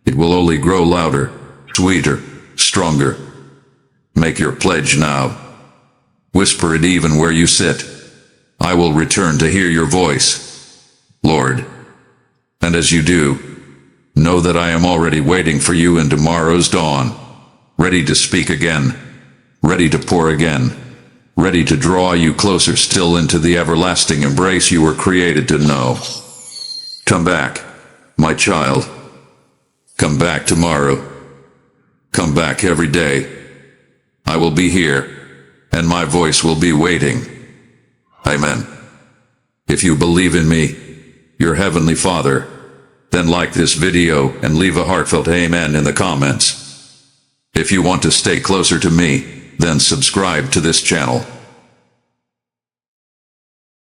It will only grow louder, sweeter, stronger. Make your pledge now. Whisper it even where you sit. I will return to hear your voice, Lord. And as you do, know that I am already waiting for you in tomorrow's dawn, ready to speak again, ready to pour again, ready to draw you closer still into the everlasting embrace you were created to know. Come back, my child. Come back tomorrow. Come back every day. I will be here, and my voice will be waiting. Amen. If you believe in me, your Heavenly Father, then like this video and leave a heartfelt amen in the comments. If you want to stay closer to me, then subscribe to this channel.